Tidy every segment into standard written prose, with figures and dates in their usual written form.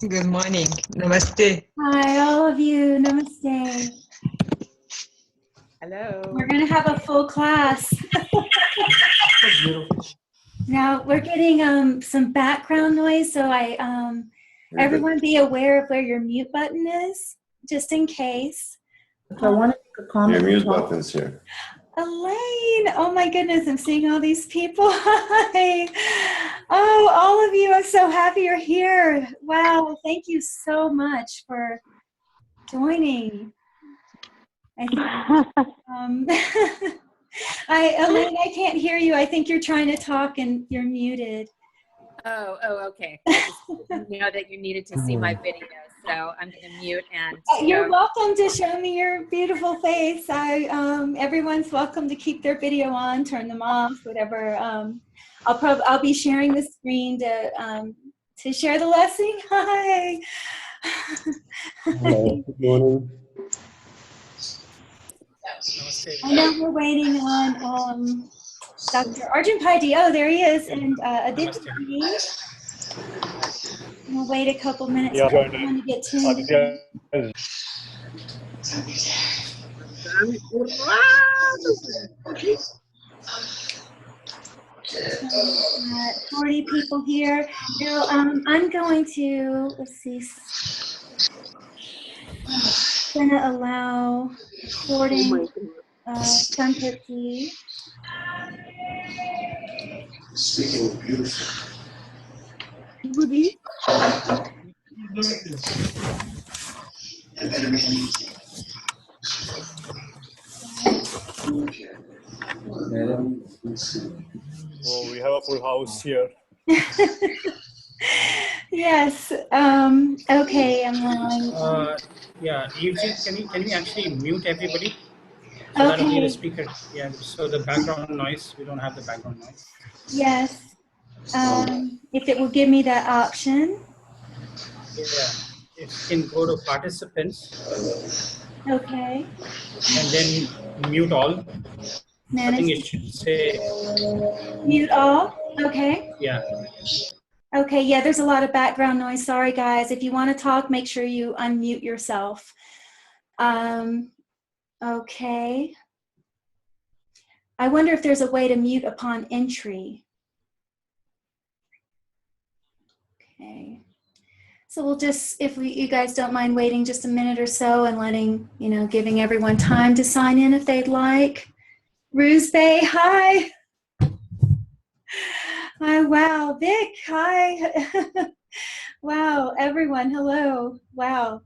Good morning. Namaste. Hi, all of you. Namaste. Hello. We're going to have a full class. Now, we're getting some background noise, so everyone be aware of where your mute button is, just in case. I want to make a comment. Your mute button's here. Elaine, oh my goodness, I'm seeing all these people. Hi. Oh, all of you, I'm so happy you're here. Wow, thank you so much for joining. Elaine, I can't hear you. I think you're trying to talk and you're muted. Oh, okay. I just know that you needed to see my video, so I'm going to mute and. You're welcome to show me your beautiful face. Everyone's welcome to keep their video on, turn them off, whatever. I'll be sharing the screen to share the lesson. Hi. Hello. Good morning. I know we're waiting on Dr. Arjun Paidi. Oh, there he is, and Aditi. We'll wait a couple minutes for everyone to get tuned in. Got 40 people here. Now, I'm going to, let's see, I'm going to allow recording Sankirti. Speaking of beautiful. Oh, we have a full house here. Yes. Okay. I'm allowing. Yeah. Can you actually mute everybody? So that only the speaker. Yeah. So the background noise. We don't have the background noise. Yes. If it will give me that option. Yeah. If you can go to participants. Okay. And then mute all. I think it should say mute all. Okay. Yeah. Okay. Yeah. There's a lot of background noise. Sorry, guys. If you want to talk, make sure you unmute yourself. Okay. I wonder if there's a way to mute upon entry. Okay. So we'll just, if you guys don't mind waiting just a minute or so and letting, giving everyone time to sign in if they'd like. Ruse Bay, hi. Hi, wow. Vic, hi. Wow, everyone, hello. Wow.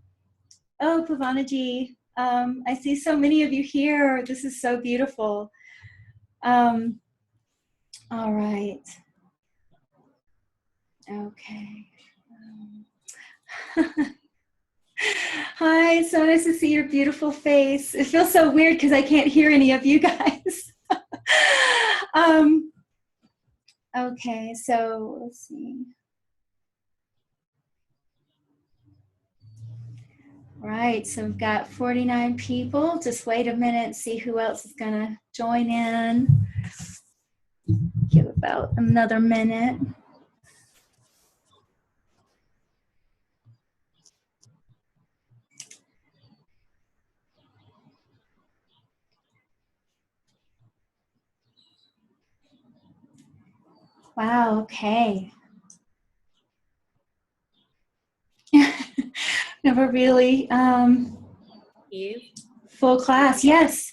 Oh, Pavanaji, I see so many of you here. This is so beautiful. All right. Okay. Hi, so nice to see your beautiful face. It feels so weird because I can't hear any of you guys. Okay, so let's see. All right, so we've got 49 people. Just wait a minute and see who else is going to join in. Give about another minute. Wow, okay. Never really Eve? Full class, yes.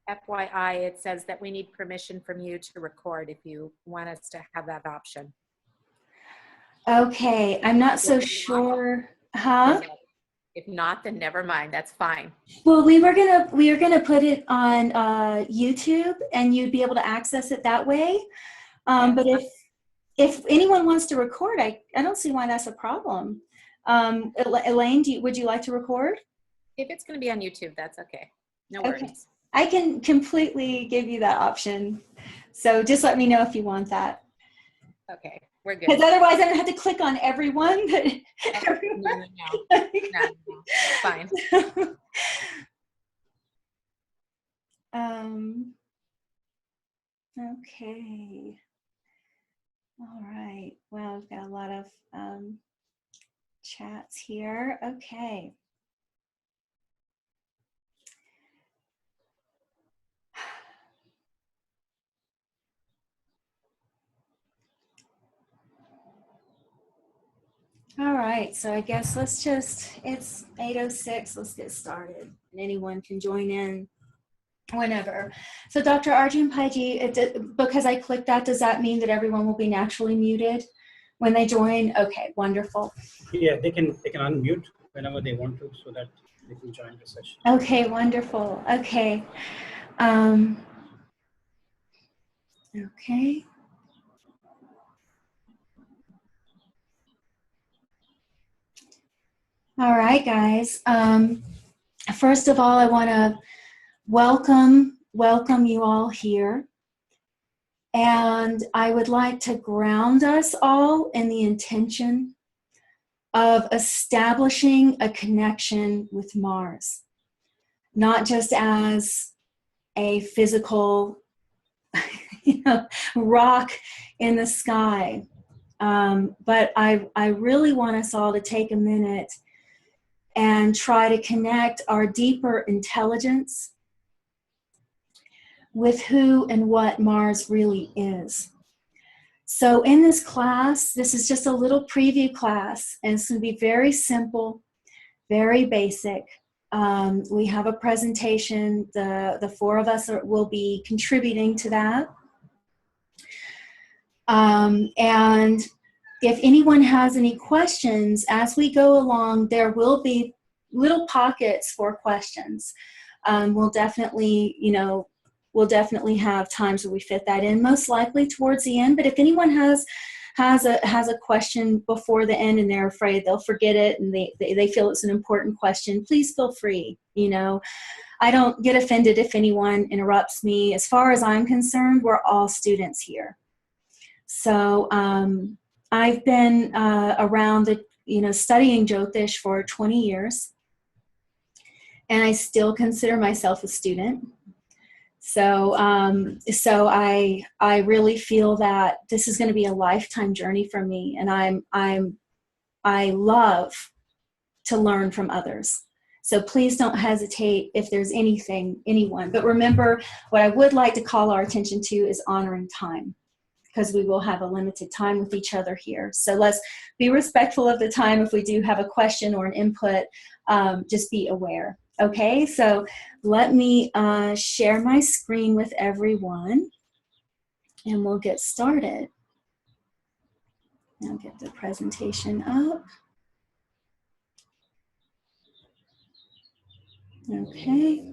FYI, it says that we need permission from you to record if you want us to have that option. Okay, I'm not so sure. Huh? If not, then never mind. That's fine. Well, we were gonna put it on YouTube, and you'd be able to access it that way. But if anyone wants to record, I don't see why that's a problem. Elaine, would you like to record? If it's going to be on YouTube, that's okay. No worries. Okay. I can completely give you that option. So just let me know if you want that. Okay, we're good. Because otherwise I'm gonna have to click on everyone. But No. Fine. Okay. All right. Well, we've got a lot of chats here. Okay. All right, so I guess it's 8:06, let's get started. And anyone can join in whenever. So Dr. Arjun Paiji, because I clicked that, does that mean that everyone will be naturally muted when they join? Okay, wonderful. Yeah, they can unmute whenever they want to, so that they can join the session. Okay, wonderful. Okay. Okay. All right, guys. First of all, I want to welcome you all here. And I would like to ground us all in the intention of establishing a connection with Mars, not just as a physical rock in the sky. But I really want us all to take a minute and try to connect our deeper intelligence with who and what Mars really is. So in this class, this is just a little preview class, and it's going to be very simple, very basic. We have a presentation. The four of us will be contributing to that. And if anyone has any questions, as we go along, there will be little pockets for questions. We'll definitely have times where we fit that in, most likely towards the end. But if anyone has a question before the end and they're afraid they'll forget it and they feel it's an important question, please feel free. I don't get offended if anyone interrupts me. As far as I'm concerned, we're all students here. So I've been around studying Jyotish for 20 years, and I still consider myself a student. So I really feel that this is going to be a lifetime journey for me, and I love to learn from others. So please don't hesitate if there's anyone. But remember, what I would like to call our attention to is honoring time, because we will have a limited time with each other here. So let's be respectful of the time. If we do have a question or an input, just be aware. Okay, so let me share my screen with everyone, and we'll get started. I'll get the presentation up. Okay.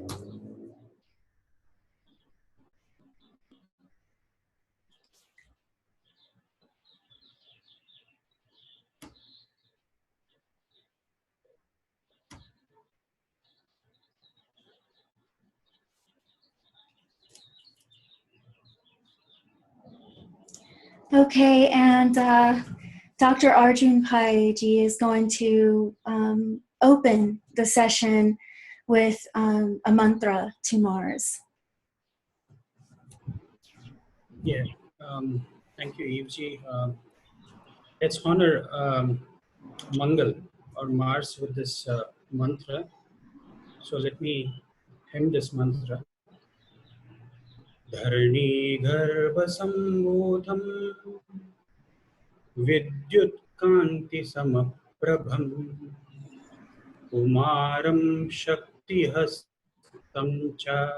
Okay, and Dr. Arjun Paiji is going to open the session with a mantra to Mars. Yeah, thank you, Eveji. Let's honor Mangal or Mars with this mantra. So let me hymn this mantra. Dharani garbha sambodham vidyut kanti samaprabham kumaram shakti hastam cha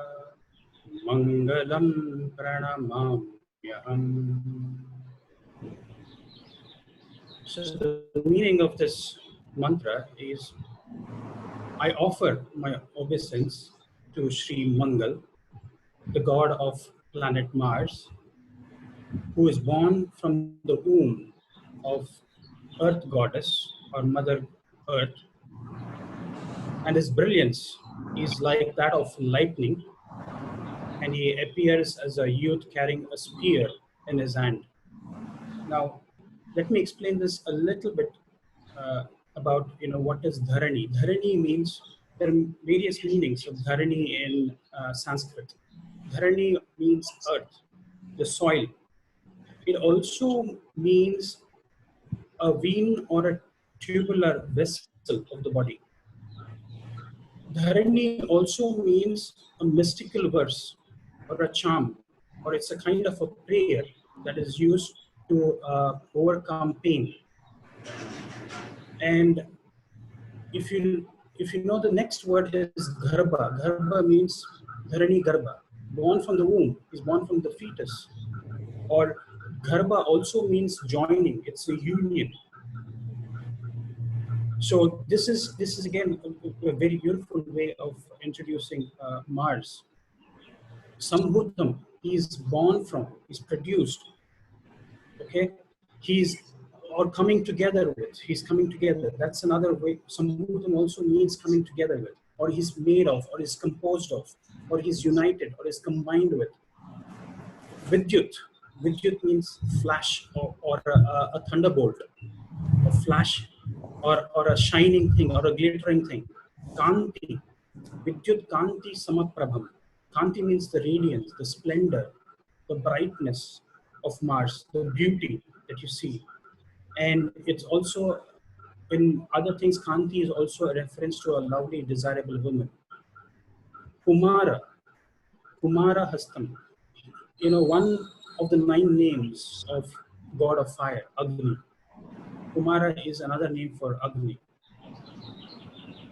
mangalam pranamamyaham. So the meaning of this mantra is, I offer my obeisance to Sri Mangal, the god of planet Mars, who is born from the womb of Earth goddess or Mother Earth, and his brilliance is like that of lightning, and he appears as a youth carrying a spear in his hand. Now, let me explain this a little bit about what is dharani. Dharani means, there are various meanings of dharani in Sanskrit. Dharani means earth, the soil. It also means a vein or a tubular vessel of the body. Dharani also means a mystical verse or a charm, or it's a kind of a prayer that is used to overcome pain. And if you know, the next word is garbha. Garbha means dharani garbha, born from the womb, is born from the fetus. Or garbha also means joining. It's a union. So this is again a very beautiful way of introducing Mars. Sambhutam, he is born from, he's produced. Okay, he's or coming together with. He's coming together. That's another way. Sambhutam also means coming together with, or he's made of, or is composed of, or he's united, or is combined with. Vidyut. Vidyut means flash or a thunderbolt, a flash, or a shining thing, or a glittering thing. Kanti. Vidyut Kanti Samaprabham. Kanti means the radiance, the splendor, the brightness of Mars, the beauty that you see. And it's also, in other things, Kanti is also a reference to a lovely, desirable woman. Kumara. Kumara Hastam. You know, one of the 9 names of God of fire, Agni. Kumara is another name for Agni.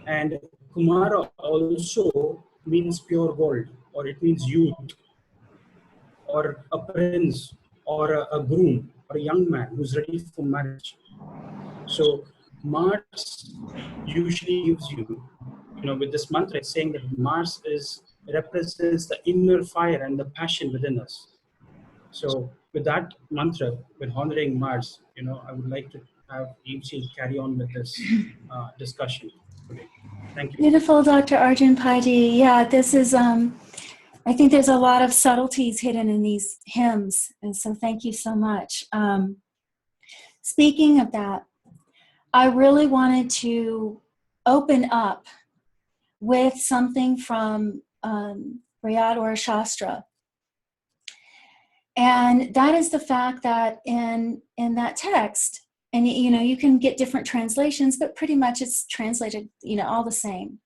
And Kumara also means pure gold, or it means youth, or a prince, or a groom, or a young man who's ready for marriage. So Mars usually gives you, with this mantra, it's saying that Mars represents the inner fire and the passion within us. So with that mantra, with honoring Mars, I would like to have Evji carry on with this discussion today. Thank you. Beautiful, Dr. Arjun Paji. Yeah, this is, I think there's a lot of subtleties hidden in these hymns. And so thank you so much. Speaking of that, I really wanted to open up with something from Brihad or Shastra. And that is the fact that in that text, and you can get different translations, but pretty much it's translated, all the same,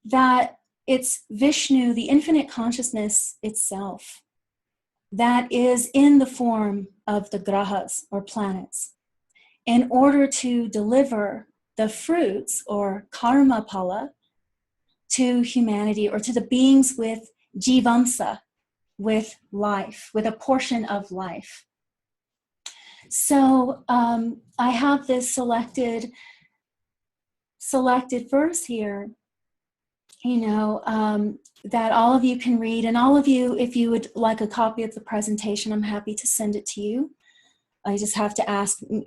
that it's Vishnu, the infinite consciousness itself, that is in the form of the grahas, or planets, in order to deliver the fruits, or karma pala, to humanity, or to the beings with jivamsa, with life, with a portion of life. So I have this selected verse here, that all of you can read. And all of you, if you would like a copy of the presentation, I'm happy to send it to you. I just have to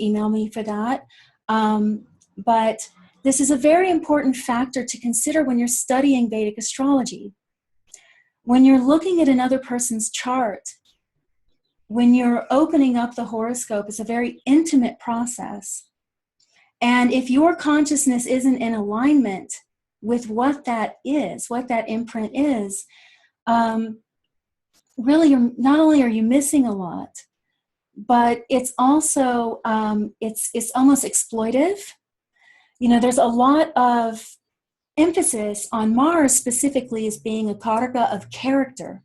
email me for that. But this is a very important factor to consider when you're studying Vedic astrology. When you're looking at another person's chart, when you're opening up the horoscope, it's a very intimate process. And if your consciousness isn't in alignment with what that is, what that imprint is, really, not only are you missing a lot, but it's also, it's almost exploitive. There's a lot of emphasis on Mars specifically as being a karaka of character.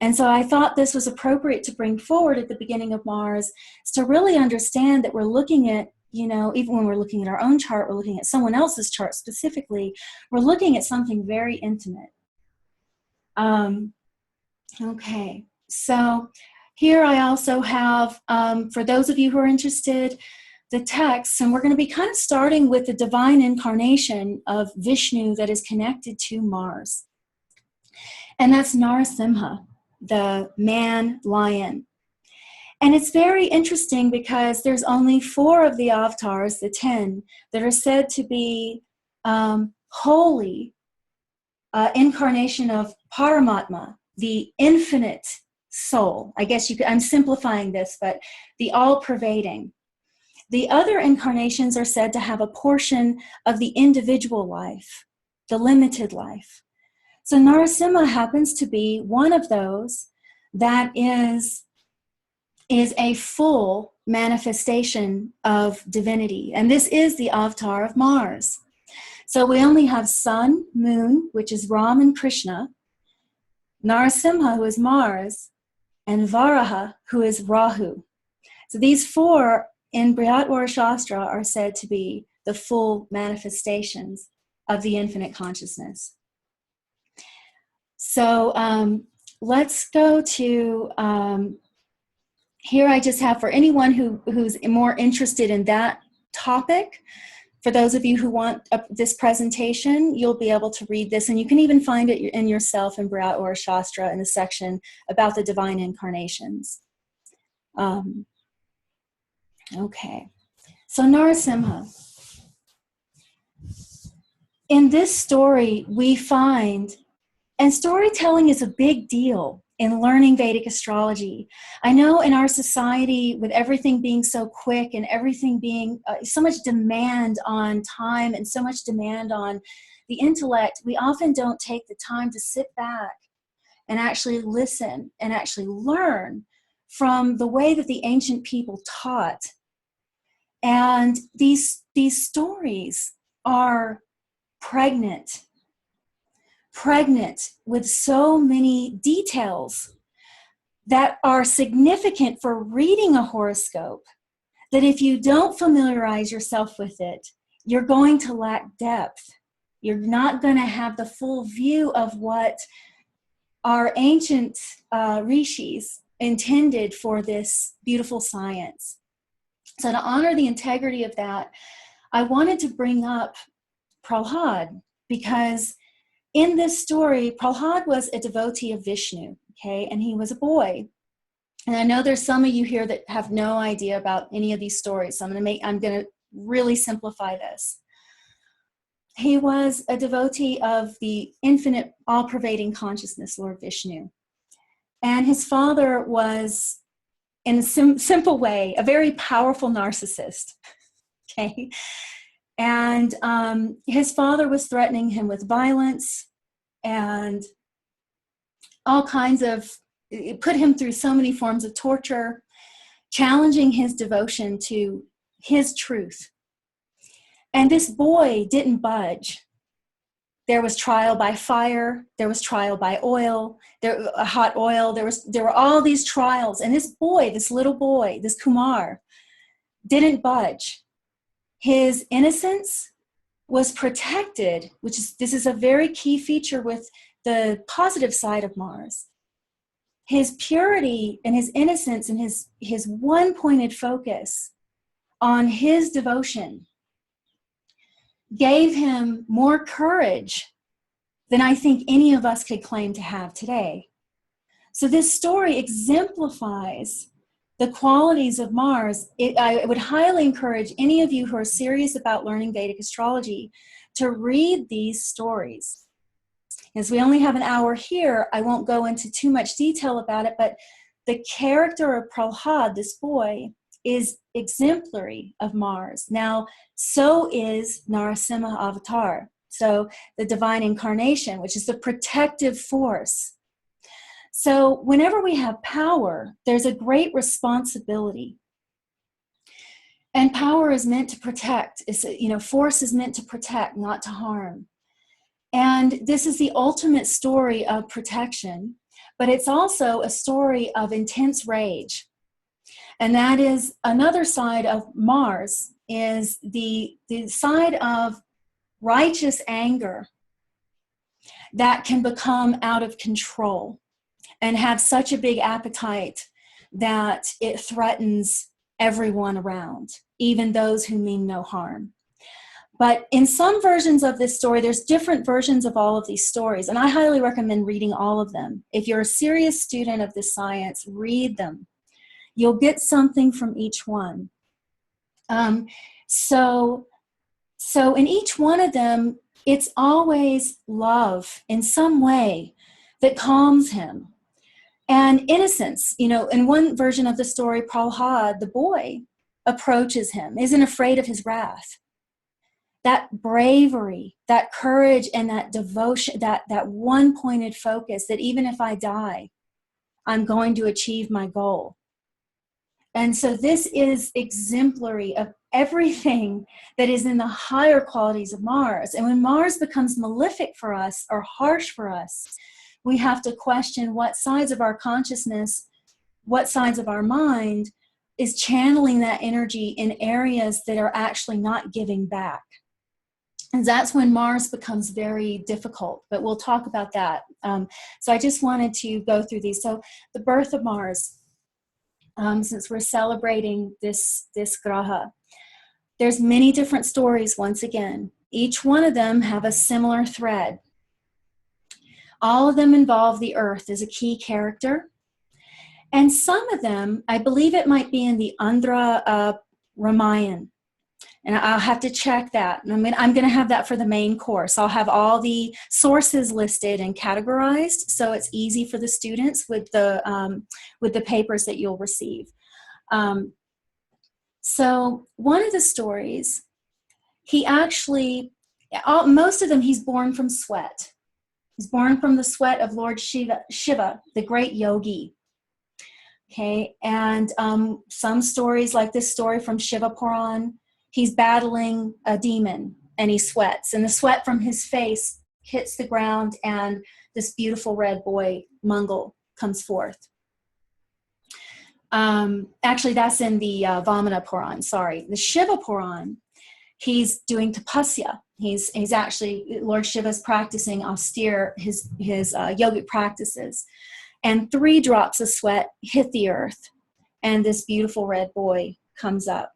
And so I thought this was appropriate to bring forward at the beginning of Mars, is to really understand that we're looking at, even when we're looking at our own chart, we're looking at someone else's chart specifically, we're looking at something very intimate. Okay, so here I also have, for those of you who are interested, the text, and we're going to be kind of starting with the divine incarnation of Vishnu that is connected to Mars. And that's Narasimha, the man lion. And it's very interesting because there's only 4 of the avatars, the 10, that are said to be holy incarnation of Paramatma, the infinite soul. I guess I'm simplifying this, but the all-pervading. The other incarnations are said to have a portion of the individual life, the limited life. So Narasimha happens to be one of those that is is a full manifestation of divinity. And this is the avatar of Mars. So we only have Sun, Moon, which is Ram and Krishna, Narasimha, who is Mars, and Varaha, who is Rahu. So these four in Brihat Shastra are said to be the full manifestations of the infinite consciousness. So let's go to, here I just have, for anyone who's more interested in that topic, for those of you who want this presentation, you'll be able to read this, and you can even find it in yourself in Brihat Shastra in the section about the divine incarnations. Okay, so Narasimha. In this story, we find, and storytelling is a big deal in learning Vedic astrology. I know in our society, with everything being so quick and everything being so much demand on time and so much demand on the intellect, we often don't take the time to sit back and actually listen and actually learn from the way that the ancient people taught. And these stories are pregnant with so many details that are significant for reading a horoscope, that if you don't familiarize yourself with it, you're going to lack depth. You're not going to have the full view of what our ancient rishis intended for this beautiful science. So to honor the integrity of that, I wanted to bring up Prahlad, because in this story, Prahlad was a devotee of Vishnu, okay, and he was a boy. And I know there's some of you here that have no idea about any of these stories, so I'm going to really simplify this. He was a devotee of the infinite, all-pervading consciousness, Lord Vishnu. And his father was, in a simple way, a very powerful narcissist, okay? And his father was threatening him with violence and all kinds of, it put him through so many forms of torture, challenging his devotion to his truth. And this boy didn't budge. There was trial by fire, there was trial by oil, hot oil, there were all these trials. And this boy, this little boy, this Kumar, didn't budge. His innocence was protected, this is a very key feature with the positive side of Mars. His purity and his innocence and his one-pointed focus on his devotion gave him more courage than I think any of us could claim to have today. So this story exemplifies the qualities of Mars. I would highly encourage any of you who are serious about learning Vedic astrology to read these stories. As we only have an hour here, I won't go into too much detail about it, but the character of Prahlad, this boy, is exemplary of Mars. Now, so is Narasimha Avatar. So the divine incarnation, which is the protective force. So whenever we have power, there's a great responsibility. And power is meant to protect. Force is meant to protect, not to harm. And this is the ultimate story of protection, but it's also a story of intense rage. And that is another side of Mars, is the side of righteous anger that can become out of control and have such a big appetite that it threatens everyone around, even those who mean no harm. But in some versions of this story, there's different versions of all of these stories, and I highly recommend reading all of them. If you're a serious student of this science, read them. You'll get something from each one. So in each one of them, it's always love in some way that calms him. And innocence, in one version of the story, Prahlad, the boy, approaches him, isn't afraid of his wrath. That bravery, that courage, and that devotion, that one-pointed focus, that even if I die, I'm going to achieve my goal. And so this is exemplary of everything that is in the higher qualities of Mars. And when Mars becomes malefic for us or harsh for us, we have to question what sides of our consciousness, what sides of our mind is channeling that energy in areas that are actually not giving back. And that's when Mars becomes very difficult, but we'll talk about that. So I just wanted to go through these. So the birth of Mars, since we're celebrating this Graha, there's many different stories once again. Each one of them have a similar thread. All of them involve the earth as a key character. And some of them, I believe it might be in the Andhra Ramayan. And I'll have to check that. And I'm going to have that for the main course. I'll have all the sources listed and categorized, so it's easy for the students with the papers that you'll receive. So one of the stories, he actually, most of them, he's born from sweat. He's born from the sweat of Lord Shiva, the great yogi. Okay, and some stories, like this story from Shiva Puran, he's battling a demon and he sweats, and the sweat from his face hits the ground, and this beautiful red boy, Mangal, comes forth. Actually, that's in the Vamana Puran, sorry. The Shiva Puran, he's doing tapasya. He's actually, Lord Shiva's practicing austere, his yogic practices. And 3 drops of sweat hit the earth, and this beautiful red boy comes up.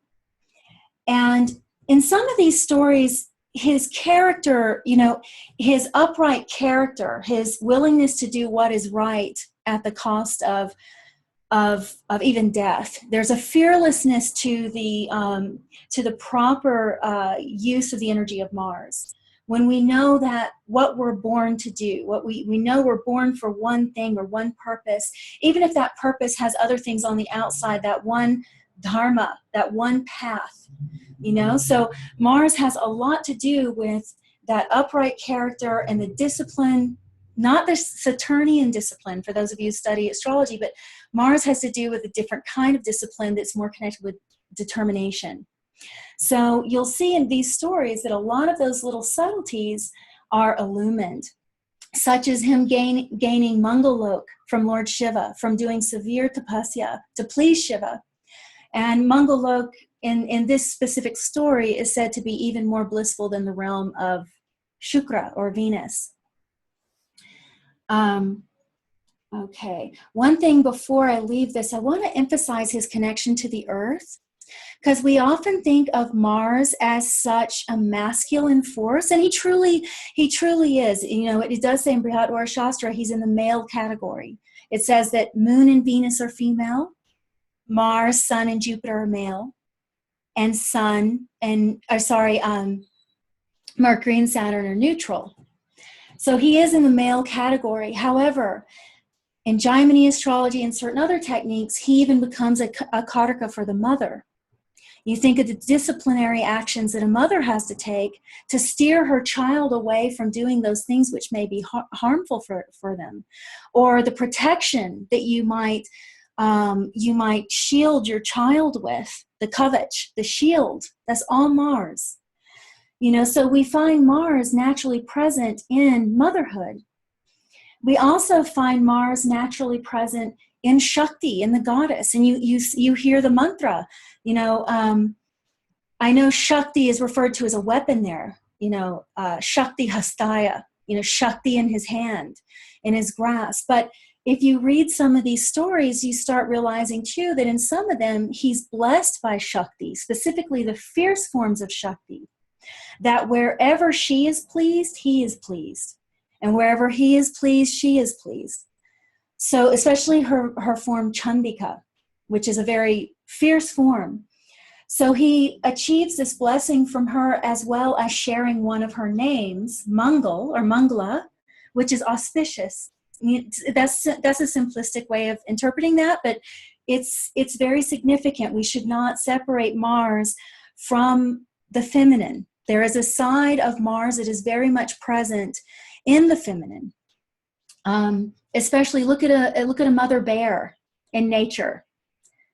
And in some of these stories, his character, you know, his upright character, his willingness to do what is right at the cost of even death. There's a fearlessness to the proper use of the energy of Mars. When we know that what we're born to do, what we know we're born for one thing or one purpose, even if that purpose has other things on the outside, that one dharma, that one path, you know? So Mars has a lot to do with that upright character and the discipline, not the Saturnian discipline for those of you who study astrology, but Mars has to do with a different kind of discipline that's more connected with determination. So you'll see in these stories that a lot of those little subtleties are illumined, such as him gaining Mangalok from Lord Shiva, from doing severe tapasya to please Shiva. And Mangalok in this specific story is said to be even more blissful than the realm of Shukra or Venus. Okay, one thing before I leave this, I want to emphasize his connection to the earth, because we often think of Mars as such a masculine force, and he truly is. You know, it does say in Brihat Shastra he's in the male category. It says that Moon and Venus are female, Mars, Sun, and Jupiter are male, and Mercury and Saturn are neutral. So he is in the male category. However, in Jaimini astrology and certain other techniques, he even becomes a Karaka for the mother. You think of the disciplinary actions that a mother has to take to steer her child away from doing those things which may be harmful for them, or the protection that you might shield your child with, the kavach, the shield. That's all Mars. You know, so we find Mars naturally present in motherhood. We also find Mars naturally present in Shakti, in the goddess, and you hear the mantra. You know, I know Shakti is referred to as a weapon there. You know, Shakti Hastaya. You know, Shakti in his hand, in his grasp. But if you read some of these stories, you start realizing too that in some of them he's blessed by Shakti, specifically the fierce forms of Shakti. That wherever she is pleased, he is pleased. And wherever he is pleased, she is pleased. So especially her form Chandika, which is a very fierce form. So he achieves this blessing from her, as well as sharing one of her names, Mangal or Mangala, which is auspicious. I mean, that's a simplistic way of interpreting that, but it's very significant. We should not separate Mars from the feminine. There is a side of Mars that is very much present in the feminine. Especially look at a mother bear in nature.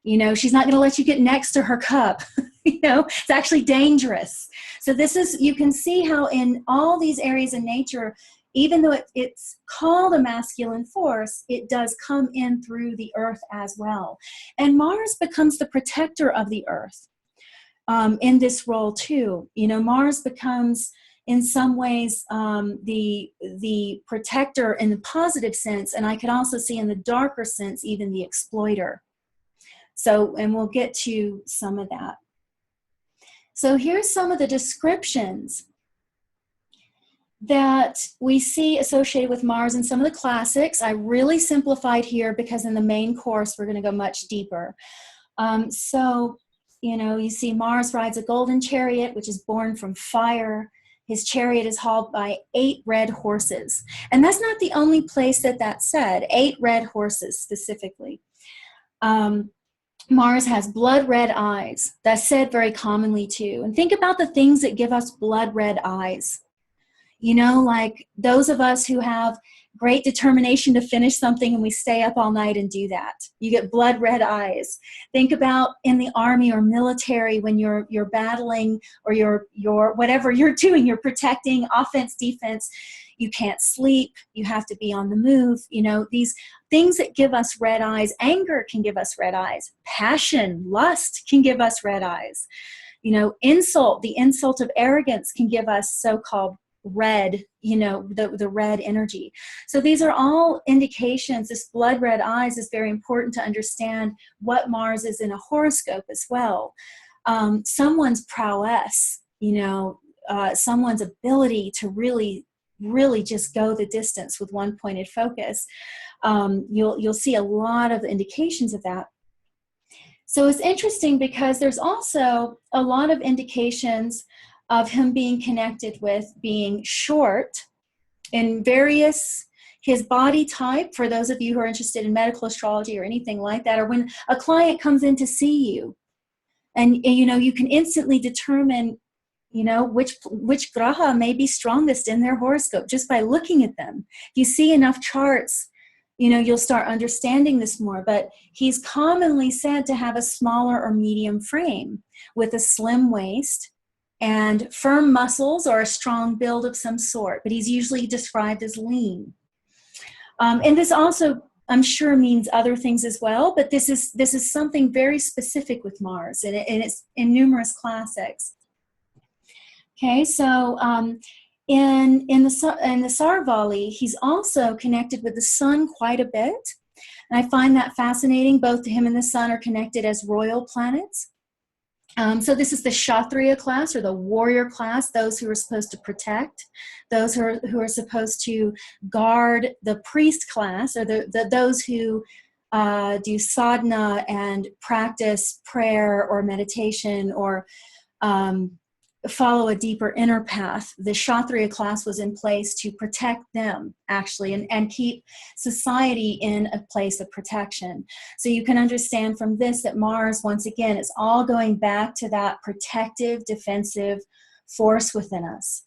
She's not going to let you get next to her cup. It's actually dangerous. So this is, you can see how in all these areas in nature, even though it's called a masculine force, it does come in through the earth as well. And Mars becomes the protector of the earth in this role too. Mars becomes, in some ways, the protector in the positive sense, and I could also see in the darker sense, even the exploiter. So, and we'll get to some of that. So here's some of the descriptions that we see associated with Mars in some of the classics. I really simplified here because in the main course, we're going to go much deeper. You see Mars rides a golden chariot, which is born from fire. His chariot is hauled by 8 red horses. And that's not the only place that that's said, 8 red horses specifically. Mars has blood red eyes. That's said very commonly too. And think about the things that give us blood red eyes. Like those of us who have great determination to finish something and we stay up all night and do that. You get blood red eyes. Think about in the army or military when you're battling or you're whatever you're doing, you're protecting, offense, defense. You can't sleep. You have to be on the move. These things that give us red eyes. Anger can give us red eyes. Passion, lust can give us red eyes. Insult, the insult of arrogance can give us so-called red, the red energy. So these are all indications. This blood red eyes is very important to understand what Mars is in a horoscope as well. Someone's prowess, someone's ability to really just go the distance with one pointed focus. You'll see a lot of indications of that. So it's interesting because there's also a lot of indications of him being connected with being short in his body type, for those of you who are interested in medical astrology or anything like that, or when a client comes in to see you and you can instantly determine which graha may be strongest in their horoscope just by looking at them. If you see enough charts, you'll start understanding this more. But he's commonly said to have a smaller or medium frame with a slim waist and firm muscles or a strong build of some sort. But he's usually described as lean. And this also, I'm sure, means other things as well. But this is something very specific with Mars, and it's in numerous classics. Okay, so in the Sarvali, he's also connected with the sun quite a bit. And I find that fascinating. Both him and the sun are connected as royal planets. So this is the Kshatriya class, or the warrior class, those who are supposed to protect, those who are supposed to guard. The priest class, or those who do sadhana and practice prayer or meditation or follow a deeper inner path. The Kshatriya class was in place to protect them, actually, and keep society in a place of protection. So you can understand from this that Mars, once again, is all going back to that protective, defensive force within us.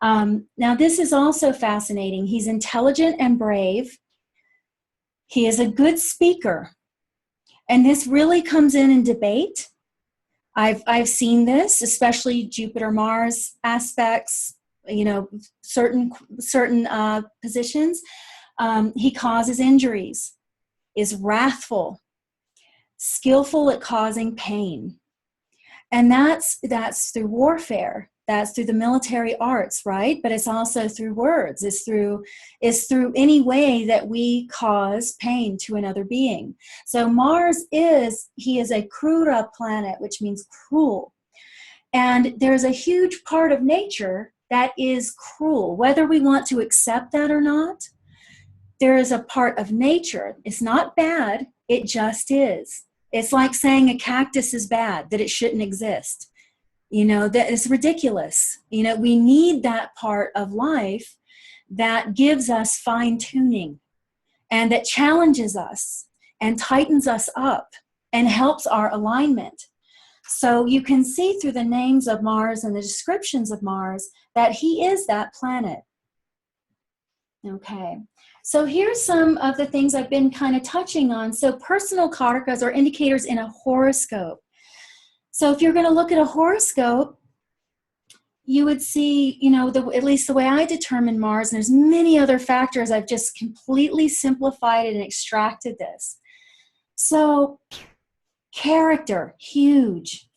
Now, this is also fascinating. He's intelligent and brave. He is a good speaker. And this really comes in debate. I've seen this, especially Jupiter-Mars aspects, certain positions. He causes injuries, is wrathful, skillful at causing pain. And that's through warfare. That's through the military arts, right? But it's also through words. It's through any way that we cause pain to another being. So Mars is a Krura planet, which means cruel. And there's a huge part of nature that is cruel. Whether we want to accept that or not, there is a part of nature. It's not bad, it just is. It's like saying a cactus is bad, that it shouldn't exist. That is ridiculous. We need that part of life that gives us fine-tuning and that challenges us and tightens us up and helps our alignment. So you can see through the names of Mars and the descriptions of Mars that he is that planet. Okay. So here's some of the things I've been kind of touching on. So personal karakas are indicators in a horoscope. So if you're going to look at a horoscope, you would see, you know, at least the way I determine Mars, and there's many other factors, I've just completely simplified it and extracted this. So character, huge.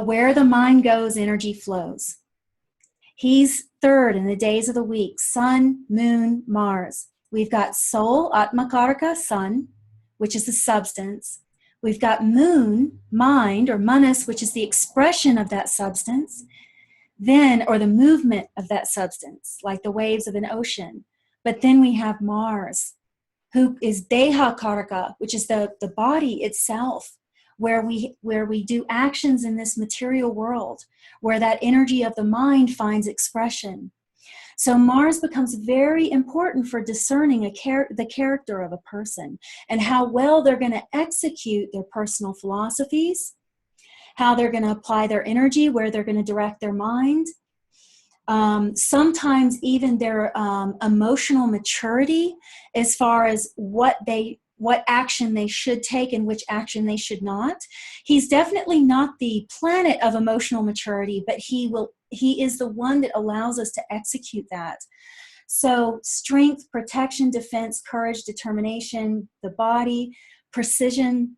Where the mind goes, energy flows. He's third in the days of the week, Sun, Moon, Mars. We've got Soul, Atmakaraka, Sun, which is the substance. We've got Moon, mind, or manas, which is the expression of that substance. Then, or the movement of that substance, like the waves of an ocean. But then we have Mars, who is Deha Karaka, which is the body itself, where we do actions in this material world, where that energy of the mind finds expression. So Mars becomes very important for discerning the character of a person and how well they're going to execute their personal philosophies, how they're going to apply their energy, where they're going to direct their mind. Sometimes even their emotional maturity as far as what action they should take and which action they should not. He's definitely not the planet of emotional maturity, but he is the one that allows us to execute that. So strength, protection, defense, courage, determination, the body, precision,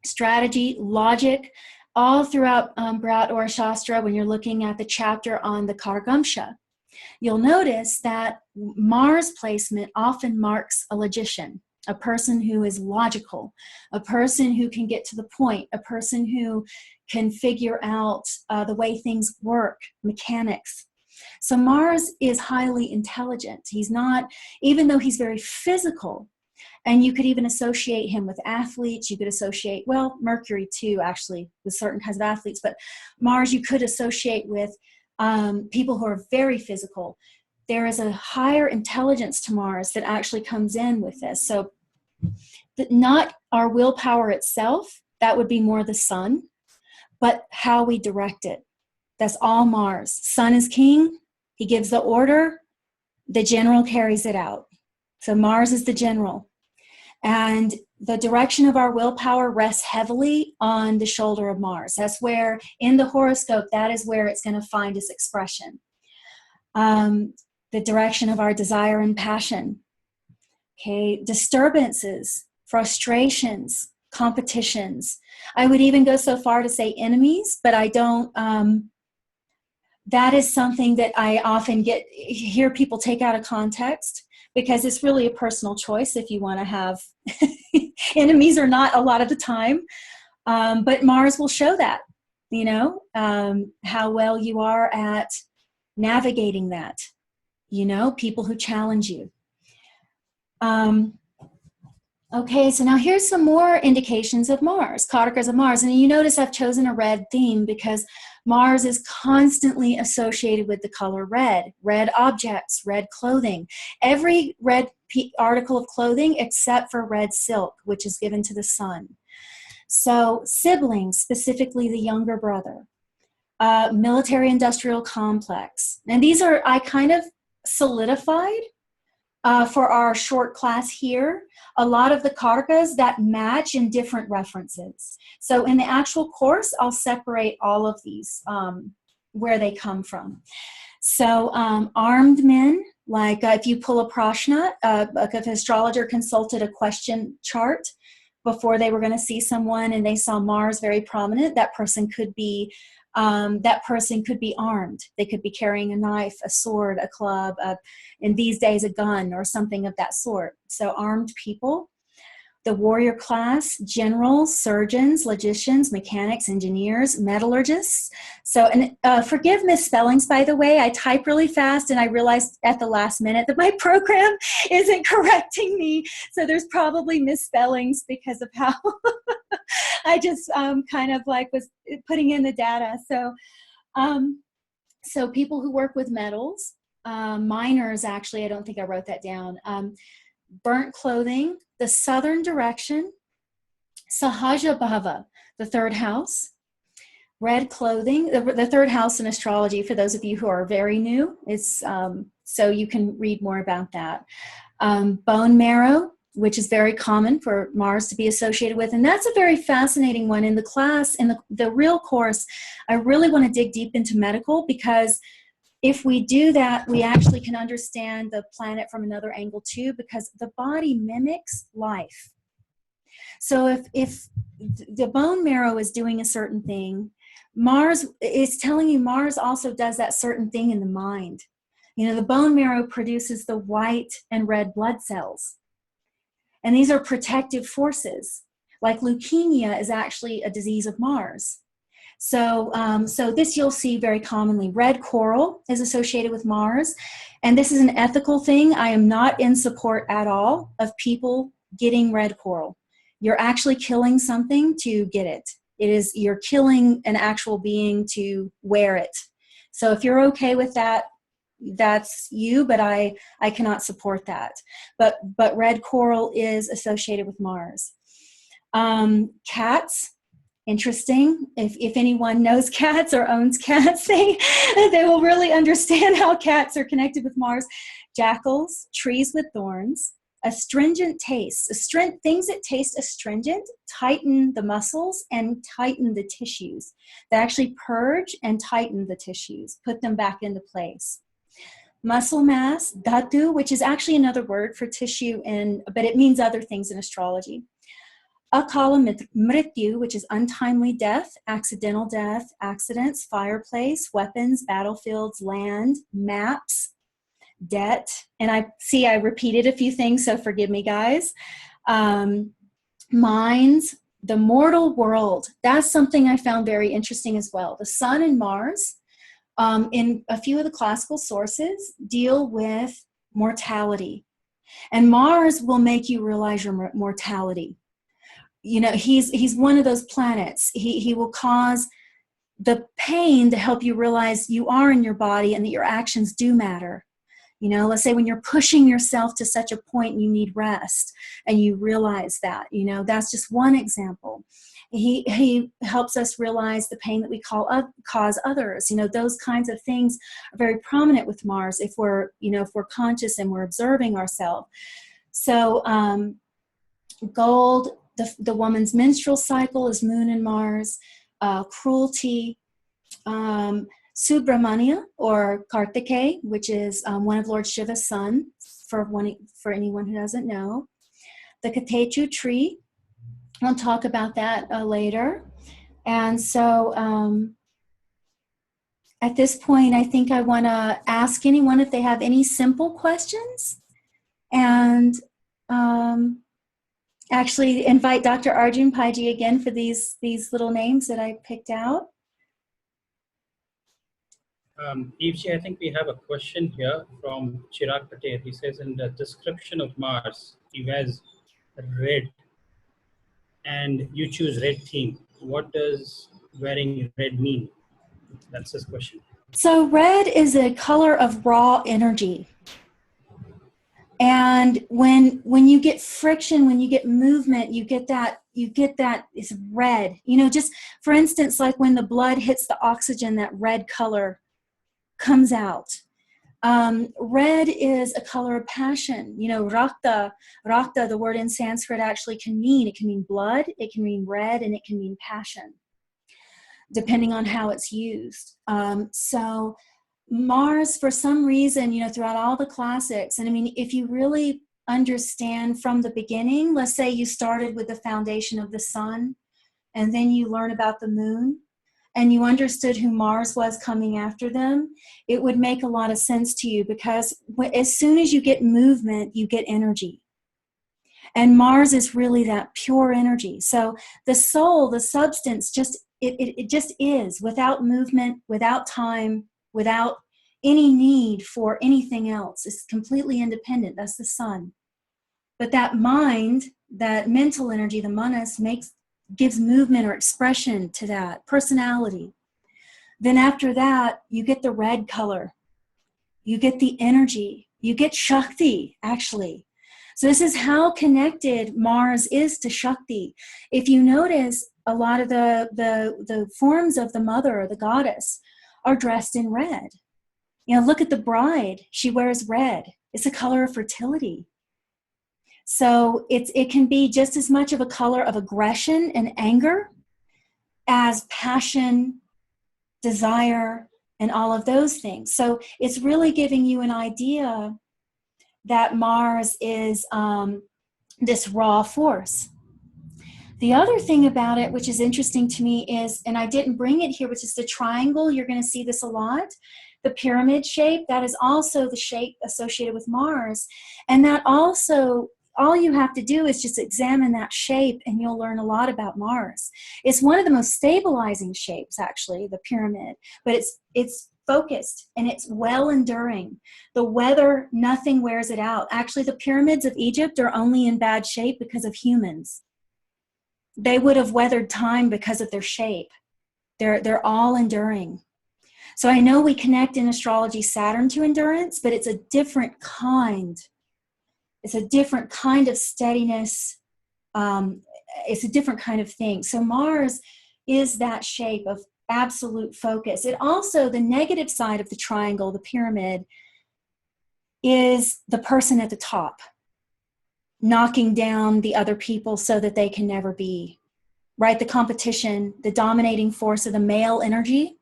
strategy, logic, all throughout Bharat or Shastra, when you're looking at the chapter on the Kargamsha, you'll notice that Mars placement often marks a logician, a person who is logical, a person who can get to the point, a person who can figure out the way things work, mechanics. So Mars is highly intelligent. He's not, even though he's very physical, and you could even associate him with athletes. You could associate, well, Mercury too, actually, with certain kinds of athletes. But Mars you could associate with people who are very physical. There is a higher intelligence to Mars that actually comes in with this. So not our willpower itself, that would be more the sun, but how we direct it. That's all Mars. Sun is king. He gives the order. The general carries it out. So Mars is the general. And the direction of our willpower rests heavily on the shoulder of Mars. That's where, in the horoscope, that is where it's going to find its expression. The direction of our desire and passion. Okay, disturbances, frustrations, competitions. I would even go so far to say enemies, but I don't. That is something that I often hear people take out of context, because it's really a personal choice if you want to have enemies or not a lot of the time. But Mars will show that, you know, how well you are at navigating that, you know, people who challenge you. Okay, so now here's some more indications of Mars, karakas of Mars. And you notice I've chosen a red theme because Mars is constantly associated with the color red, red objects, red clothing. Every red article of clothing except for red silk, which is given to the sun. So siblings, specifically the younger brother, military-industrial complex. And these are, I kind of solidified for our short class here, a lot of the karakas that match in different references. So in the actual course, I'll separate all of these, where they come from. So armed men, like if you pull a prashna, like if an astrologer consulted a question chart before they were going to see someone and they saw Mars very prominent, that person could be armed. They could be carrying a knife, a sword, a club, in these days a gun or something of that sort. So armed people. The warrior class, generals, surgeons, logicians, mechanics, engineers, metallurgists. So, and forgive misspellings, by the way. I type really fast and I realized at the last minute that my program isn't correcting me. So there's probably misspellings because of how I just kind of like was putting in the data. So, so people who work with metals, miners, actually, I don't think I wrote that down. Burnt clothing, the southern direction, Sahaja Bhava, the third house, red clothing, the third house in astrology, for those of you who are very new, it's so you can read more about that. Bone marrow, which is very common for Mars to be associated with. And that's a very fascinating one. In the class, in the real course, I really want to dig deep into medical, because if we do that, we actually can understand the planet from another angle too, because the body mimics life. So if the bone marrow is doing a certain thing, Mars is telling you Mars also does that certain thing in the mind. You know, the bone marrow produces the white and red blood cells. And these are protective forces. Like leukemia is actually a disease of Mars. So, so this you'll see very commonly. Red coral is associated with Mars. And this is an ethical thing. I am not in support at all of people getting red coral. You're actually killing something to get it. You're killing an actual being to wear it. So if you're okay with that, that's you, but I cannot support that. But red coral is associated with Mars. Cats, interesting. If anyone knows cats or owns cats, they will really understand how cats are connected with Mars. Jackals, trees with thorns, astringent taste. Things that taste astringent tighten the muscles and tighten the tissues. They actually purge and tighten the tissues, put them back into place. Muscle mass, dhatu, which is actually another word for tissue, but it means other things in astrology. Akala mrityu, which is untimely death, accidental death, accidents, fireplace, weapons, battlefields, land, maps, debt. And I repeated a few things, so forgive me, guys. Minds, the mortal world. That's something I found very interesting as well. The Sun and Mars, in a few of the classical sources, deal with mortality. And Mars will make you realize your mortality. You know, he's one of those planets. He will cause the pain to help you realize you are in your body and that your actions do matter. You know, let's say when you're pushing yourself to such a point you need rest and you realize that, you know, that's just one example. He helps us realize the pain that we cause others. You know, those kinds of things are very prominent with Mars if we're conscious and we're observing ourselves. So gold, the woman's menstrual cycle is Moon and Mars. Cruelty, Subramanya or Kartikeya, which is one of Lord Shiva's sons, for anyone who doesn't know. The Katechu tree, I'll talk about that later. And so at this point, I think I want to ask anyone if they have any simple questions, and actually invite Dr. Arjun Paiji again for these little names that I picked out. Evji, I think we have a question here from Chirag Patel. He says in the description of Mars, he wears red and you choose red theme. What does wearing red mean? That's his question. So red is a color of raw energy. And when you get friction, when you get movement, you get that it's red. You know, just for instance, like when the blood hits the oxygen, that red color comes out. Red is a color of passion. You know, rakta, the word in Sanskrit actually can mean blood, it can mean red, and it can mean passion, depending on how it's used. So Mars, for some reason, you know, throughout all the classics, and I mean, if you really understand from the beginning, let's say you started with the foundation of the sun, and then you learn about the moon, and you understood who Mars was coming after them, it would make a lot of sense to you, because as soon as you get movement, you get energy. And Mars is really that pure energy. So the soul, the substance, it just is, without movement, without time, without any need for anything else. It's completely independent. That's the sun. But that mind, that mental energy, the manas, gives movement or expression to that personality. Then after that, you get the red color. You get the energy. You get Shakti, actually. So this is how connected Mars is to Shakti. If you notice, a lot of the forms of the mother or the goddess are dressed in red. You know, look at the bride. She wears red. It's a color of fertility. So it can be just as much of a color of aggression and anger as passion, desire, and all of those things. So it's really giving you an idea that Mars is this raw force. The other thing about it, which is interesting to me, is, and I didn't bring it here, which is the triangle. You're going to see this a lot. The pyramid shape, that is also the shape associated with Mars. And that also, all you have to do is just examine that shape and you'll learn a lot about Mars. It's one of the most stabilizing shapes, actually, the pyramid, but it's focused and it's well enduring. The weather, nothing wears it out. Actually, the pyramids of Egypt are only in bad shape because of humans. They would have weathered time because of their shape. They're all enduring. So I know we connect in astrology Saturn to endurance, but it's a different kind. It's a different kind of steadiness. It's a different kind of thing. So Mars is that shape of absolute focus. It also, the negative side of the triangle, the pyramid, is the person at the top, knocking down the other people so that they can never be, right? The competition, the dominating force of the male energy.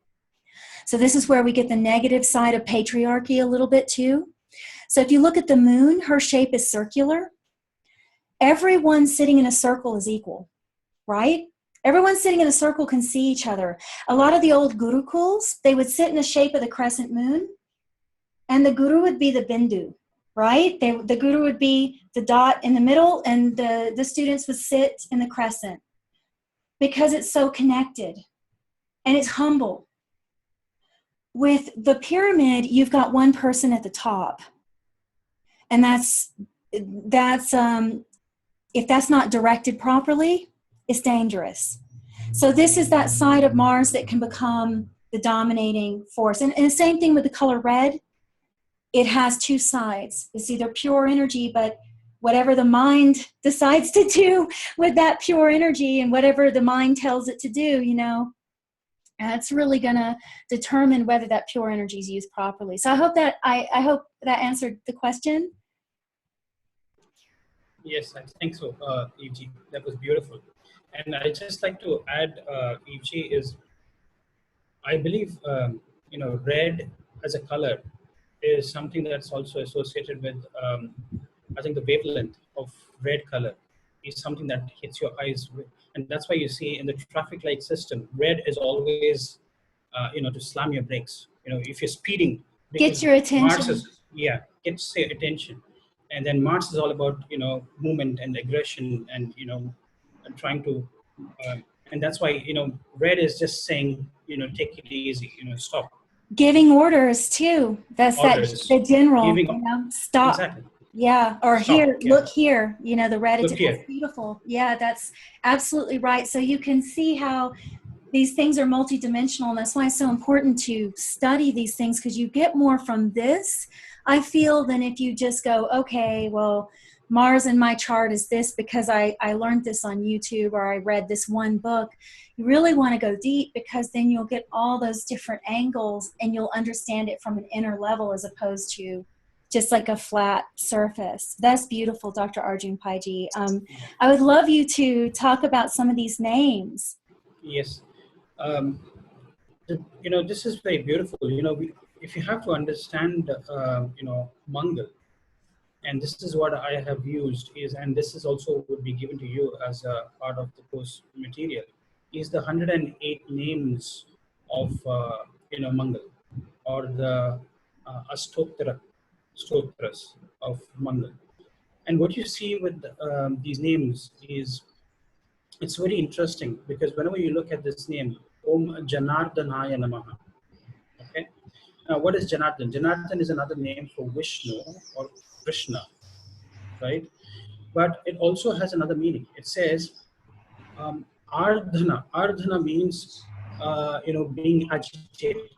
So this is where we get the negative side of patriarchy a little bit too. So if you look at the moon, her shape is circular. Everyone sitting in a circle is equal, right? Everyone sitting in a circle can see each other. A lot of the old gurukuls, they would sit in the shape of the crescent moon, and the guru would be the bindu, right? The guru would be the dot in the middle, and the students would sit in the crescent because it's so connected and it's humble. With the pyramid, you've got one person at the top, and that's if that's not directed properly, it's dangerous. So this is that side of Mars that can become the dominating force. And the same thing with the color red. It has two sides. It's either pure energy, but whatever the mind decides to do with that pure energy and whatever the mind tells it to do, you know, it's really going to determine whether that pure energy is used properly. So I hope that I hope that answered the question. Yes, I think so, Evji. That was beautiful. And I just like to add, Evji, is I believe, red as a color is something that's also associated with, I think the wavelength of red color is something that hits your eyes. And that's why you see in the traffic light system, red is always, to slam your brakes. You know, if you're speeding. Gets your attention. Mars is, gets your attention. And then Mars is all about, movement and aggression and, and trying to, and that's why, red is just saying, take it easy, stop. Giving orders too. That's orders. The general, Giving, stop. Exactly. Yeah, or stop, here, yeah. Look here, the red, it's beautiful. Yeah, that's absolutely right. So you can see how these things are multidimensional, and that's why it's so important to study these things, because you get more from this, I feel, than if you just go, okay, well, Mars in my chart is this because I learned this on YouTube or I read this one book. You really want to go deep, because then you'll get all those different angles and you'll understand it from an inner level as opposed to just like a flat surface. That's beautiful, Dr. Arjun Paiji. I would love you to talk about some of these names. Yes. This is very beautiful. If you have to understand, Mangal, and this is what I have used and this is also would be given to you as a part of the course material, is the 108 names of, Mangal, or the Stotras of Mangal. And what you see with these names is, it's very interesting, because whenever you look at this name, Om Janardanaya Namaha. Okay. Now, what is Janardhan? Janardhan is another name for Vishnu or Krishna, right? But it also has another meaning. It says Ardhana. Ardhana means being agitated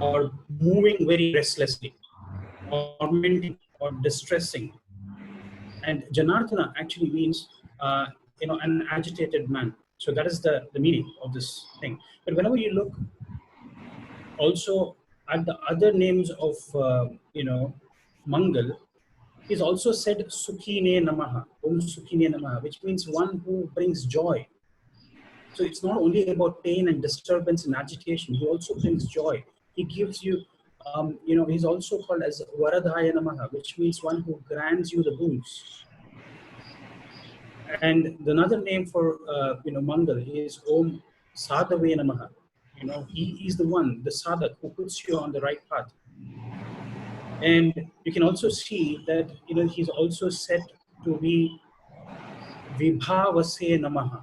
or moving very restlessly, or tormenting or distressing. And Janardhana actually means an agitated man. So that is the meaning of this thing. But whenever you look also at the other names of Mangal, he's also said Sukhine Namaha, Om Sukhine Namaha, which means one who brings joy. So it's not only about pain and disturbance and agitation. He also brings joy. He gives you, he's also called as Varadhaya Namaha, which means one who grants you the boons. And another name for Mangal is Om Sadhave Namaha. He is the one, the sadhak, who puts you on the right path. And you can also see that he's also said to be Vibhavase Namaha.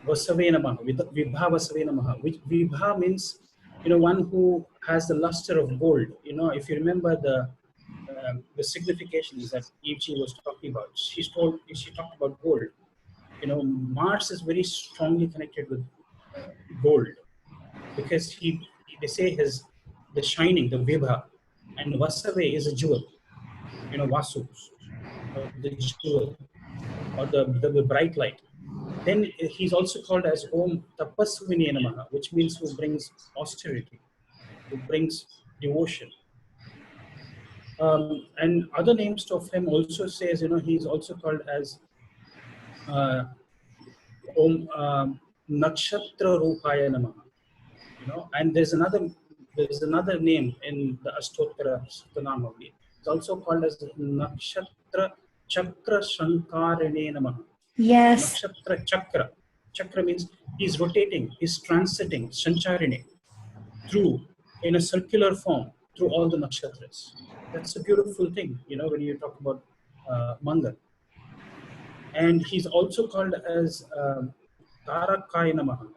Vasave Namaha, Vibha Vasave Namaha, which Vibha means one who has the luster of gold. If you remember the significations that Evji was talking about, she talked about gold. Mars is very strongly connected with gold, because they say the shining, the Vibha, and Vasave is a jewel, Vasu, or the jewel, or the bright light. Then he's also called as Om Tapasvini Namaha, which means who brings austerity, who brings devotion. And other names of him also says, he's also called as Om Nakshatra Rupaya Namaha. And there's another name in the Astottara Sutanamavi. It's also called as Nakshatra Chakra Shankarane Namaha. Yes. Nakshatra Chakra. Chakra means he's rotating, he's transiting, Shancharine, through, in a circular form, through all the nakshatras. That's a beautiful thing, when you talk about Mangal. And he's also called as Tarakaya Namaha,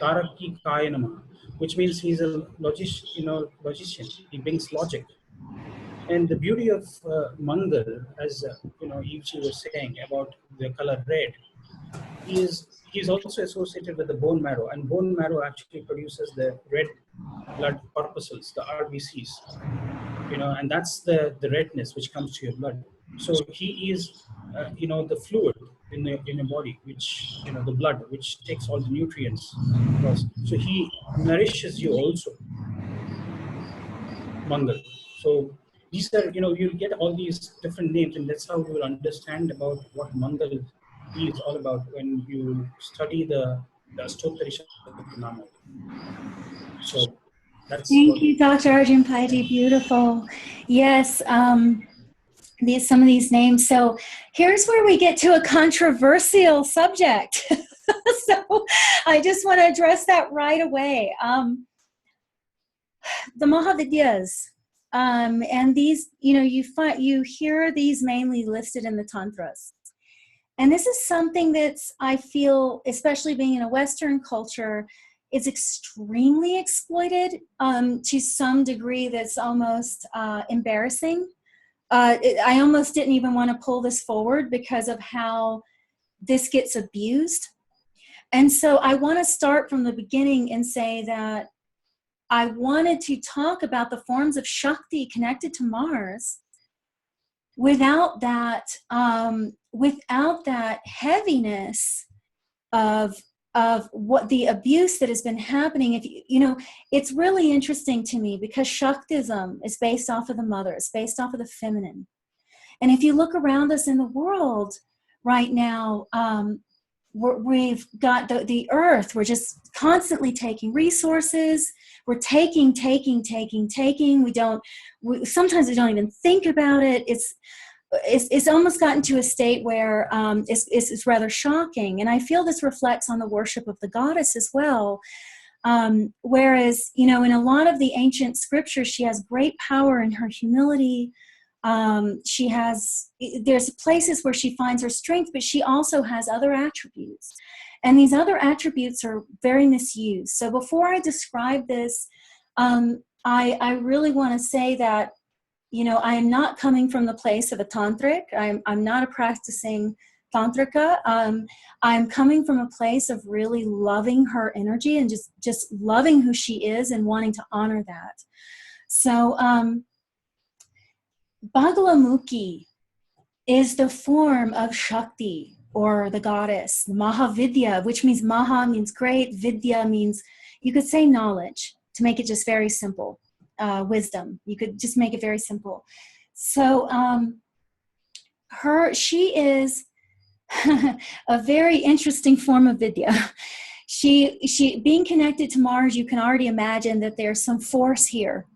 Taraki Kaya Namaha, which means he's a logician. He brings logic. And the beauty of Mangal, as Evji was saying about the color red, he's also associated with the bone marrow, and bone marrow actually produces the red blood corpuscles, the RBCs, and that's the redness which comes to your blood. So he is, the fluid in your body, which the blood, which takes all the nutrients across. So he nourishes you also, Mangal. So these are, you'll get all these different names, and that's how you will understand about what Mangal is all about when you study the Astottara Shaktinama. So that's Thank you, Dr. Arjun Paiti. Beautiful. Yes, some of these names. So here's where we get to a controversial subject. So I just want to address that right away. The Mahavidyas, and these, you hear these mainly listed in the Tantras. And this is something that's, I feel, especially being in a Western culture, is extremely exploited to some degree that's almost embarrassing. I almost didn't even want to pull this forward because of how this gets abused. And so I want to start from the beginning and say that I wanted to talk about the forms of Shakti connected to Mars without that heaviness of what the abuse that has been happening. If it's really interesting to me because Shaktism is based off of the mother, it's based off of the feminine. And if you look around us in the world right now, we've got the earth, we're just constantly taking resources, we're taking. Sometimes we don't even think about it. It's almost gotten to a state where it's rather shocking. And I feel this reflects on the worship of the goddess as well. Whereas, in a lot of the ancient scriptures, she has great power in her humility. There's places where she finds her strength, but she also has other attributes. And these other attributes are very misused. So before I describe this, I really want to say that I am not coming from the place of a tantric. I'm not a practicing tantrika. I'm coming from a place of really loving her energy and just loving who she is and wanting to honor that. So Bagalamukhi is the form of Shakti, or the goddess, Mahavidya, which means Maha means great, Vidya means, you could say knowledge, to make it just very simple. Wisdom. You could just make it very simple. So she is a very interesting form of Vidya. She being connected to Mars, you can already imagine that there's some force here.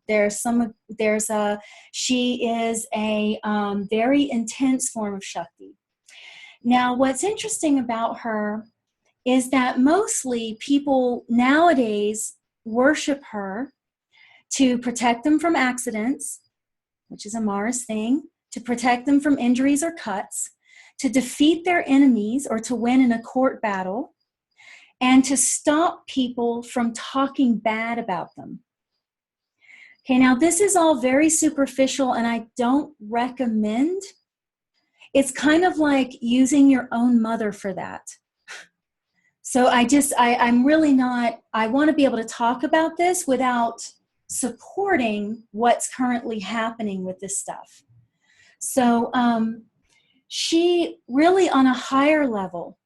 She is a very intense form of Shakti. Now, what's interesting about her is that mostly people nowadays worship her to protect them from accidents, which is a Mars thing, to protect them from injuries or cuts, to defeat their enemies or to win in a court battle, and to stop people from talking bad about them. Okay, now this is all very superficial and I don't recommend. It's kind of like using your own mother for that. So I'm really not, I want to be able to talk about this without supporting what's currently happening with this stuff. So she really, on a higher level,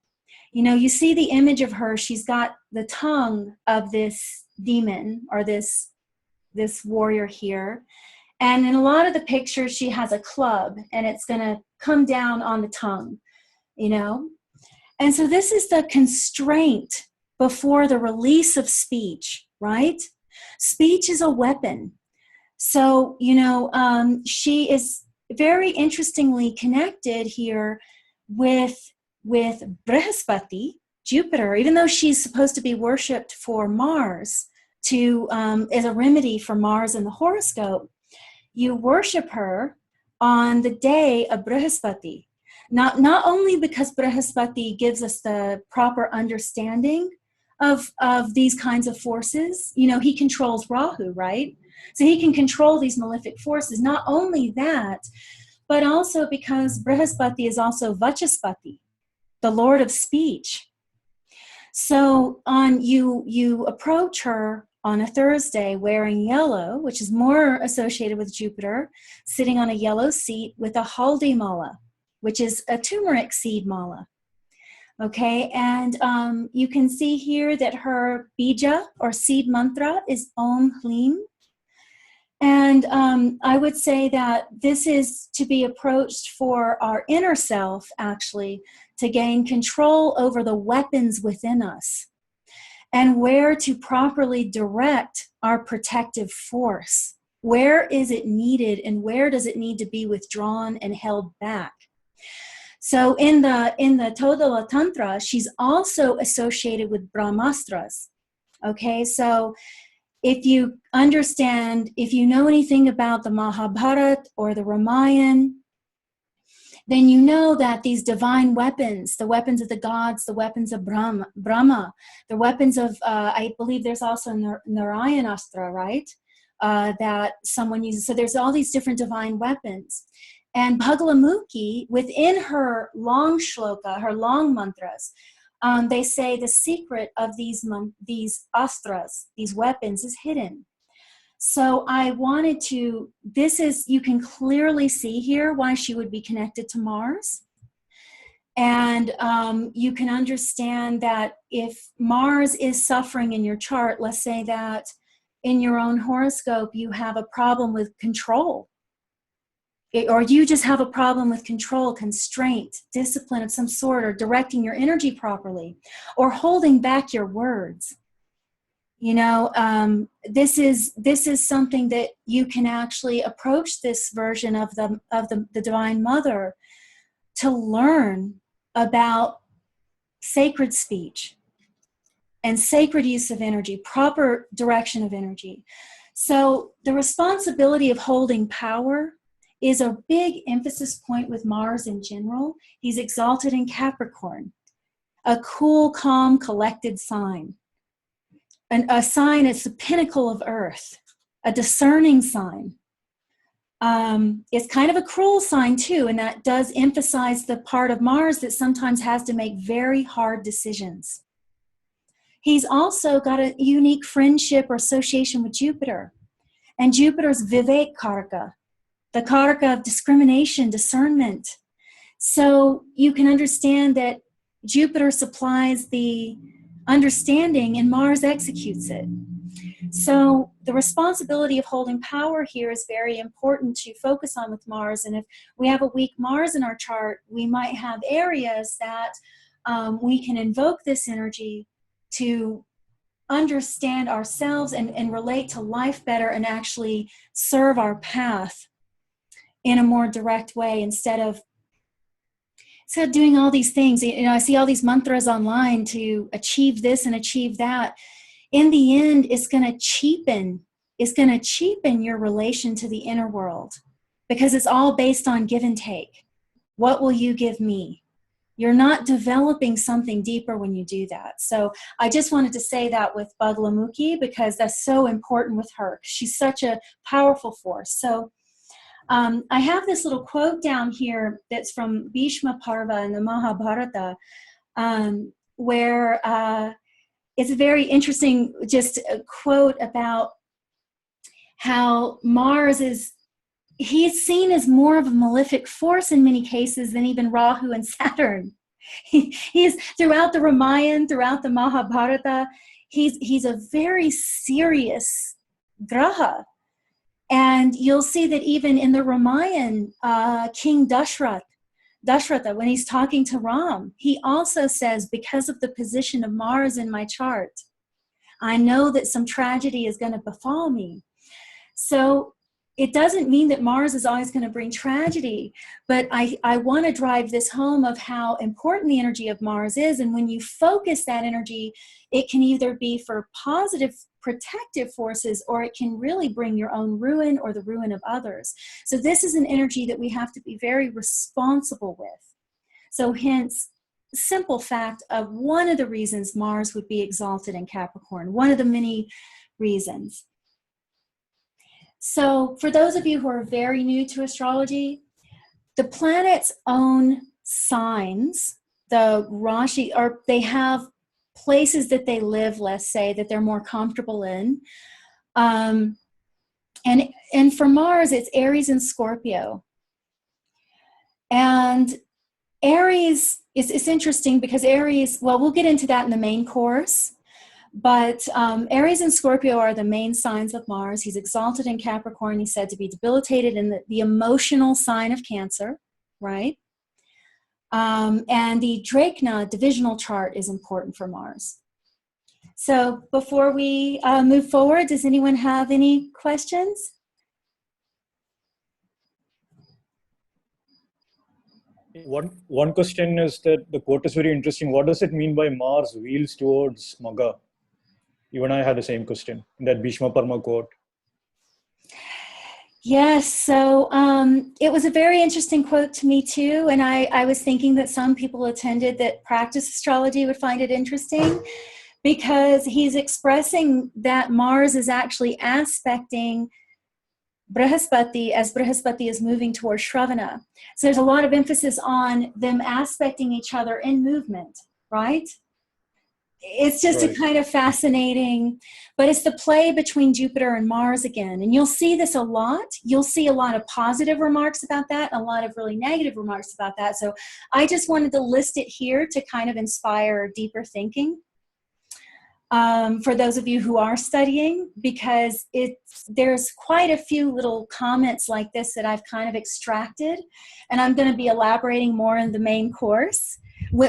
you see the image of her, she's got the tongue of this demon or this warrior here. And in a lot of the pictures, she has a club and it's going to come down on the tongue, And so this is the constraint before the release of speech, right? Speech is a weapon. So, she is very interestingly connected here with Brihaspati, Jupiter, even though she's supposed to be worshipped for Mars as a remedy for Mars in the horoscope. You worship her on the day of Brihaspati. Not only because Brihaspati gives us the proper understanding of these kinds of forces. He controls Rahu, right? So he can control these malefic forces. Not only that, but also because Brihaspati is also Vachaspati, the Lord of speech. So you approach her on a Thursday wearing yellow, which is more associated with Jupiter, sitting on a yellow seat with a haldi mala, which is a turmeric seed mala. Okay, and you can see here that her bija or seed mantra is Om Hlim. And I would say that this is to be approached for our inner self, actually, to gain control over the weapons within us and where to properly direct our protective force. Where is it needed and where does it need to be withdrawn and held back? So in the Todala Tantra, she's also associated with Brahmastras. Okay, so if you know anything about the Mahabharata or the Ramayana, then you know that these divine weapons, the weapons of the gods, the weapons of Brahma, the weapons of, I believe there's also Narayanastra, right? That someone uses. So there's all these different divine weapons. And Bhagalamukhi, within her long shloka, her long mantras, they say the secret of these astras, these weapons, is hidden. So I wanted to, you can clearly see here why she would be connected to Mars. And you can understand that if Mars is suffering in your chart, let's say that in your own horoscope, you have a problem with control. Or you just have a problem with control, constraint, discipline of some sort, or directing your energy properly, or holding back your words. This is something that you can actually approach this version of the Divine Mother to learn about sacred speech and sacred use of energy, proper direction of energy. So the responsibility of holding power is a big emphasis point with Mars in general. He's exalted in Capricorn, a cool, calm, collected sign. A sign is the pinnacle of Earth, a discerning sign. It's kind of a cruel sign too, and that does emphasize the part of Mars that sometimes has to make very hard decisions. He's also got a unique friendship or association with Jupiter, and Jupiter's Vivek Karaka, the Karaka of discrimination, discernment. So you can understand that Jupiter supplies the understanding and Mars executes it. So the responsibility of holding power here is very important to focus on with Mars. And if we have a weak Mars in our chart, we might have areas that we can invoke this energy to understand ourselves and relate to life better and actually serve our path in a more direct way instead of doing all these things. You know, I see all these mantras online to achieve this and achieve that. In the end, it's going to cheapen your relation to the inner world because it's all based on give and take. What will you give me? You're not developing something deeper when you do that. So I just wanted to say that with Bagalamukhi because that's so important with her. She's such a powerful force. So I have this little quote down here that's from Bhishma Parva in the Mahabharata, where it's a very interesting just a quote about how Mars he's seen as more of a malefic force in many cases than even Rahu and Saturn. He's throughout the Ramayana, throughout the Mahabharata, he's a very serious graha. And you'll see that even in the Ramayana, King Dashratha, when he's talking to Ram, he also says, because of the position of Mars in my chart, I know that some tragedy is going to befall me. So it doesn't mean that Mars is always going to bring tragedy, but I want to drive this home of how important the energy of Mars is. And when you focus that energy, it can either be for positive protective forces, or it can really bring your own ruin or the ruin of others. So this is an energy that we have to be very responsible with. So hence, simple fact of one of the reasons Mars would be exalted in Capricorn, one of the many reasons. So for those of you who are very new to astrology, the planets' own signs, the Rashi, or they have places that they live, let's say, that they're more comfortable in. And for Mars, it's Aries and Scorpio. And Aries, it's interesting because Aries, well, we'll get into that in the main course. But Aries and Scorpio are the main signs of Mars. He's exalted in Capricorn. He's said to be debilitated in the emotional sign of Cancer, right? And the Drakna divisional chart is important for Mars. So before we move forward, does anyone have any questions? One question is that the quote is very interesting. What does it mean by Mars wheels towards Maga? Even I had the same question in that Bhishma Parma quote. Yes, so it was a very interesting quote to me too, and I was thinking that some people attended that practice astrology would find it interesting because he's expressing that Mars is actually aspecting Brihaspati as Brihaspati is moving towards Shravana. So there's a lot of emphasis on them aspecting each other in movement, right? It's just a kind of fascinating, but it's the play between Jupiter and Mars again. And you'll see this a lot. You'll see a lot of positive remarks about that, a lot of really negative remarks about that. So I just wanted to list it here to kind of inspire deeper thinking for those of you who are studying, because there's quite a few little comments like this that I've kind of extracted. And I'm going to be elaborating more in the main course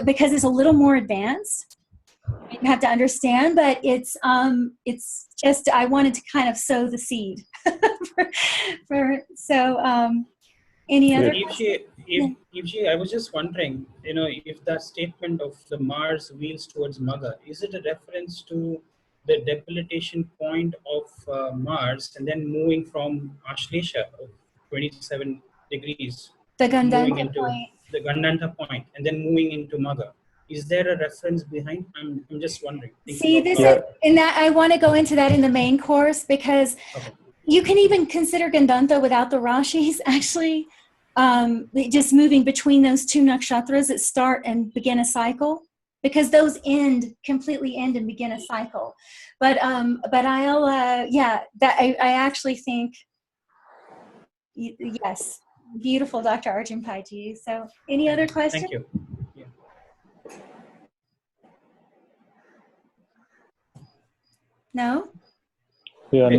because it's a little more advanced. You have to understand, but it's just I wanted to kind of sow the seed. Any other? I was just wondering, if that statement of the Mars wheels towards Maga, is it a reference to the debilitation point of Mars and then moving from Ashlesha of 27 degrees, The Gandanta moving into point. the Gandanta point, and then moving into Maga? Is there a reference behind? I'm just wondering. See, and that I want to go into that in the main course because you can even consider Gandanta without the Rashis actually just moving between those two nakshatras that start and begin a cycle, because those completely end and begin a cycle. But I actually think yes. Beautiful, Dr. Arjun Paiji. So any other questions? Thank you. Yeah. No? Yeah.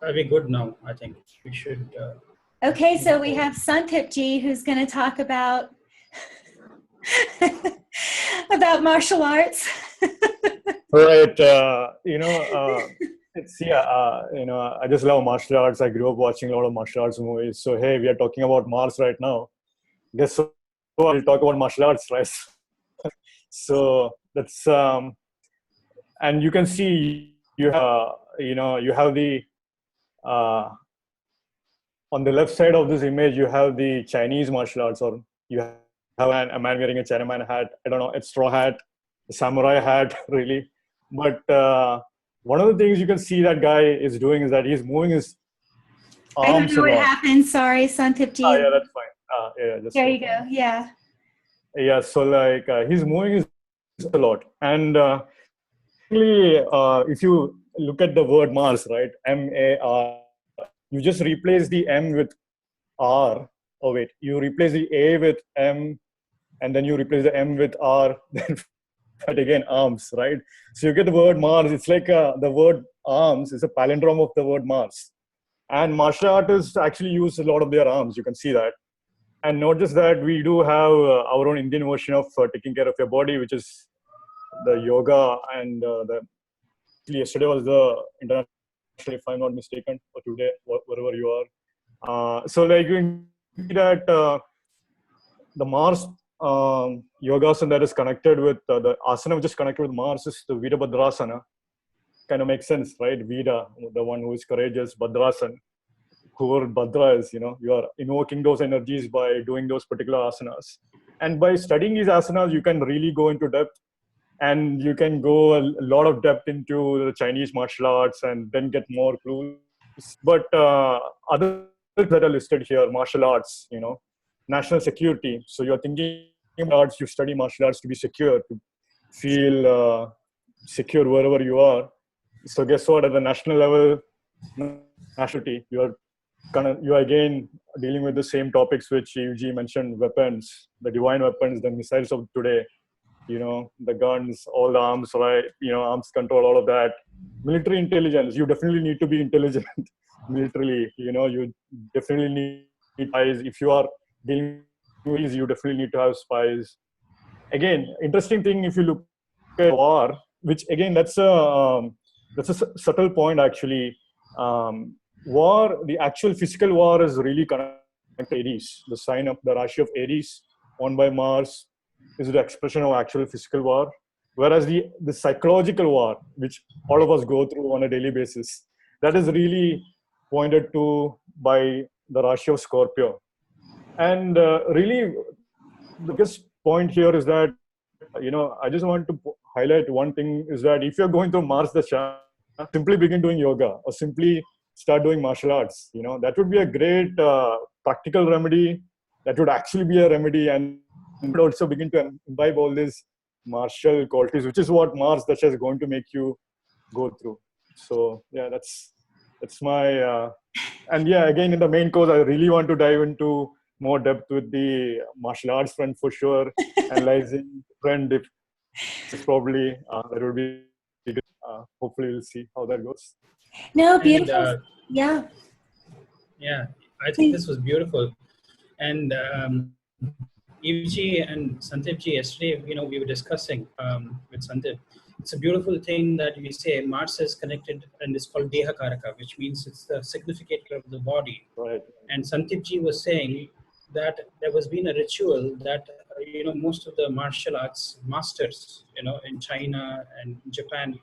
Are we good now? I think we should. Okay, so we have Santipji who's going to talk about about martial arts. Right. It's I just love martial arts. I grew up watching a lot of martial arts movies. So hey, we are talking about Mars right now. Guess what? We'll talk about martial arts, right? So that's and you can see you have the on the left side of this image you have the Chinese martial arts, or you have a man wearing a Chinaman hat. I don't know, a straw hat, a samurai hat, really. But one of the things you can see that guy is doing is that he's moving his I don't arms know a what lot. happened. Sorry, Santipji. Yeah, that's fine. Just There you go. Yeah. Yeah, so like he's moving his a lot, and actually, if you look at the word Mars, right, M-A-R, you just replace the M with R. Oh wait, you replace the A with M, and then you replace the M with R. Then but again arms, right? So you get the word Mars. It's like the word arms is a palindrome of the word Mars, and martial artists actually use a lot of their arms. You can see that. And not just that, we do have our own Indian version of taking care of your body, which is the yoga. And yesterday was the international, if I'm not mistaken, or today, wherever you are. So like you can see that the Mars yogasana that is connected with the asana which is connected with Mars is the Virabhadrasana. Kind of makes sense, right? Vida, the one who is courageous, Bhadrasana. Whoever Bhadra is, you are invoking those energies by doing those particular asanas. And by studying these asanas, you can really go into depth, and you can go a lot of depth into the Chinese martial arts and then get more clues. But other that are listed here, martial arts, national security. So you're thinking about arts, you study martial arts to be secure, to feel secure wherever you are. So guess what? At the national level, nationality, you are again dealing with the same topics which UG mentioned: weapons, the divine weapons, the missiles of today, the guns, all the arms, right? Arms control, all of that. Military intelligence, you definitely need to be intelligent militarily. You definitely need spies. If you are dealing with these, you definitely need to have spies. Again, interesting thing, if you look at war, which again, that's a subtle point actually. War, the actual physical war is really connected to Aries. The sign of the Rashi of Aries, owned by Mars, is the expression of actual physical war. Whereas the psychological war, which all of us go through on a daily basis, that is really pointed to by the Rashi of Scorpio. And really, the biggest point here is that, I just want to highlight one thing, is that if you're going through Mars Dasha, simply begin doing yoga or simply start doing martial arts. That would be a great practical remedy. That would actually be a remedy, and would also begin to imbibe all these martial qualities, which is what Mars Dasha is going to make you go through. So yeah, that's my and yeah, again, in the main course, I really want to dive into more depth with the martial arts front for sure. Analyzing trend, if it's probably that would be good. Hopefully, we'll see how that goes. No, And, beautiful. Yeah. Yeah, I think this was beautiful. And Evji and Santipji, yesterday, we were discussing with Santip. It's a beautiful thing that we say Mars is connected, and it's called Deha Karaka, which means it's the significator of the body. Right. And Santipji was saying that there was been a ritual that most of the martial arts masters, in China and Japan,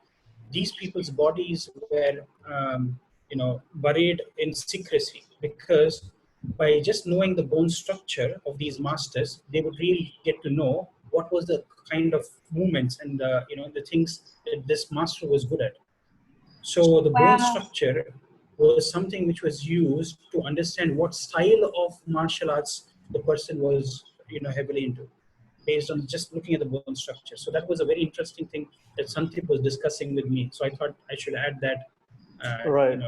these people's bodies were buried in secrecy, because by just knowing the bone structure of these masters, they would really get to know what was the kind of movements and the things that this master was good at. So the bone structure was something which was used to understand what style of martial arts the person was heavily into, based on just looking at the bone structure. So that was a very interesting thing that Santip was discussing with me. So I thought I should add that. Right.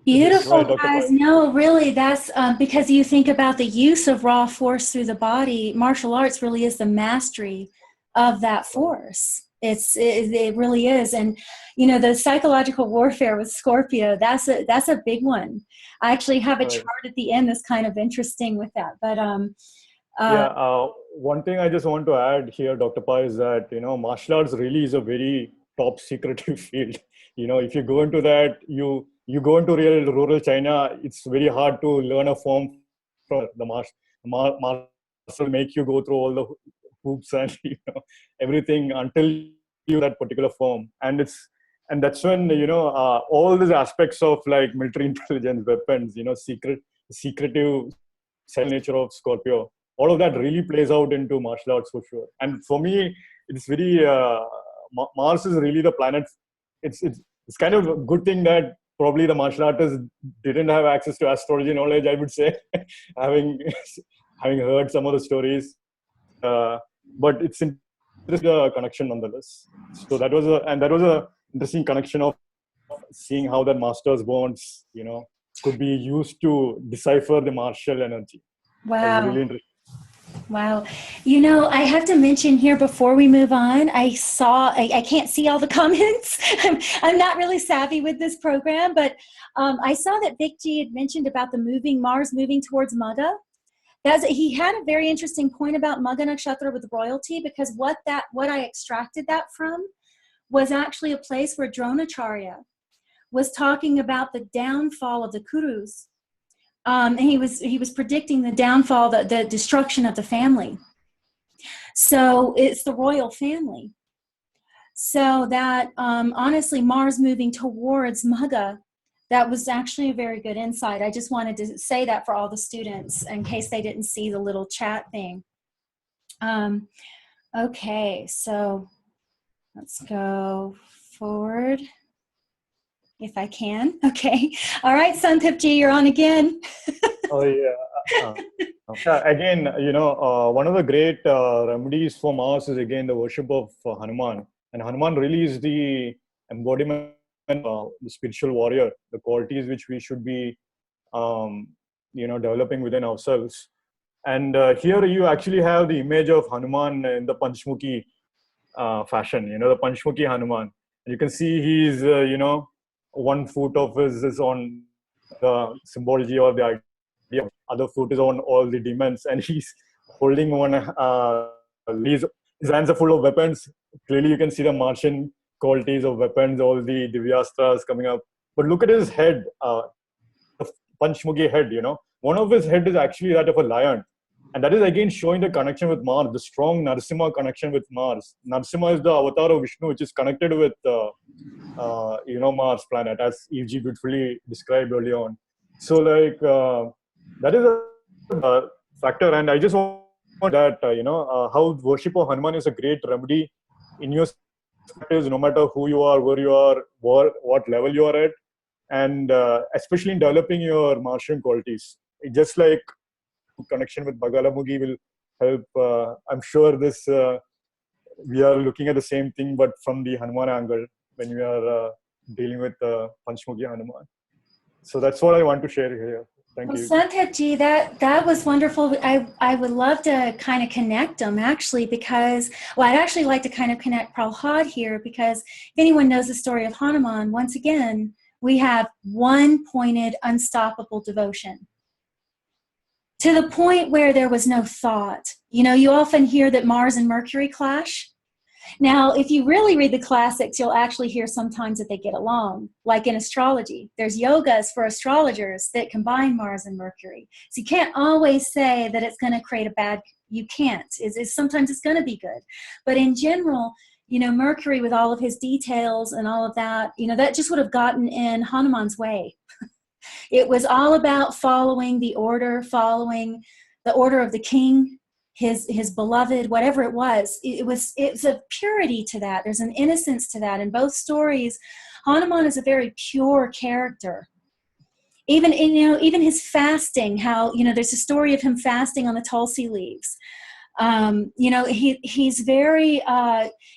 Beautiful, Right, Dr. guys. Pai. No, really, that's because you think about the use of raw force through the body. Martial arts really is the mastery of that force. It really is. And, you know, the psychological warfare with Scorpio, that's a big one. I actually have a Right. chart at the end that's kind of interesting with that. But Yeah, one thing I just want to add here, Dr. Pai, is that, you know, martial arts really is a very top secretive field. You know, if you go into that, you go into real rural China, it's very hard to learn a form from the martial make you go through all the hoops and, you know, everything until you that particular form. And that's when, you know, all these aspects of like military intelligence, weapons, you know, secretive nature of Scorpio, all of that really plays out into martial arts for sure. And for me, it's very Mars is really the planet. It's kind of a good thing that probably the martial artists didn't have access to astrology knowledge, I would say, having having heard some of the stories. But it's interesting connection nonetheless. So that was a interesting connection of seeing how that master's bonds, you know, could be used to decipher the martial energy. That was wow. really interesting. Wow. You know, I have to mention here before we move on, I can't see all the comments. I'm not really savvy with this program, but I saw that Vic G had mentioned about the Mars moving towards Magha. He had a very interesting point about Magha Nakshatra with royalty, because what I extracted that from was actually a place where Dronacharya was talking about the downfall of the Kurus. And he was predicting the downfall, the destruction of the family. So it's the royal family. So that honestly, Mars moving towards Magha, that was actually a very good insight. I just wanted to say that for all the students in case they didn't see the little chat thing. Okay, so let's go forward. If I can. Okay. All right, Santipji, you're on again. Oh yeah. Again, you know, one of the great remedies for Mars is again the worship of Hanuman, and Hanuman really is the embodiment of the spiritual warrior, the qualities which we should be, you know, developing within ourselves. And here you actually have the image of Hanuman in the Panchmukhi fashion. You know, the Panchmukhi Hanuman. You can see he's, you know, one foot of his is on the symbology or the idea. Other foot is on all the demons, and he's holding one. His hands are full of weapons. Clearly, you can see the Martian qualities of weapons, all the Divyastras coming up. But look at his head, the Panchmukhi head. You know, one of his head is actually that of a lion, and that is again showing the connection with Mars, the strong Narasimha connection with Mars. Narasimha is the avatar of Vishnu, which is connected with you know, Mars planet, as EG beautifully described early on. So like that is a factor, and I just want that you know, how worship of Hanuman is a great remedy in your practice, no matter who you are, where you are, what level you are at, and especially in developing your Martian qualities. It just like connection with Bagalamukhi will help. I'm sure this we are looking at the same thing, but from the Hanuman angle when we are dealing with Panchmukhi Hanuman. So that's what I want to share here. Thank you. Santipji, that was wonderful. I would love to kind of connect them actually, because, well, I'd actually like to kind of connect Prahlad here, because if anyone knows the story of Hanuman, once again, we have one-pointed, unstoppable devotion. To the point where there was no thought. You know, you often hear that Mars and Mercury clash. Now, if you really read the classics, you'll actually hear sometimes that they get along, like in astrology. There's yogas for astrologers that combine Mars and Mercury. So you can't always say that it's going to create a bad, you can't. Sometimes it's going to be good. But in general, you know, Mercury with all of his details and all of that, you know, that just would have gotten in Hanuman's way. It was all about following the order of the king, his beloved, whatever it was. It's a purity to that. There's an innocence to that. In both stories, Hanuman is a very pure character. Even his fasting, how, you know, there's a story of him fasting on the Tulsi leaves. You know, he's very,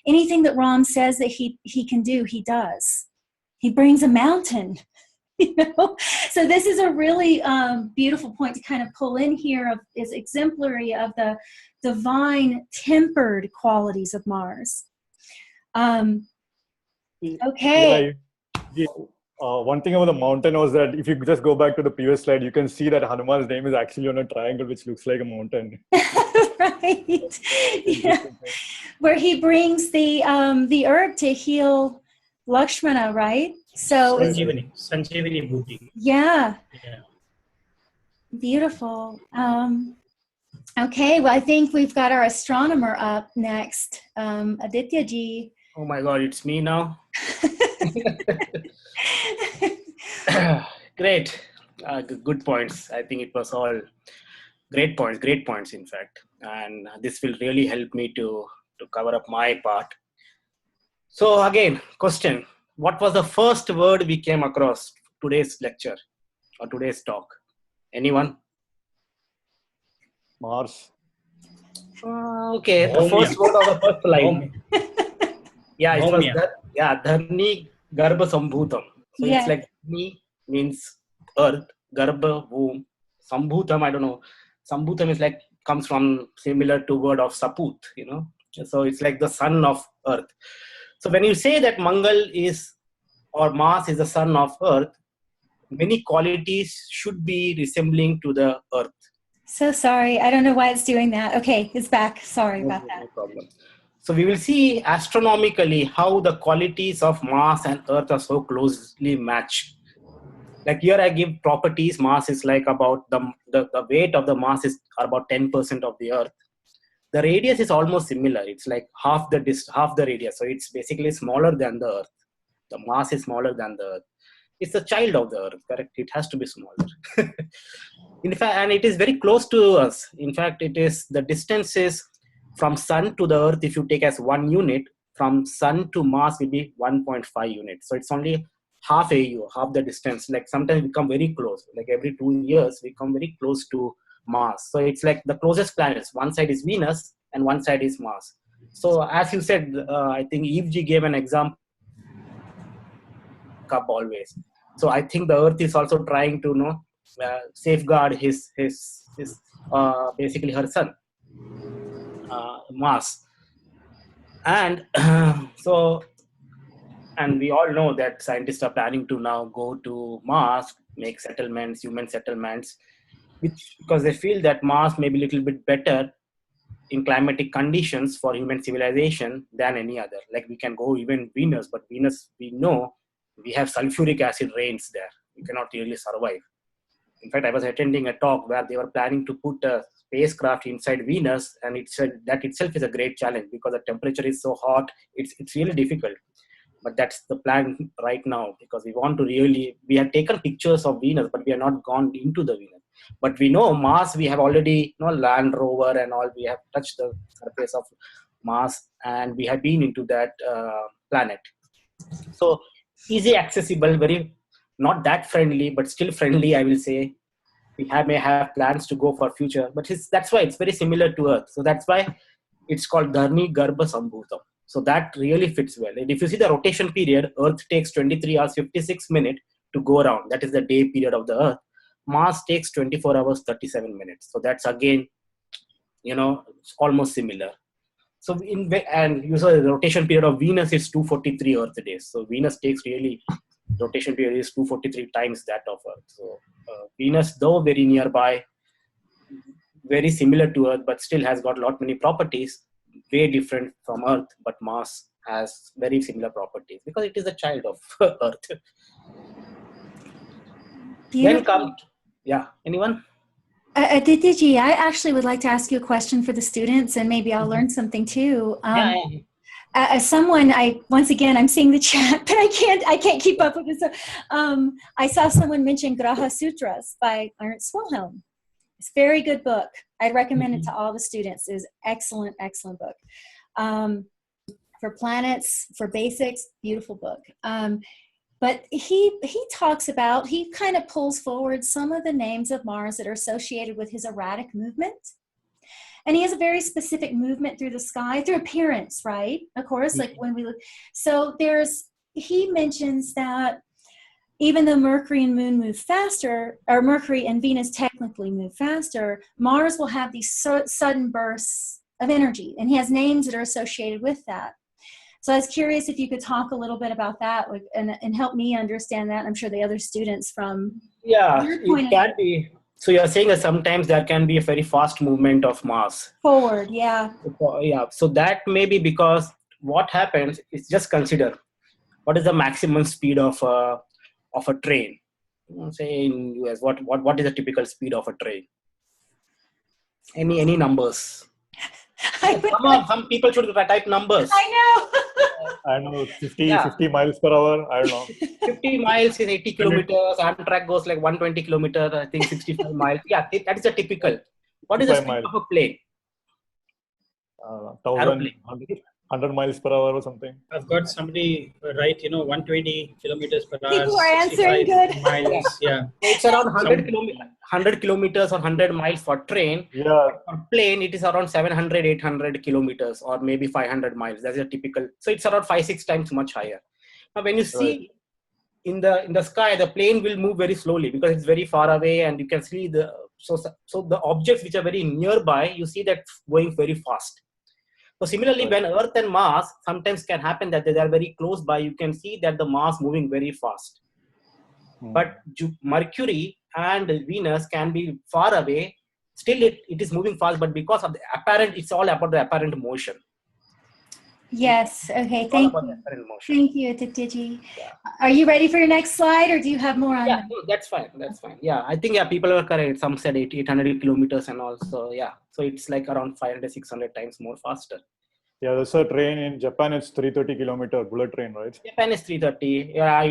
anything that Ram says that he can do, he does. He brings a mountain. You know, so this is a really beautiful point to kind of pull in here of is exemplary of the divine tempered qualities of Mars. Okay. Yeah, one thing about the mountain was that if you just go back to the previous slide, you can see that Hanuman's name is actually on a triangle, which looks like a mountain. Right. Yeah. Where he brings the herb to heal Lakshmana, right? So it's, Sanjeevani Bhuti. yeah, Yeah. beautiful. Okay, well, I think we've got our astronomer up next. Aditya ji. Oh my God, it's me now. Great. Good points. I think it was all great points, in fact. And this will really help me to cover up my part. So again, question. What was the first word we came across today's lecture or today's talk? Anyone? Mars. Okay, the Bhaumya. first word of the first line. Yeah, it was Bhaumya. that. Yeah, Dharni Garbha Sambhutam. So Yeah. it's like Dharni means earth, Garbha, womb, Sambhutam, I don't know. Sambhutam is like, comes from similar to word of Saput, you know. So it's like the son of earth. So when you say that Mangal is, or Mars is the son of earth, many qualities should be resembling to the earth. So sorry. I don't know why it's doing that. Okay, it's back. Sorry about No that. problem. So we will see astronomically how the qualities of Mars and Earth are so closely matched. Like here I give properties. Mars is like about the weight of the Mars is about 10% of the Earth. The radius is almost similar. It's like half the radius. So it's basically smaller than the Earth. The Mars is smaller than the Earth. It's a child of the Earth, correct? It has to be smaller. In fact, and it is very close to us. In fact, it is the distance is from Sun to the Earth. If you take as 1 unit, from Sun to Mars will be 1.5 units. So it's only half AU, half the distance. Like sometimes we come very close. Like every 2 years, we come very close to Mars. So it's like the closest planets. One side is Venus and one side is Mars. So as you said, I think Eve G gave an example. Up always. So I think the Earth is also trying to safeguard his basically her son, Mars. And so, and we all know that scientists are planning to now go to Mars, make settlements, human settlements, which because they feel that Mars may be a little bit better in climatic conditions for human civilization than any other. Like we can go even Venus, but Venus, we know we have sulfuric acid rains there. You cannot really survive. In fact, I was attending a talk where they were planning to put a spacecraft inside Venus, and it said that itself is a great challenge because the temperature is so hot. It's really difficult. But that's the plan right now because we have taken pictures of Venus, but we have not gone into the Venus. But we know Mars, we have already Land Rover and all, we have touched the surface of Mars and we have been into that planet. So easy accessible, very not that friendly, but still friendly, I will say. We may have plans to go for future, but that's why it's very similar to Earth. So that's why it's called Dharni Garbha Sambhutam. So that really fits well. And if you see the rotation period, Earth takes 23 hours, 56 minutes to go around. That is the day period of the Earth. Mars takes 24 hours, 37 minutes. So that's again, it's almost similar. So and you saw the rotation period of Venus is 243 Earth days. So Venus takes really, rotation period is 243 times that of Earth. So Venus, though very nearby, very similar to Earth, but still has got many properties, way different from Earth, but Mars has very similar properties because it is a child of Earth. Beautiful. Anyone? Aditya ji, I actually would like to ask you a question for the students, and maybe I'll learn something too. As someone, I'm seeing the chat, but I can't keep up with it. So, I saw someone mention Grahas Sutras by Ernst Wilhelm. It's a very good book. I'd recommend it to all the students. It is excellent, excellent book. For planets, for basics, beautiful book. But he kind of pulls forward some of the names of Mars that are associated with his erratic movement. And he has a very specific movement through the sky, through appearance, right? Of course, like when we look. So he mentions that even though Mercury and Moon move faster, or Mercury and Venus technically move faster, Mars will have these sudden bursts of energy, and he has names that are associated with that. So I was curious if you could talk a little bit about that and help me understand that. I'm sure the other students from Yeah, your point it can be. So you're saying that sometimes there can be a very fast movement of Mars. forward, yeah. Yeah, so that may be because what happens is, just consider what is the maximum speed of a train. Say in US, what is the typical speed of a train? Any numbers? Come on, some people should type numbers. I know. I don't know, 50, Yeah. 50 miles per hour. I don't know. 50 miles is 80 kilometers. Amtrak goes like 120 kilometers. I think 65 miles. Yeah, that is a typical. What is the 65 speed miles. of a plane? 1,000, Aeroplane. 100 miles per hour or something. I've got somebody write, 120 kilometers per hour. People are answering 65 good. miles. Yeah. It's around 100 kilometers or 100 miles for train. Yeah, For plane, it is around 700, 800 kilometers or maybe 500 miles. That's a typical. So it's around 5-6 times much higher. Now, when you see in the sky, the plane will move very slowly because it's very far away, and you can see so the objects which are very nearby, you see that going very fast. So similarly, when Earth and Mars sometimes can happen that they are very close by, you can see that the Mars moving very fast. But Mercury and Venus can be far away. Still, it is moving fast, but because of the apparent, it's all about the apparent motion. Yes. Okay. It's all Thank about you. the apparent motion. Thank you, Adityaji. Are you ready for your next slide, or do you have more on Yeah, that? no, that's fine. That's fine. Yeah, I think people were correct. Some said 800 kilometers and also, yeah. So it's like around 500, 600 times more faster. yeah. There's a train in Japan. It's 330-kilometer bullet train, right? Japan is 330. Yeah,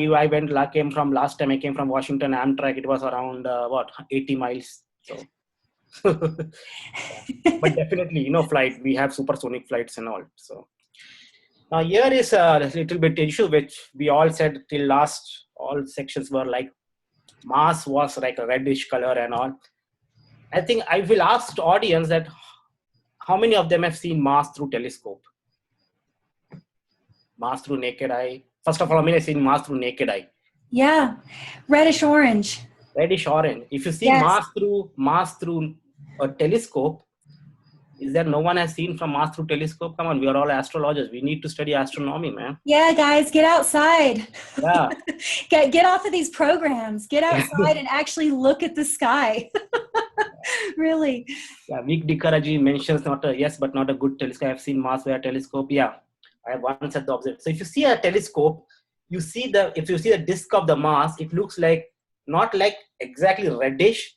last time I came from Washington Amtrak. It was around 80 miles. So, but definitely, flight. We have supersonic flights and all. So now here is a little bit issue which we all said till last. All sections were like Mars was like a reddish color and all. I think I will ask the audience that how many of them have seen Mars through telescope? Mars through naked eye. First of all, how many have seen Mars through naked eye? Yeah. Reddish orange. Reddish orange. If you see Yes. Mars through a telescope, is there no one has seen from Mars through telescope? Come on, we are all astrologers. We need to study astronomy, man. Yeah, guys, get outside. Yeah. Get off of these programs. Get outside and actually look at the sky. Really. Yeah, Vic Dikaraji mentions but not a good telescope. I have seen Mars via telescope. Yeah, I have once had the observation. So if you see a telescope, if you see the disk of the Mars, it looks like not like exactly reddish.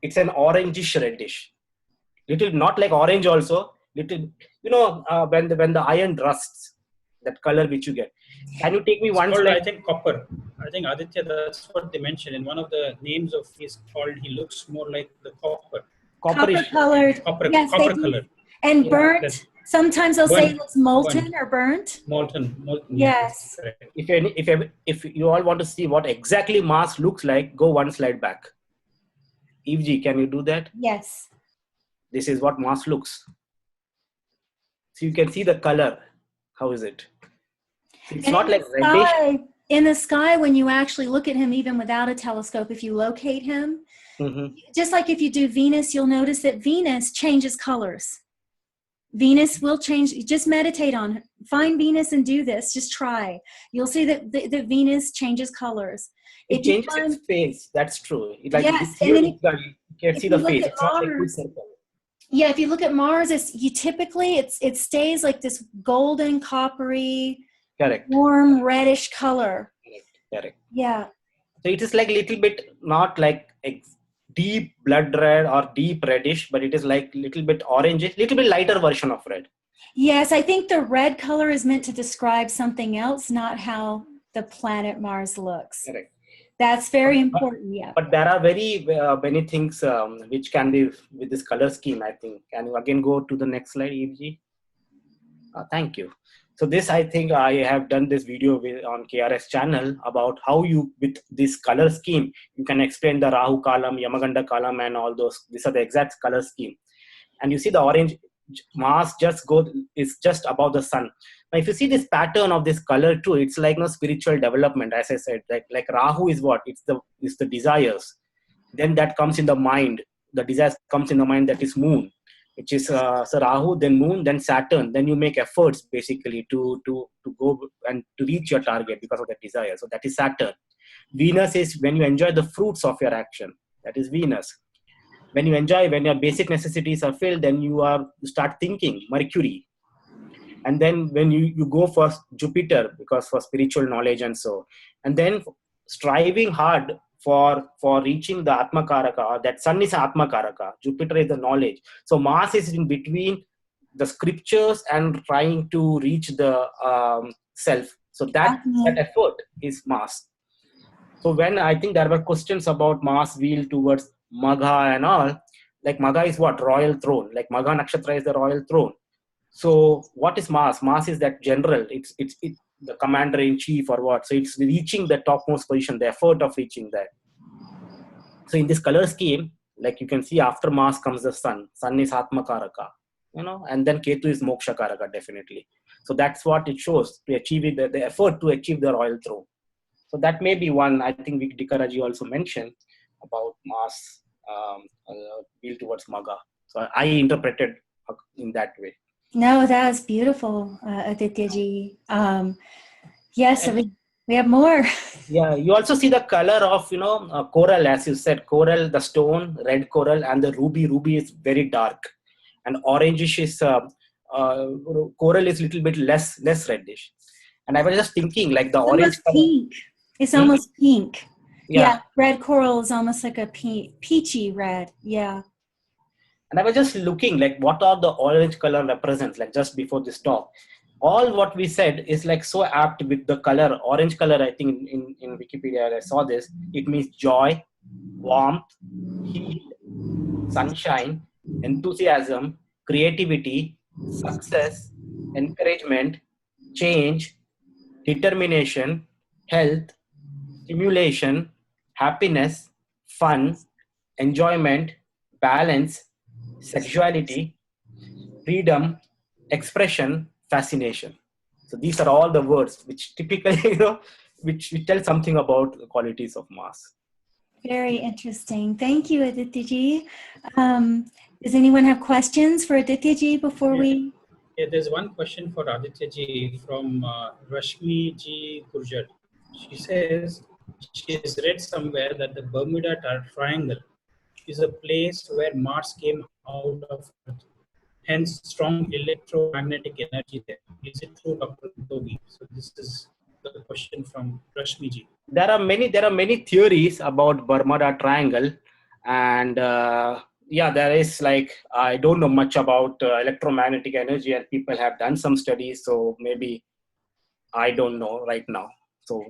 It's an orangish reddish. Little not like orange also. Little when the iron rusts, that color which you get. Can you take me It's one called, slide? I think, copper. I think Aditya, that's what they mentioned in one of the names of his called. He looks more like the copper. Copperish. Colored. Copper, Yes, copper they do. color. And Yeah, burnt. that- Sometimes they'll say Burnt. it's molten Burnt. or burnt. Molten. Yes. Correct. If you all want to see what exactly Mars looks like, go one slide back. Eve G, can you do that? Yes. This is what Mars looks. So you can see the color. How is it? It's And not in like the reddish. sky, in the sky, when you actually look at him, even without a telescope, if you locate him, just like if you do Venus, you'll notice that Venus changes colors. Venus will change. Just meditate on it. Find Venus and do this. Just try. You'll see that Venus changes colors. It If you changes find- its face. That's true. Yes, It's and here, then you can see if the you look face. at It's not like Mars- this circle. Yeah, if you look at Mars, it stays like this golden, coppery, Correct. warm, reddish color. Correct. Yeah. So it is like little bit not like deep blood red or deep reddish, but it is like little bit orange, little bit lighter version of red. Yes, I think the red color is meant to describe something else, not how the planet Mars looks. Correct. That's very important, yeah. But there are very many things which can be with this color scheme, I think. Can you again go to the next slide, EVG? Thank you. So this, I think I have done this video on KRS channel about how you, with this color scheme, you can explain the Rahu column, Yamaganda column and all those. These are the exact color scheme. And you see the orange, Mars is just above the sun. Now, if you see this pattern of this color too, it's like no spiritual development, as I said. Like Rahu is what? It's the desires. Then that comes in the mind. The desires comes in the mind. That is moon, which is so Rahu, then moon, then Saturn. Then you make efforts basically to go and to reach your target because of that desire. So that is Saturn. Venus is when you enjoy the fruits of your action. That is Venus. When your basic necessities are filled, then you start thinking, Mercury. And then when you go for Jupiter, because for spiritual knowledge and so. And then striving hard for reaching the Atmakaraka, that sun is Atmakaraka, Jupiter is the knowledge. So Mars is in between the scriptures and trying to reach the self. So that effort is Mars. So when I think there were questions about Mars wheel towards Magha and all, like Magha is what? Royal throne. Like Magha Nakshatra is the royal throne. So what is Mars? Mars is that general. It's the commander in chief or what. So it's reaching the topmost position, the effort of reaching that. So in this color scheme, like you can see after Mars comes the sun. Sun is Atmakaraka, and then Ketu is Mokshakaraka definitely. So that's what it shows to achieve it, the effort to achieve the royal throne. So that may be one. I think Dikaraji also mentioned about Mars wheel towards Magha. So I interpreted in that way. No, that was beautiful, Adityaji. Yes, we have more. Yeah, you also see the color of, coral, as you said, coral, the stone, red coral, and the ruby. Ruby is very dark. And orangish is, coral is a little bit less reddish. And I was just thinking, like the orange color. Pink. It's almost pink. Yeah. Red coral is almost like a peachy red. Yeah. And I was just looking, like, what are the orange color represents, like just before this talk. All what we said is like so apt with the color. Orange color, I think in Wikipedia, I saw this. It means joy, warmth, heat, sunshine, enthusiasm, creativity, success, encouragement, change, determination, health, stimulation, happiness, fun, enjoyment, balance, sexuality, freedom, expression, fascination. So these are all the words which typically, which tell something about the qualities of Mars. Very interesting. Thank you, Adityaji. Does anyone have questions for Adityaji before we? Yeah, there's one question for Adityaji from Rashmi Ji Gurjar. She says she has read somewhere that the Bermuda Triangle is a place where Mars came out of Earth. Hence, strong electromagnetic energy there. Is it true, Dr. Togi? So this is the question from Rashmi Ji. There are many theories about Bermuda Triangle, and there is I don't know much about electromagnetic energy, and people have done some studies. So maybe I don't know right now. So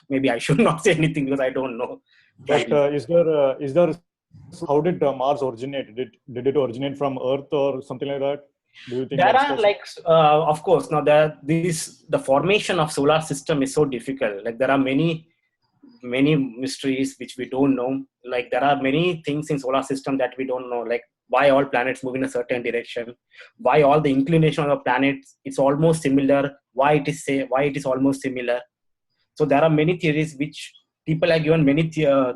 maybe I should not say anything because I don't know. But is there? How did Mars originate? Did it originate from Earth or something like that? Do you think there are of course now the formation of solar system is so difficult. Like there are many mysteries which we don't know. Like there are many things in solar system that we don't know. Like why all planets move in a certain direction, why all the inclination of the planets it's almost similar, why it is almost similar. So there are many theories which people have given many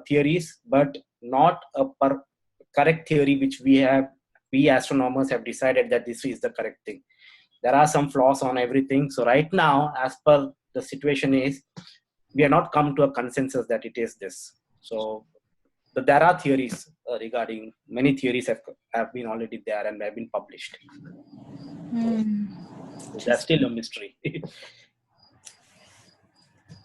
theories, but not a correct theory which we astronomers have decided that this is the correct thing. There are some flaws on everything. So right now, as per the situation is, we have not come to a consensus that it is this. So there are theories regarding, many theories have been already there and have been published. So that's still a mystery.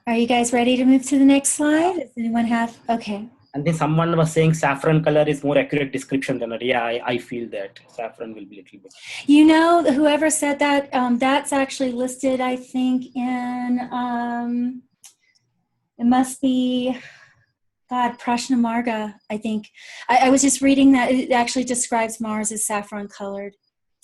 Are you guys ready to move to the next slide? Does anyone have? Okay. And then someone was saying saffron color is more accurate description than I feel that saffron will be a little bit. Whoever said that, that's actually listed, I think, in, it must be, Prashna Marga, I think. I was just reading that it actually describes Mars as saffron colored.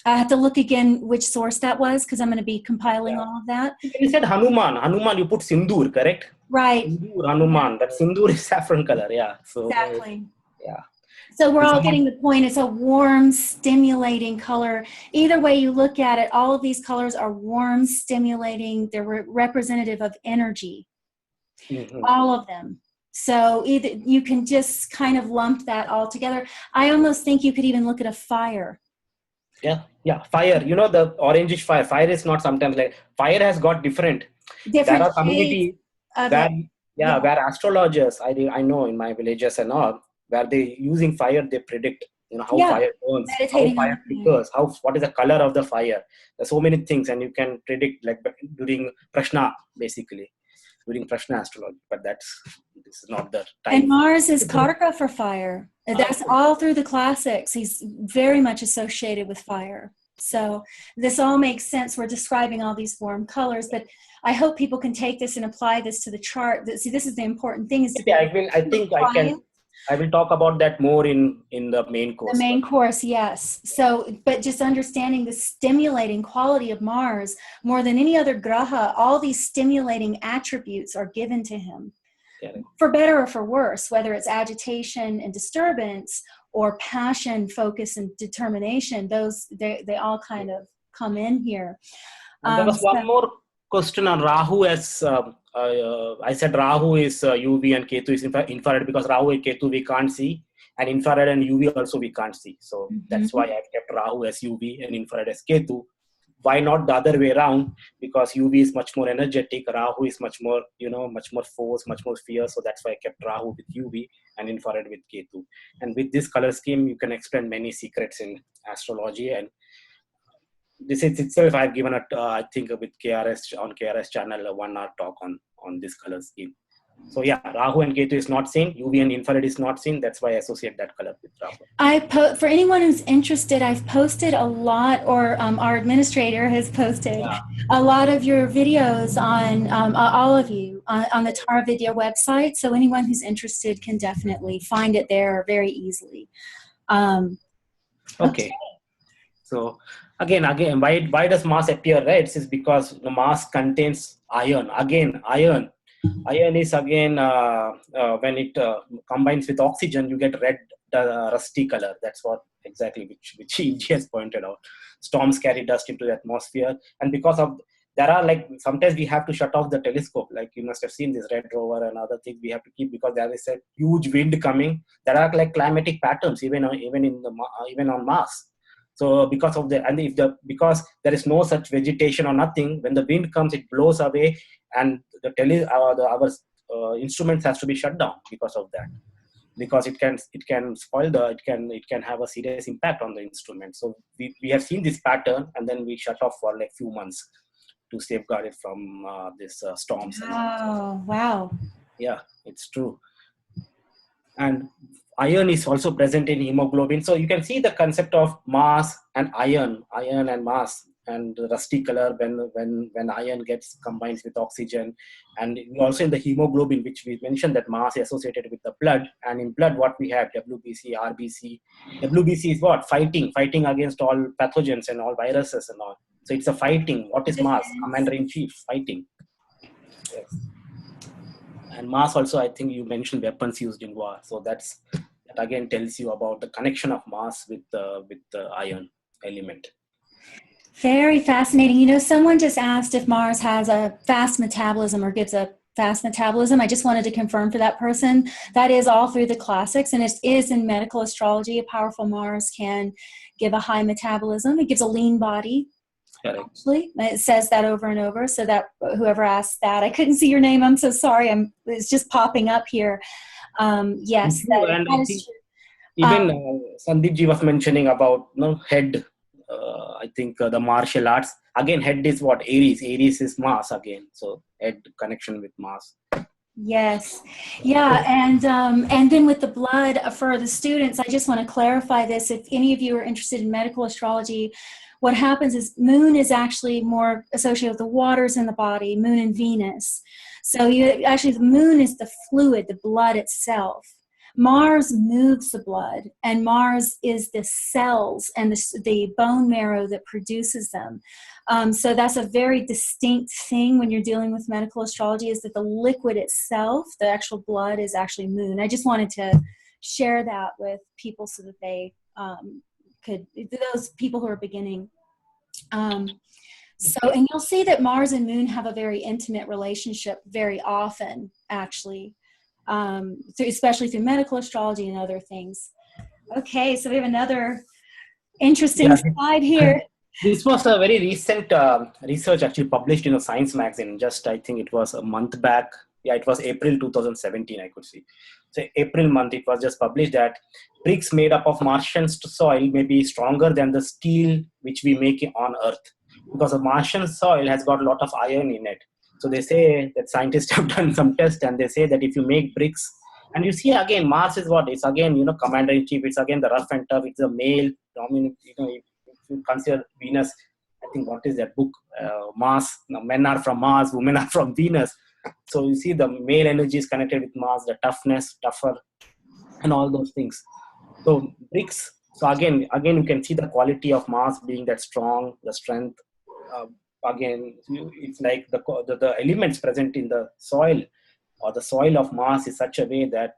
I have to look again which source that was because I'm going to be compiling all of that. You said Hanuman, you put Sindur, correct? Right. Sindur, Hanuman, that Sindur is saffron color, yeah. So, exactly. Yeah. So we're all Someone- getting the point. It's a warm, stimulating color. Either way you look at it, all of these colors are warm, stimulating. They're representative of energy, Mhm. all of them. So either you can just kind of lump that all together. I almost think you could even look at a fire. Yeah, fire. You know, the orangish fire. Fire is not sometimes like, fire has got different. There Different are shades community of where, it. where astrologers, I know in my villages and all, where they using fire, they predict, you know, how Yeah, fire burns, how meditating on fire the fire. flickers, what is the color of the fire. There's so many things, and you can predict like during Prashna, basically, during Prashna astrology. But this is not the And time. Mars is Karka for fire. That's all through the classics. He's very much associated with fire. So this all makes sense. We're describing all these warm colors, but I hope people can take this and apply this to the chart. See, this is the important thing. Is to Yeah, I will talk about that more in the main course. the main course, yes. So, but just understanding the stimulating quality of Mars more than any other graha, all these stimulating attributes are given to him. Correct. For better or for worse, whether it's agitation and disturbance or passion, focus, and determination, they all kind of come in here. And there was one more question on Rahu. As I said, Rahu is UV and Ketu is infrared, because Rahu and Ketu we can't see, and infrared and UV also we can't see. So that's why I kept Rahu as UV and infrared as Ketu. Why not the other way around? Because UV is much more energetic, Rahu is much more, much more force, much more fear. So that's why I kept Rahu with UV and infrared with Ketu. And with this color scheme, you can explain many secrets in astrology. And this is itself, I've given I think with KRS channel, a 1 hour talk on this color scheme. So yeah, Rahu and Ketu is not seen. UV and infrared is not seen. That's why I associate that color with Rahu. For anyone who's interested, I've posted a lot, or our administrator has posted a lot of your videos on all of you on the Tara Vidya website. So anyone who's interested can definitely find it there very easily. Okay. So again, why does Mars appear red? It's because the Mars contains iron. Again, iron. Iron is again when it combines with oxygen, you get red, rusty color. That's what exactly which EG has pointed out. Storms carry dust into the atmosphere, and because of there are like sometimes we have to shut off the telescope. Like you must have seen this Red Rover and other things we have to keep, because there is a huge wind coming. There are like climatic patterns even on Mars. So because of because there is no such vegetation or nothing, when the wind comes, it blows away, and our instruments has to be shut down because of that. Because it can spoil it can have a serious impact on the instrument. So we have seen this pattern, and then we shut off for like few months to safeguard it from this storms. Wow. Yeah, it's true. And iron is also present in hemoglobin. So you can see the concept of Mars and iron and Mars, and the rusty color when iron gets combines with oxygen. And also in the hemoglobin, which we mentioned that Mars is associated with the blood, and in blood what we have, WBC, RBC. WBC is what? Fighting against all pathogens and all viruses and all. So it's a fighting. What is Mars? Commander-in-Chief, fighting. Yes. And Mars also, I think you mentioned weapons used in war. So that again tells you about the connection of Mars with the iron element. Very fascinating. You know, someone just asked if Mars has a fast metabolism or gives a fast metabolism. I just wanted to confirm for that person. That is all through the classics, and it is in medical astrology. A powerful Mars can give a high metabolism. It gives a lean body. Correct. Actually, it says that over and over. So that whoever asked that, I couldn't see your name. I'm so sorry. It's just popping up here. Yes, that is true. Even Sandeep ji was mentioning about head. I think the martial arts. Again, head is what? Aries. Aries is Mars again. So head connection with Mars. Yes. Yeah. And then with the blood for the students, I just want to clarify this. If any of you are interested in medical astrology, what happens is Moon is actually more associated with the waters in the body, Moon and Venus. So the Moon is the fluid, the blood itself. Mars moves the blood, and Mars is the cells and the bone marrow that produces them. So that's a very distinct thing when you're dealing with medical astrology, is that the liquid itself, the actual blood, is actually Moon. I just wanted to share that with people so that they those people who are beginning. And you'll see that Mars and Moon have a very intimate relationship very often, actually, especially through medical astrology and other things. Okay, so we have another interesting slide here. This was a very recent research actually published in a science magazine. Just, I think it was a month back. Yeah, it was April 2017, I could see. So April month, it was just published that bricks made up of Martian soil may be stronger than the steel which we make on Earth. Because the Martian soil has got a lot of iron in it. So they say that scientists have done some tests and they say that if you make bricks, and you see again, Mars is what? It's again, commander-in-chief. It's again the rough and tough. It's a male dominant, if you consider Venus, I think what is that book? Mars, men are from Mars, women are from Venus. So you see the male energy is connected with Mars, the toughness, tougher, and all those things. So bricks, so again you can see the quality of Mars being that strong, the strength. Again, it's like the elements present in the soil or the soil of Mars is such a way that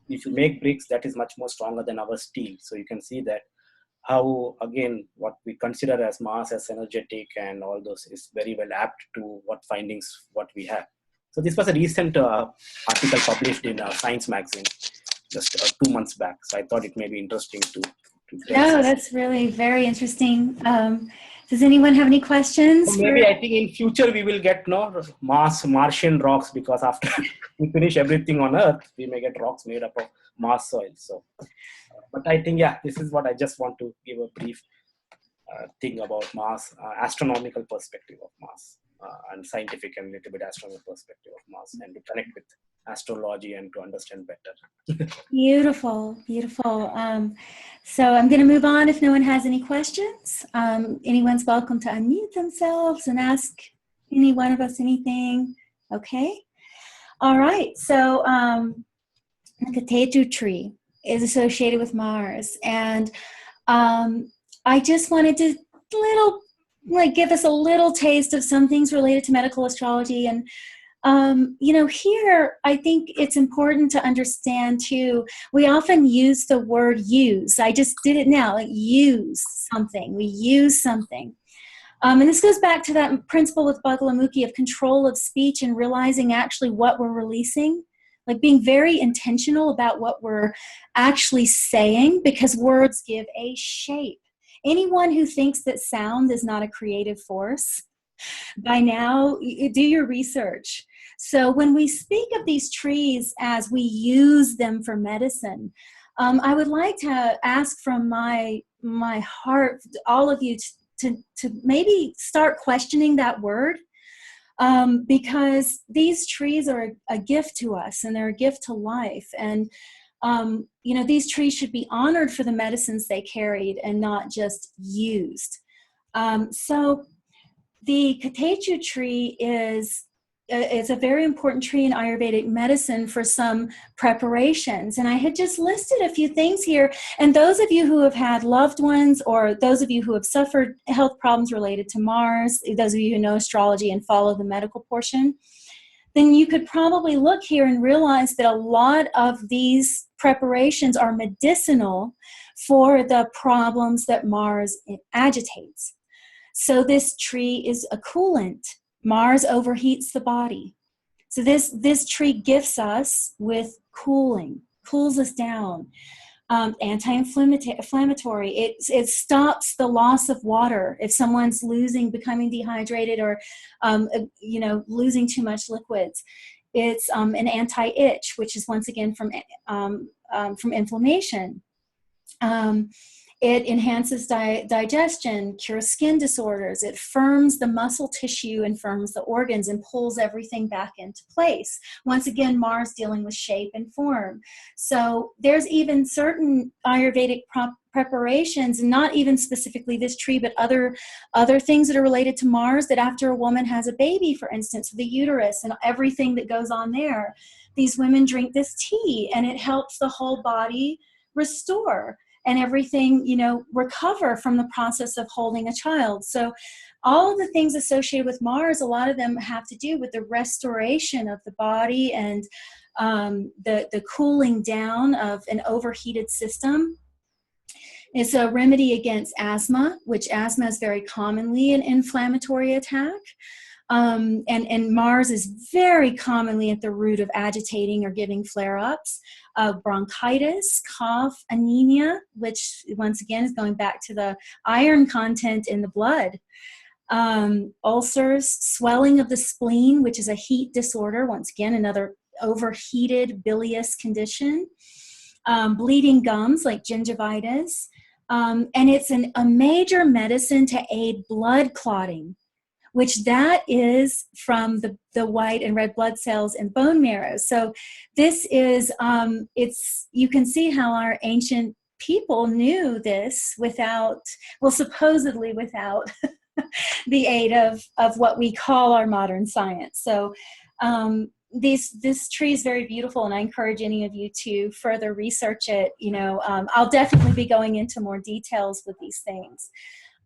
if you make bricks, that is much more stronger than our steel. So you can see that how, again, what we consider as Mars as energetic and all those is very well apt to what we have. So this was a recent article published in a science magazine just 2 months back. So I thought it may be interesting to No, that's really very interesting. Does anyone have any questions? So maybe I think in future we will get Martian rocks, because after we finish everything on Earth, we may get rocks made up of Mars soil. So, but I think, this is what I just want to give a brief thing about Mars, astronomical perspective of Mars, and scientific and little bit astronomical perspective of Mars, and to connect with astrology and to understand better. Beautiful, beautiful. So I'm going to move on if no one has any questions. Anyone's welcome to unmute themselves and ask any one of us anything. Okay. All right. So the Kateju tree is associated with Mars. And I just wanted to give us a little taste of some things related to medical astrology. And here, I think it's important to understand too, we often use the word use. I just did it now, like use something. We use something. And this goes back to that principle with Bagalamukhi of control of speech and realizing actually what we're releasing, like being very intentional about what we're actually saying, because words give a shape. Anyone who thinks that sound is not a creative force, by now, do your research. So when we speak of these trees as we use them for medicine, I would like to ask from my heart, all of you, to maybe start questioning that word, because these trees are a gift to us, and they're a gift to life. And these trees should be honored for the medicines they carried and not just used. So the Kateju tree is a very important tree in Ayurvedic medicine for some preparations. And I had just listed a few things here. And those of you who have had loved ones, or those of you who have suffered health problems related to Mars, those of you who know astrology and follow the medical portion, then you could probably look here and realize that a lot of these preparations are medicinal for the problems that Mars agitates. So this tree is a coolant. Mars overheats the body. So this tree gifts us with cooling, cools us down, anti-inflammatory. It stops the loss of water if someone's becoming dehydrated, or losing too much liquids. It's an anti-itch, which is once again from inflammation. It enhances digestion, cures skin disorders. It firms the muscle tissue and firms the organs and pulls everything back into place. Once again, Mars dealing with shape and form. So there's even certain Ayurvedic preparations, not even specifically this tree, but other things that are related to Mars, that after a woman has a baby, for instance, the uterus and everything that goes on there, these women drink this tea and it helps the whole body restore and everything, recover from the process of holding a child. So all of the things associated with Mars, a lot of them have to do with the restoration of the body and the cooling down of an overheated system. It's a remedy against asthma, which asthma is very commonly an inflammatory attack. And Mars is very commonly at the root of agitating or giving flare-ups, bronchitis, cough, anemia, which once again is going back to the iron content in the blood, ulcers, swelling of the spleen, which is a heat disorder, once again another overheated bilious condition, bleeding gums like gingivitis, and it's a major medicine to aid blood clotting, which that is from the white and red blood cells in bone marrow. So this is, you can see how our ancient people knew this without, well, supposedly without the aid of what we call our modern science. So this tree is very beautiful, and I encourage any of you to further research it. You know, I'll definitely be going into more details with these things.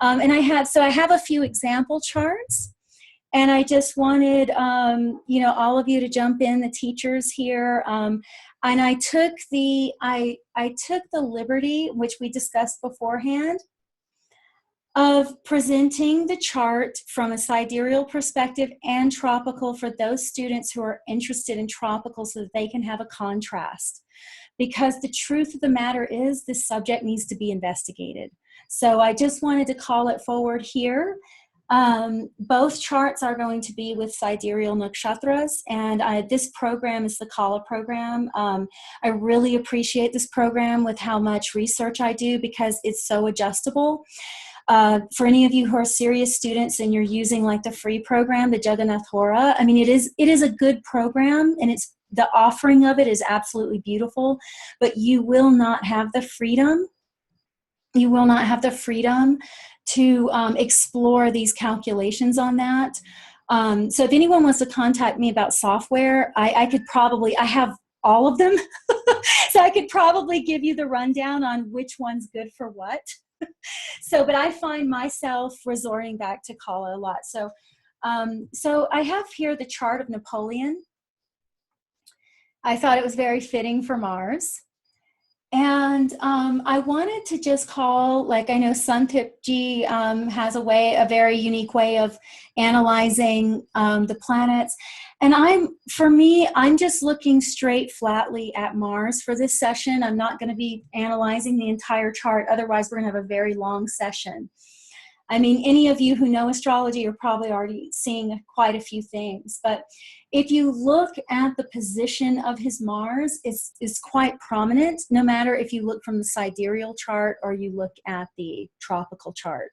And I have a few example charts, and I just wanted, you know, all of you to jump in, the teachers here. And I took the liberty, which we discussed beforehand, of presenting the chart from a sidereal perspective and tropical for those students who are interested in tropical, so that they can have a contrast. Because the truth of the matter is, this subject needs to be investigated. So I just wanted to call it forward here. Both charts are going to be with sidereal nakshatras, and this program is the Kala program. I really appreciate this program with how much research I do, because it's so adjustable. For any of you who are serious students and you're using like the free program, the Jagannath Hora, I mean, it is a good program, and the offering of it is absolutely beautiful, but you will not have the freedom. You will not have the freedom to explore these calculations on that. So if anyone wants to contact me about software, I have all of them. So I could probably give you the rundown on which one's good for what. So, but I find myself resorting back to Kala a lot. So, so I have here the chart of Napoleon. I thought it was very fitting for Mars. And I wanted to just call, like I know Santipji has a very unique way of analyzing the planets. And I'm just looking straight flatly at Mars for this session. I'm not going to be analyzing the entire chart. Otherwise, we're going to have a very long session. I mean, any of you who know astrology are probably already seeing quite a few things. But if you look at the position of his Mars, it's quite prominent, no matter if you look from the sidereal chart or you look at the tropical chart.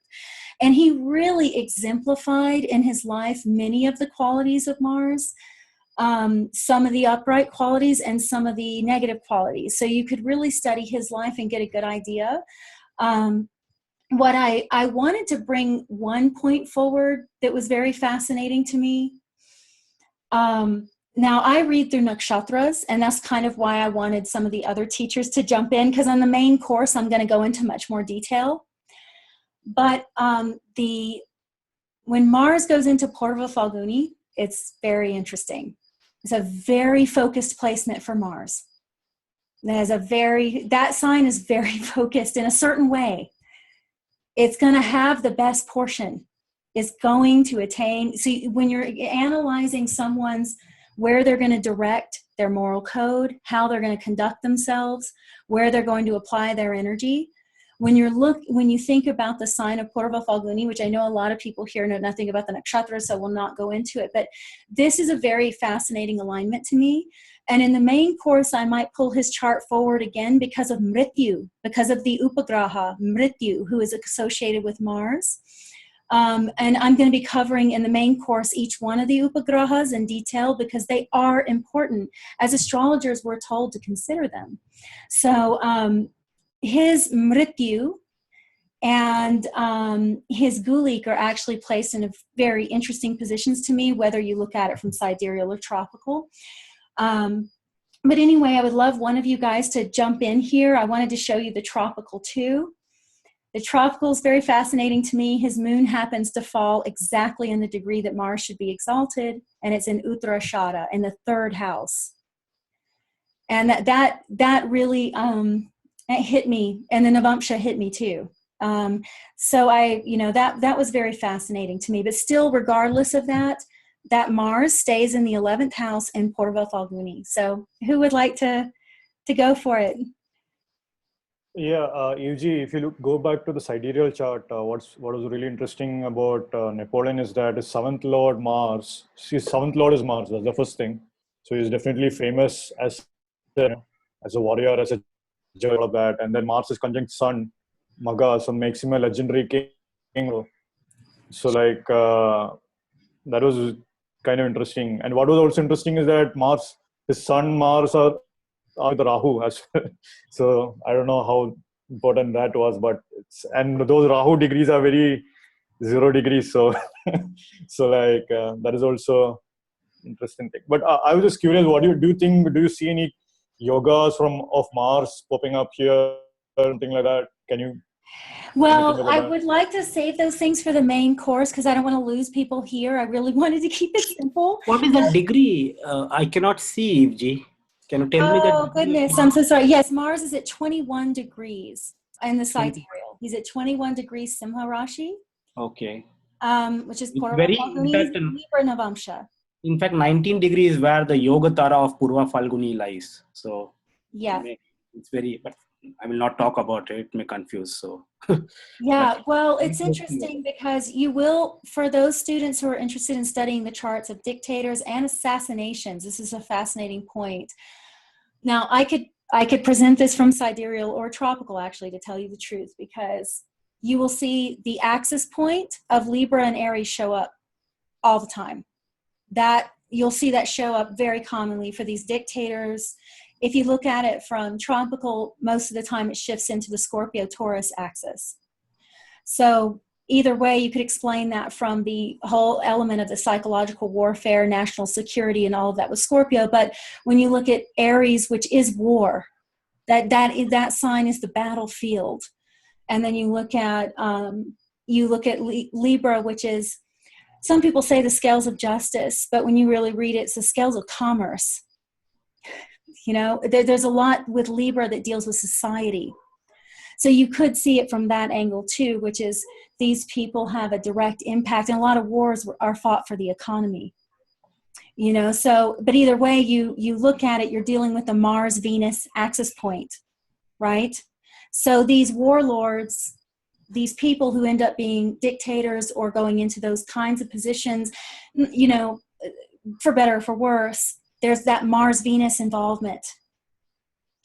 And he really exemplified in his life many of the qualities of Mars, some of the upright qualities and some of the negative qualities. So you could really study his life and get a good idea. What I wanted to bring one point forward that was very fascinating to me. Now I read through nakshatras, and that's kind of why I wanted some of the other teachers to jump in, because on the main course I'm going to go into much more detail. But when Mars goes into Purva Falguni, it's very interesting. It's a very focused placement for Mars. That sign is very focused in a certain way. It's going to have the best portion. It's going to attain. See, when you're analyzing where they're going to direct their moral code, how they're going to conduct themselves, where they're going to apply their energy. When you think about the sign of Purva Falguni, which I know a lot of people here know nothing about the nakshatra, so we'll not go into it, but this is a very fascinating alignment to me. And in the main course, I might pull his chart forward again because of Mrityu, because of the Upagraha, Mrityu, who is associated with Mars. And I'm going to be covering in the main course each one of the Upagrahas in detail, because they are important. As astrologers, we're told to consider them. So his Mrityu and his Gulik are actually placed in very interesting positions to me, whether you look at it from sidereal or tropical. But anyway, I would love one of you guys to jump in here. I wanted to show you the tropical too. The tropical is very fascinating to me. His moon happens to fall exactly in the degree that Mars should be exalted, and it's in Uttarashada, in the 3rd house. And that really it hit me, and the Navamsha hit me too. So that was very fascinating to me. But still, regardless of that, that Mars stays in the 11th house in Purva Falguni. So who would like to go for it? Yeah, Yuji, if you go back to the sidereal chart, what was really interesting about Napoleon is that his seventh lord Mars, his seventh lord is Mars. That's the first thing. So he's definitely famous as a warrior, as a judge, all of that. And then Mars is conjunct Sun, Maga, so makes him a legendary king. So that was kind of interesting. And what was also interesting is that his son Mars are the Rahu as well. So I don't know how important that was, but and those Rahu degrees are very 0 degrees. So that is also interesting thing. But I was just curious, what do you think? Do you see any yogas of Mars popping up here, or something like that? Can you? Well, I would like to save those things for the main course because I don't want to lose people here. I really wanted to keep it simple. What is the degree? I cannot see, Evji. Can you tell me that? Oh, goodness. I'm so sorry. Yes, Mars is at 21 degrees in the sidereal. He's at 21 degrees Simha Rashi. Okay. Which is Very Libra Navamsha. In fact, 19 degrees is where the Yoga Tara of Purva Falguni lies. So yeah, it's very, but I will not talk about it. It may confuse. So yeah, well, it's interesting because you will, for those students who are interested in studying the charts of dictators and assassinations, this is a fascinating point. Now, I could present this from sidereal or tropical, actually, to tell you the truth, because you will see the axis point of Libra and Aries show up all the time. That you'll see that show up very commonly for these dictators. If you look at it from tropical, most of the time it shifts into the Scorpio-Taurus axis. So either way, you could explain that from the whole element of the psychological warfare, national security, and all of that with Scorpio. But when you look at Aries, which is war, that sign is the battlefield. And then you look at Libra, which is, some people say the scales of justice, but when you really read it, it's the scales of commerce. You know, there's a lot with Libra that deals with society. So you could see it from that angle too, which is these people have a direct impact, and a lot of wars are fought for the economy. You know, so, but either way you look at it, you're dealing with the Mars-Venus axis point, right? So these warlords, these people who end up being dictators or going into those kinds of positions, you know, for better or for worse, there's that Mars-Venus involvement,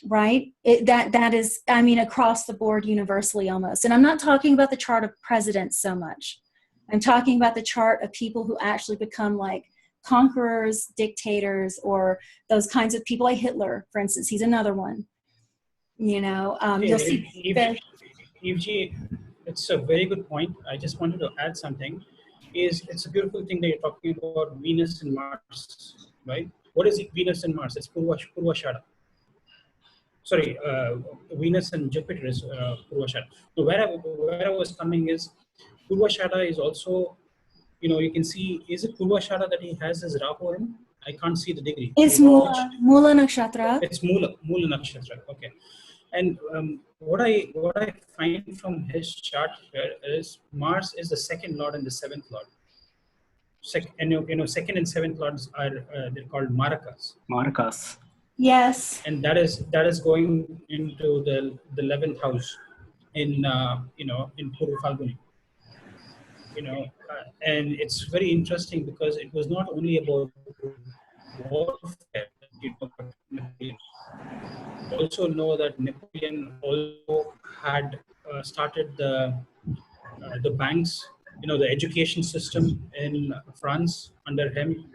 right? That is, I mean, across the board universally almost. And I'm not talking about the chart of presidents so much. I'm talking about the chart of people who actually become like conquerors, dictators, or those kinds of people, like Hitler, for instance. He's another one. You know, you'll see. Evji, it's a very good point. I just wanted to add something. It's a beautiful thing that you're talking about Venus and Mars, right? What is Venus and Mars? It's Purvashada. Sorry, Venus and Jupiter is Purvashada. So where I was coming is, Purvashada is also, you know, you can see, is it Purvashada that he has his Rahu in? I can't see the degree. It's Mula Nakshatra. It's Mula Nakshatra. Okay. And what I find from his chart here is Mars is the second lord and the seventh lord. Second and seventh lords are they're called Marakas. Marakas. Yes. And that is going into the 11th house in in Purva Falguni. And it's very interesting because it was not only about warfare. Napoleon. Also know that Napoleon also had started the banks, the education system in France under him,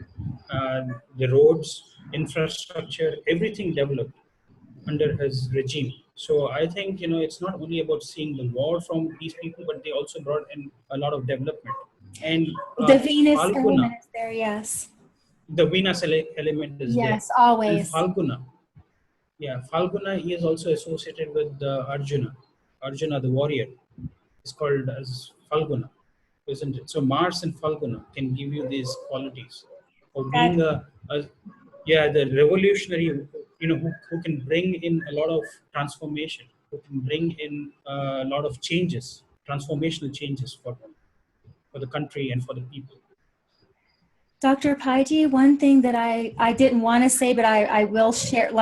the roads, infrastructure, everything developed under his regime. So I think, it's not only about seeing the war from these people, but they also brought in a lot of development. And the Venus Falguna, element is there, yes. The Venus element is there. Yes, always. And Falguna is also associated with Arjuna, the warrior. It's called as Falguna, isn't it? So Mars and Falguna can give you these qualities of being the revolutionary who can bring in a lot of transformation, who can bring in a lot of changes, transformational changes for the country and for the people. Dr. Paiji, one thing that I didn't want to say, but I will share,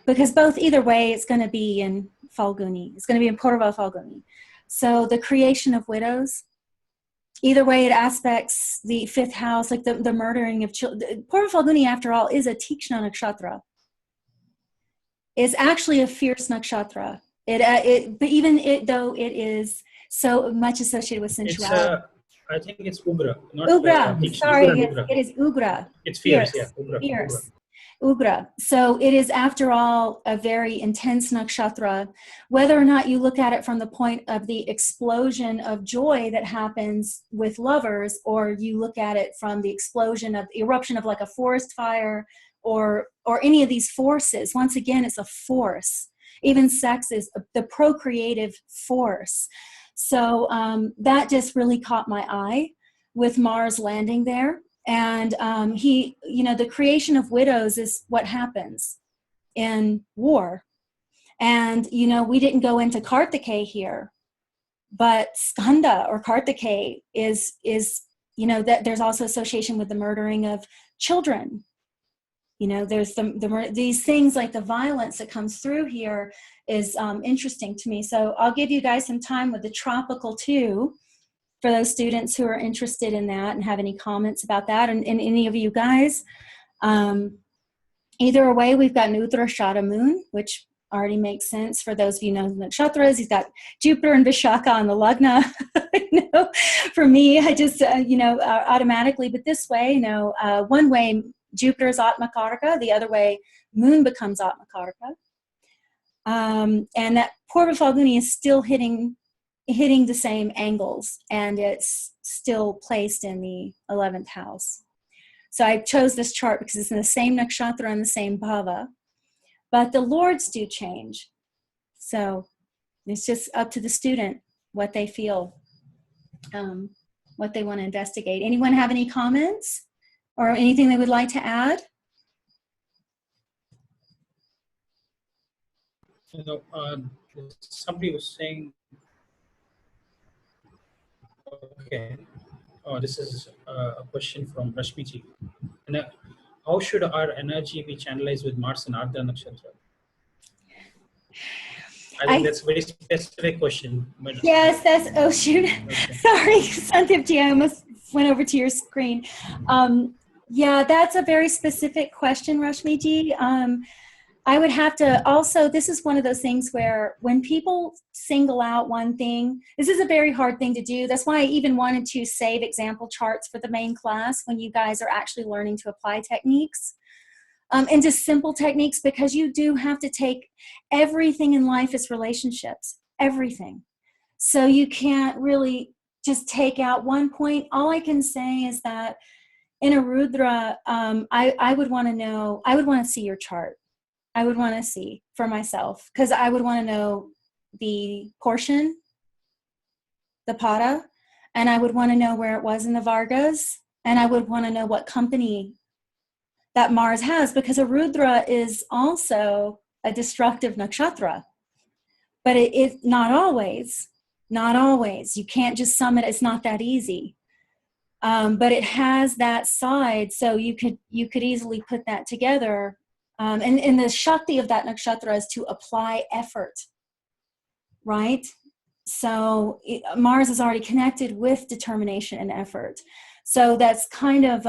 because either way, it's going to be in Falguni. It's going to be in Purva Falguni. So the creation of widows, either way it aspects the fifth house, like the murdering of children. Purva Falguni, after all, is a Tikshna nakshatra. It's actually a fierce nakshatra. Though it is so much associated with sensuality. I think it's Ugra. Not Ugra. Sorry, Ugra. it is Ugra. It's fierce, yeah. Ugra. Fierce. Ugra. So it is, after all, a very intense nakshatra. Whether or not you look at it from the point of the explosion of joy that happens with lovers, or you look at it from the eruption of like a forest fire, or any of these forces. Once again, it's a force. Even sex is the procreative force. So that just really caught my eye with Mars landing there. And the creation of widows is what happens in war. And, we didn't go into Kartikeya here, but Skanda or Kartikeya is that there's also association with the murdering of children. There's these things like the violence that comes through here is interesting to me. So I'll give you guys some time with the tropical too, for those students who are interested in that and have any comments about that. And any of you guys, either way, we've got an Uttarashada moon, which already makes sense for those of you who know the nakshatras. He's got Jupiter and Vishaka on the Lagna. For me, I just, automatically, but this way, one way Jupiter is Atmakaraka, the other way moon becomes Atmakaraka. And that Purva Falguni is still hitting the same angles, and it's still placed in the 11th house. So I chose this chart because it's in the same nakshatra and the same bhava, but the lords do change. So it's just up to the student what they feel, what they want to investigate. Anyone have any comments or anything they would like to add? Somebody was saying, okay, this is a question from Rashmiji. And how should our energy be channelized with Mars and Ardha Nakshatra? I think that's a very specific question. Yes, oh shoot. Okay. Sorry, Santipji, I almost went over to your screen. Yeah, that's a very specific question, Rashmiji. I would have to also, this is one of those things where when people single out one thing, this is a very hard thing to do. That's why I even wanted to save example charts for the main class when you guys are actually learning to apply techniques. And just simple techniques, because you do have to take everything in life as relationships, everything. So you can't really just take out one point. All I can say is that in a Rudra, I would want to know, I would want to see your chart. I would want to see for myself, because I would want to know the portion, the pada, and I would want to know where it was in the Vargas, and I would want to know what company that Mars has, because a Rudra is also a destructive nakshatra. But it not always. You can't just sum it. It's not that easy. But it has that side, so you could easily put that together. And the Shakti of that nakshatra is to apply effort, right? So Mars is already connected with determination and effort. So that's kind of,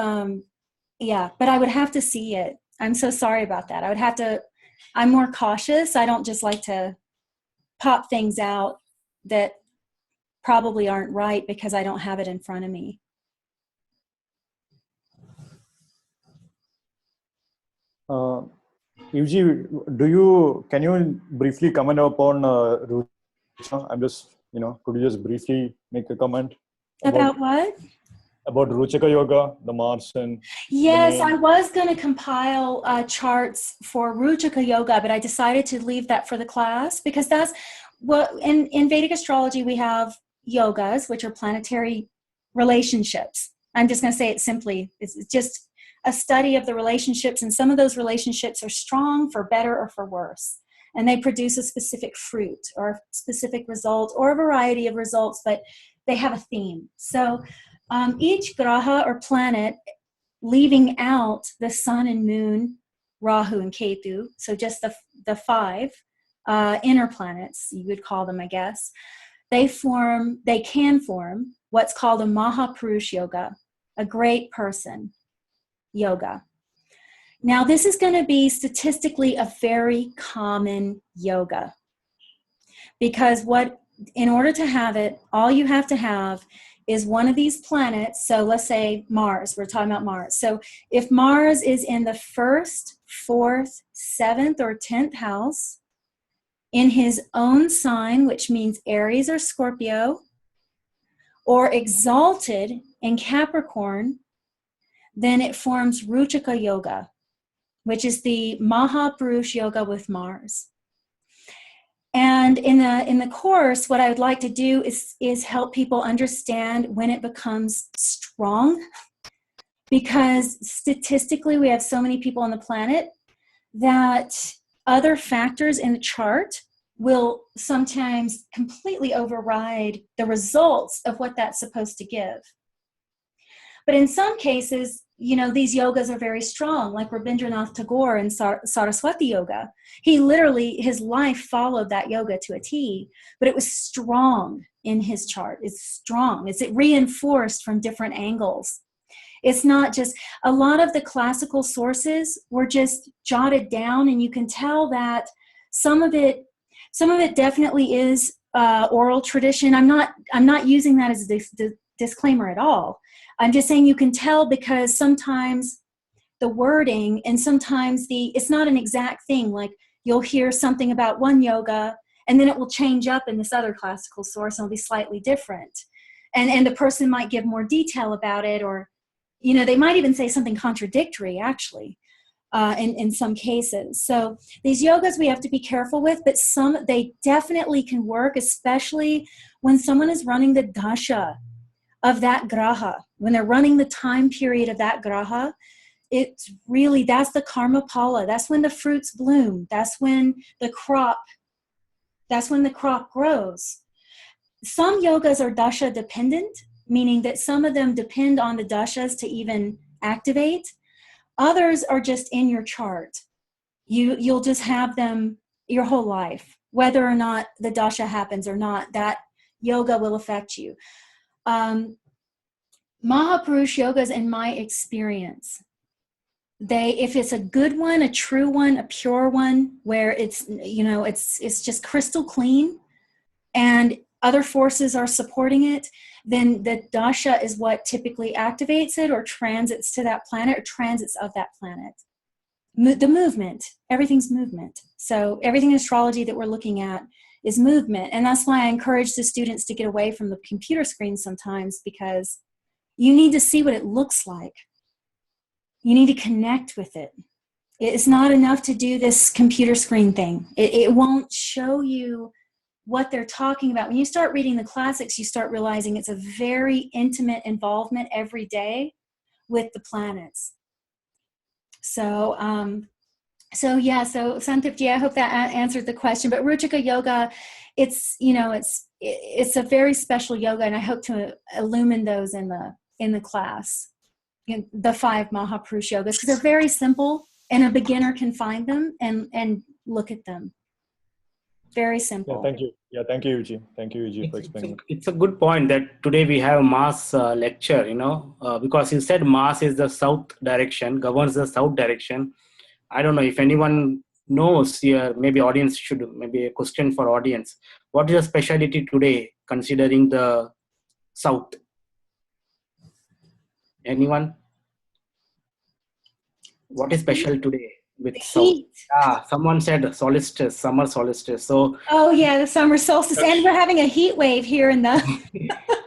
yeah, but I would have to see it. I'm so sorry about that. I'm more cautious. I don't just like to pop things out that probably aren't right because I don't have it in front of me. Yuji, can you briefly comment upon I'm just, could you just briefly make a comment? About what? About Ruchaka Yoga, the Mars and... Yes, I was going to compile charts for Ruchaka Yoga, but I decided to leave that for the class, because that's what, in Vedic astrology, we have yogas, which are planetary relationships. I'm just going to say it simply. It's just a study of the relationships, and some of those relationships are strong for better or for worse. And they produce a specific fruit or a specific result or a variety of results, but they have a theme. So each graha or planet, leaving out the sun and moon, Rahu and Ketu, so just the five inner planets, you would call them, I guess, they can form what's called a Mahapurush yoga, a great person yoga. Now, this is going to be statistically a very common yoga, because in order to have it, all you have to have is one of these planets. So let's say Mars, we're talking about Mars. So if Mars is in the 1st, 4th, 7th, or 10th house in his own sign, which means Aries or Scorpio, or exalted in Capricorn, then it forms Ruchika Yoga, which is the Mahapurush Yoga with Mars. And in the course, what I would like to do is help people understand when it becomes strong, because statistically we have so many people on the planet that other factors in the chart will sometimes completely override the results of what that's supposed to give. But in some cases, these yogas are very strong, like Rabindranath Tagore in Saraswati Yoga. His life followed that yoga to a T, but it was strong in his chart. It's strong. It's reinforced from different angles. It's not just, a lot of the classical sources were just jotted down, and you can tell that some of it definitely is oral tradition. I'm not using that as a disclaimer at all. I'm just saying you can tell, because sometimes the wording and sometimes it's not an exact thing. Like you'll hear something about one yoga and then it will change up in this other classical source and it'll be slightly different. And the person might give more detail about it, or, they might even say something contradictory actually in some cases. So these yogas we have to be careful with, but they definitely can work, especially when someone is running the dasha of that graha. When they're running the time period of that graha, that's the karma pala. That's when the fruits bloom. That's when the crop grows. Some yogas are dasha dependent, meaning that some of them depend on the dashas to even activate. Others are just in your chart. You'll just have them your whole life. Whether or not the dasha happens or not, that yoga will affect you. Mahapurush yogas, in my experience, if it's a good one, a true one, a pure one, where it's just crystal clean and other forces are supporting it, then the dasha is what typically activates it or transits to that planet or transits of that planet. The movement, everything's movement. So everything in astrology that we're looking at is movement. And that's why I encourage the students to get away from the computer screen sometimes, because you need to see what it looks like. You need to connect with it. It's not enough to do this computer screen thing. It won't show you what they're talking about. When you start reading the classics, you start realizing it's a very intimate involvement every day with the planets. So Santipji, I hope that answered the question. But Ruchika Yoga, it's a very special yoga, and I hope to illumine those in the class, the 5 Mahapurush yogas, because they're very simple and a beginner can find them and look at them. Very simple. Yeah, thank you. Yeah, thank you, Yuji. Thank you, Yuji, for explaining. It's a good point that today we have Mars lecture, because you said Mars is the south direction, governs the south direction. I don't know if anyone knows here, maybe audience should, maybe a question for audience. What is the specialty today considering the south? Anyone? What is special today with The south? heat. Someone said solstice, summer solstice. So Oh yeah, the summer solstice, and we're having a heat wave here in the.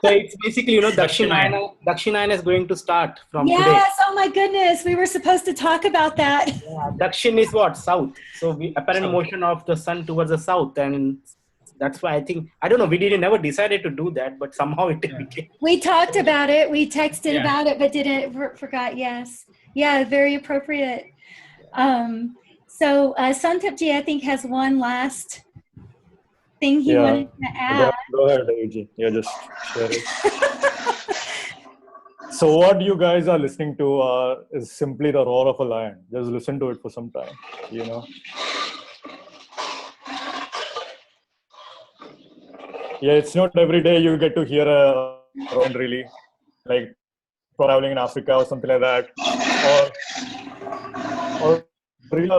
So it's basically, Dakshinayana is going to start from today. Yes, oh my goodness, we were supposed to talk about that. Yeah, Dakshin is what? South. So apparent motion of the sun towards the south, and that's why I don't know, we never decided to do that, but somehow it became. We talked about it, we texted about it, but forgot, yes. Yeah, very appropriate. So Santipji, I think, has one last thing he Yeah. wanted to add. Go ahead, AG. Yeah, just share it. So what you guys are listening to is simply the roar of a lion. Just listen to it for some time, you know. Yeah, it's not every day you get to hear a lion really, like traveling in Africa or something like that, or really,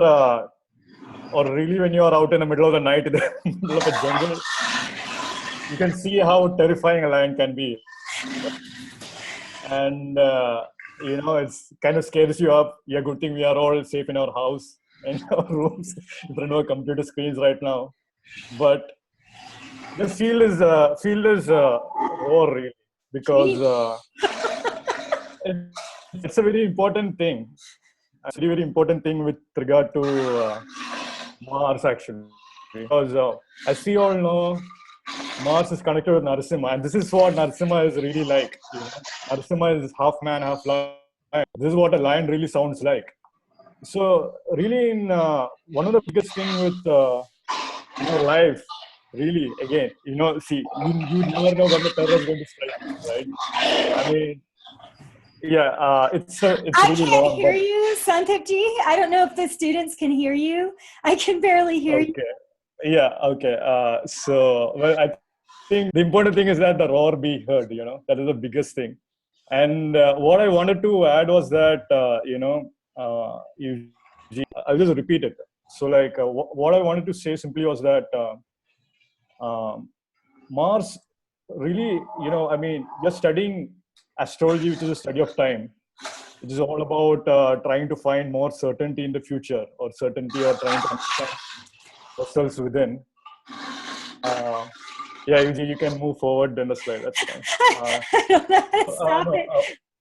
or really when you are out in the middle of the night in the middle of a jungle, you can see how terrifying a lion can be. And you know, it's kind of scares you up. Yeah, good thing we are all safe in our house and our rooms in front of our computer screens right now. But the field is roar really, because it's a very important thing. It's a very important thing with regard to Mars actually, because as we all know, Mars is connected with Narasimha, and this is what Narasimha is really like. You know? Narasimha is half man, half lion. This is what a lion really sounds like. So, really, in one of the biggest thing with you know, life, really, again, you know, see, you never know when the terror is going to strike you, right? I mean, yeah, it's I really can't long, hear but you, Santipji. I don't know if the students can hear you. I can barely hear you. okay, yeah, okay. So, well, I think the important thing is that the roar be heard. You know, that is the biggest thing. And what I wanted to add was that you know, I'll just repeat it. So, like, what I wanted to say simply was that Mars really, you know, I mean, you're studying astrology, which is a study of time, which is all about trying to find more certainty in the future, or certainty, or trying to understand ourselves within. Yeah, you can move forward in the slide. That's fine. I don't know how to stop No, it.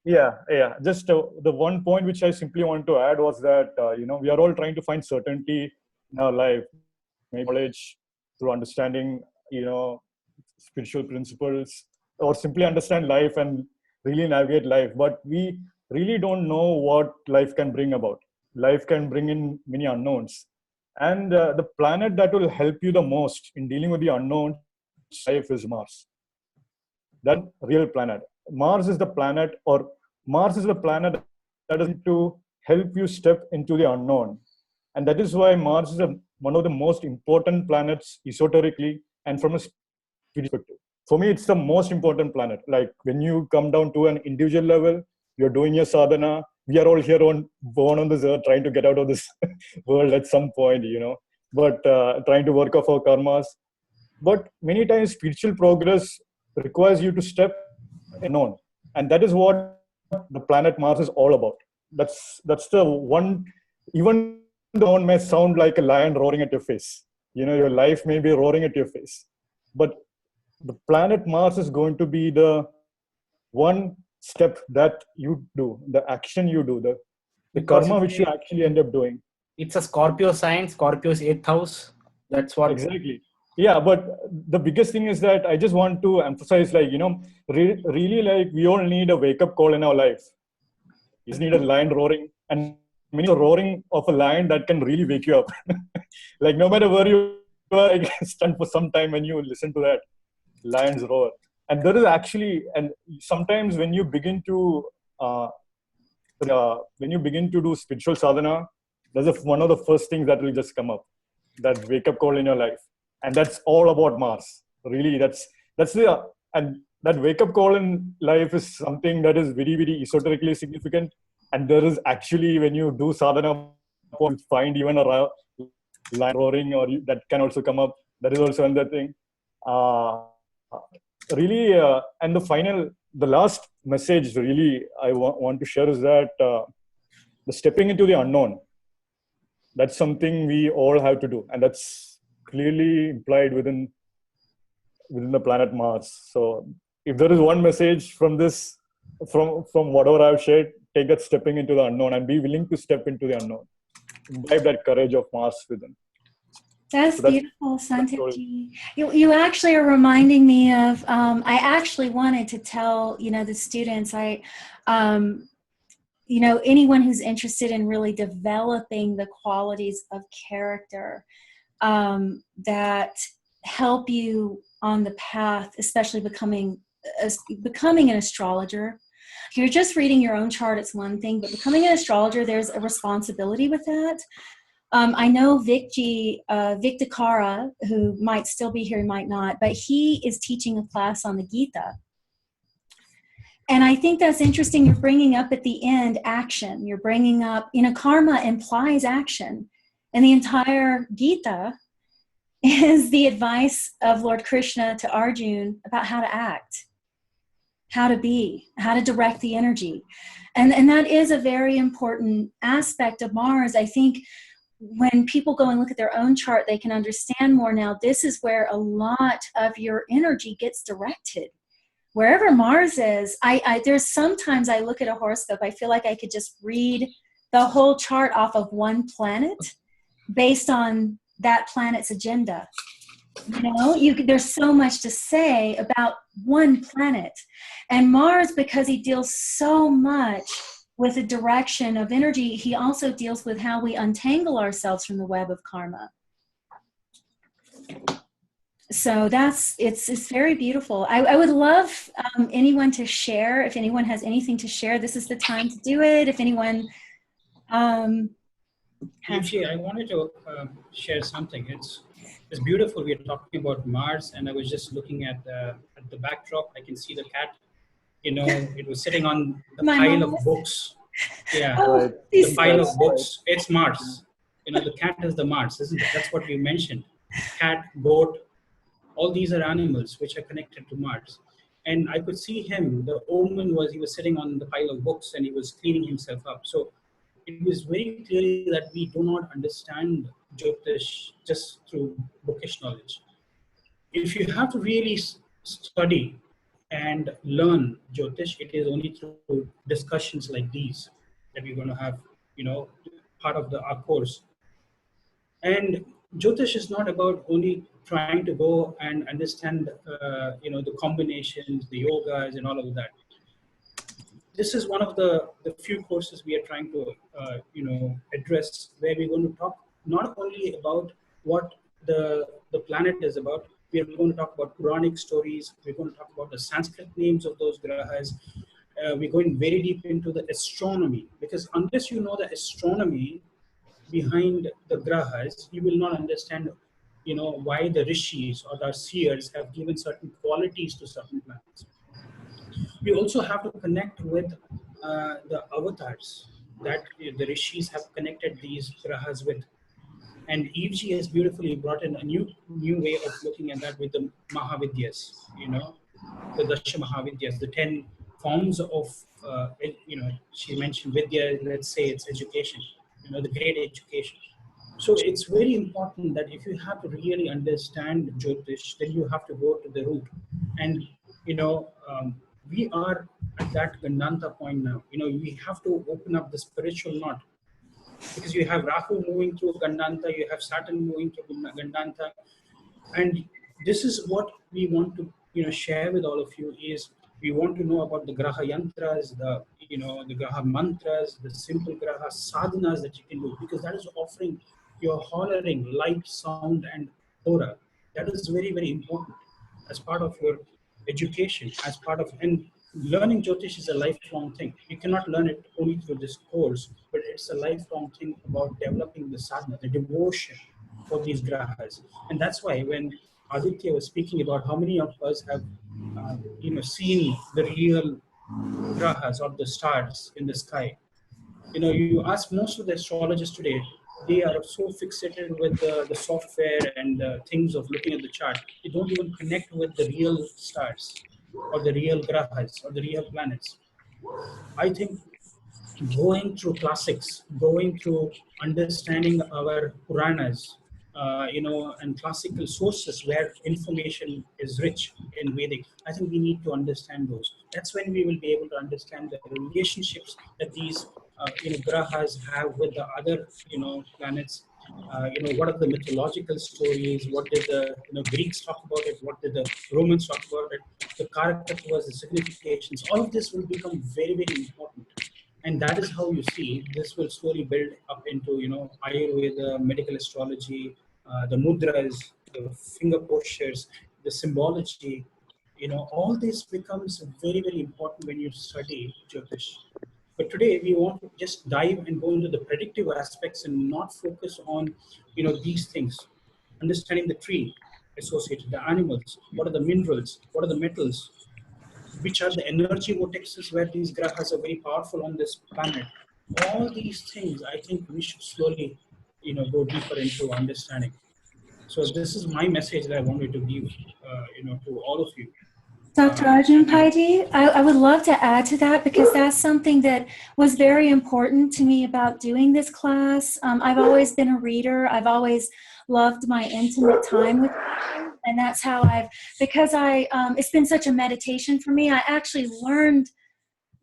yeah. Just the one point which I simply want to add was that you know, we are all trying to find certainty in our life, maybe knowledge through understanding, you know, spiritual principles, or simply understand life and really navigate life. But we really don't know what life can bring about. Life can bring in many unknowns, and the planet that will help you the most in dealing with the unknowns life is Mars. That real planet. Mars is the planet, or Mars is the planet that is to help you step into the unknown. And that is why Mars is one of the most important planets esoterically and from a spiritual perspective. For me, it's the most important planet. Like when you come down to an individual level, you're doing your sadhana. We are all here born on this earth, trying to get out of this world at some point, you know, but trying to work off our karmas. But many times, spiritual progress requires you to step unknown, and that is what the planet Mars is all about. That's the one. Even the unknown may sound like a lion roaring at your face. You know, your life may be roaring at your face, but the planet Mars is going to be the one step that you do, the action you do, the Because karma which you actually end up doing. it's a Scorpio sign, Scorpio's 8th house. That's what. Exactly. Yeah, but the biggest thing is that I just want to emphasize, like, you know, really, like, we all need a wake up call in our life. You just need a lion roaring, and many a roaring of a lion that can really wake you up. Like, no matter where you are, I can stand for some time when you listen to that lion's roar. And there is actually, and sometimes when you begin to do spiritual sadhana, there's one of the first things that will just come up, that wake up call in your life. And that's all about Mars. Really, that's the, and that wake up call in life is something that is very, very esoterically significant. And there is actually, when you do sadhana, you find even a lion roaring, or that can also come up. That is also another thing. Really, and the last message really I want to share is that the stepping into the unknown, that's something we all have to do, and that's clearly implied within the planet Mars. So if there is one message from this, from whatever I've shared, take that stepping into the unknown and be willing to step into the unknown. Imbibe that courage of Mars within. That's beautiful, Santipji. You actually are reminding me of, I actually wanted to tell, you know, the students, you know, anyone who's interested in really developing the qualities of character that help you on the path, especially becoming an astrologer. If you're just reading your own chart, it's one thing, but becoming an astrologer, there's a responsibility with that. I know Vic Dakara, who might still be here, he might not, but he is teaching a class on the Gita. And I think that's interesting. You're bringing up at the end action. You're bringing up, you know, karma implies action. And the entire Gita is the advice of Lord Krishna to Arjuna about how to act, how to be, how to direct the energy. And that is a very important aspect of Mars. I think when people go and look at their own chart, they can understand more now. This is where a lot of your energy gets directed. Wherever Mars is, there's sometimes I look at a horoscope, I feel like I could just read the whole chart off of one planet based on that planet's agenda. You know, there's so much to say about one planet. And Mars, because he deals so much with the direction of energy, he also deals with how we untangle ourselves from the web of karma. So it's very beautiful. I would love anyone to share. If anyone has anything to share, this is the time to do it. If anyone Actually, I wanted to share something. It's beautiful. We're talking about Mars, and I was just looking at the backdrop. I can see the cat. You know, it was sitting on the pile of books. Yeah, the pile of books. It's Mars. You know, the cat is the Mars, isn't it? That's what we mentioned. Cat, goat. All these are animals which are connected to Mars. And I could see him, the omen was, he was sitting on the pile of books and he was cleaning himself up. So it was very clear that we do not understand Jyotish just through bookish knowledge. If you have to really study and learn Jyotish, it is only through discussions like these that we're going to have, you know, part of our course. And Jyotish is not about only trying to go and understand, you know, the combinations, the yogas, and all of that. This is one of the few courses we are trying to, you know, address, where we're going to talk not only about what the planet is about. We are going to talk about Puranic stories. We're going to talk about the Sanskrit names of those grahas. We're going very deep into the astronomy, because unless you know the astronomy behind the grahas, you will not understand, you know, why the rishis or the seers have given certain qualities to certain planets. We also have to connect with the avatars that the rishis have connected these grahas with. And Evji has beautifully brought in a new way of looking at that with the Mahavidyas, you know, the Dasha Mahavidyas, the 10 forms of, you know, she mentioned Vidya, let's say it's education, you know, the great education. So it's very important that if you have to really understand Jyotish, then you have to go to the root. And, you know, we are at that Gandanta point now. You know, we have to open up the spiritual knot, because you have Rahu moving through Gandanta, you have Saturn moving through Gandanta. And this is what we want to, you know, share with all of you is we want to know about the Graha Yantras, the, you know, the Graha Mantras, the simple Graha sadhanas that you can do, because that is offering your honoring light, sound, and aura. That is very, very important as part of your education, as part of, and learning Jyotish is a lifelong thing. You cannot learn it only through this course, but it's a lifelong thing about developing the sadhana, the devotion for these grahas. And that's why when Aditya was speaking about how many of us have, you know, seen the real grahas or the stars in the sky. You know, you ask most of the astrologers today, they are so fixated with the software and things of looking at the chart. They don't even connect with the real stars or the real grahas or the real planets. I think going through classics, going through understanding our Puranas, you know, and classical sources where information is rich in Vedic, I think we need to understand those. That's when we will be able to understand the relationships that these, you know, grahas have with the other, you know, planets. You know, what are the mythological stories? What did the, you know, Greeks talk about it? What did the Romans talk about it? The characters, the significations. All of this will become very, very important. And that is how you see this will slowly build up into, Ayurveda, medical astrology, the mudras, the finger postures, the symbology. All this becomes very, very important when you study Jyotish. But today we want to just dive and go into the predictive aspects and not focus on, these things. Understanding the tree associated, the animals, what are the minerals, what are the metals, which are the energy vortexes where these grahas are very powerful on this planet. All these things, I think we should slowly, go deeper into understanding. So this is my message that I wanted to give, to all of you. Dr. Arjun Paiji, I would love to add to that because that's something that was very important to me about doing this class. I've always been a reader. I've always loved my intimate time with people, and that's how it's been such a meditation for me. I actually learned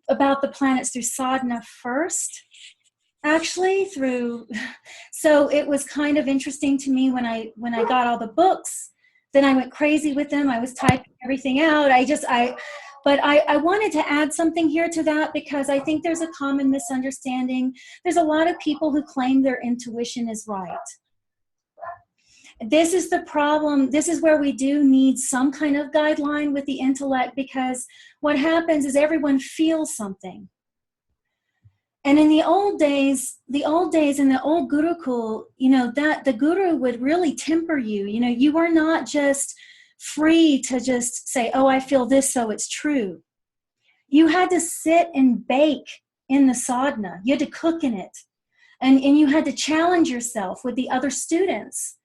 about the planets through sadhana first, so it was kind of interesting to me when I got all the books. Then I went crazy with them. I was typing everything out. But I wanted to add something here to that because I think there's a common misunderstanding. There's a lot of people who claim their intuition is right. This is the problem. This is where we do need some kind of guideline with the intellect, because what happens is everyone feels something. And in the old days in the old Gurukul, that the guru would really temper you. You are not just free to just say, oh, I feel this, so it's true. You had to sit and bake in the sadhana. You had to cook in it. And you had to challenge yourself with the other students.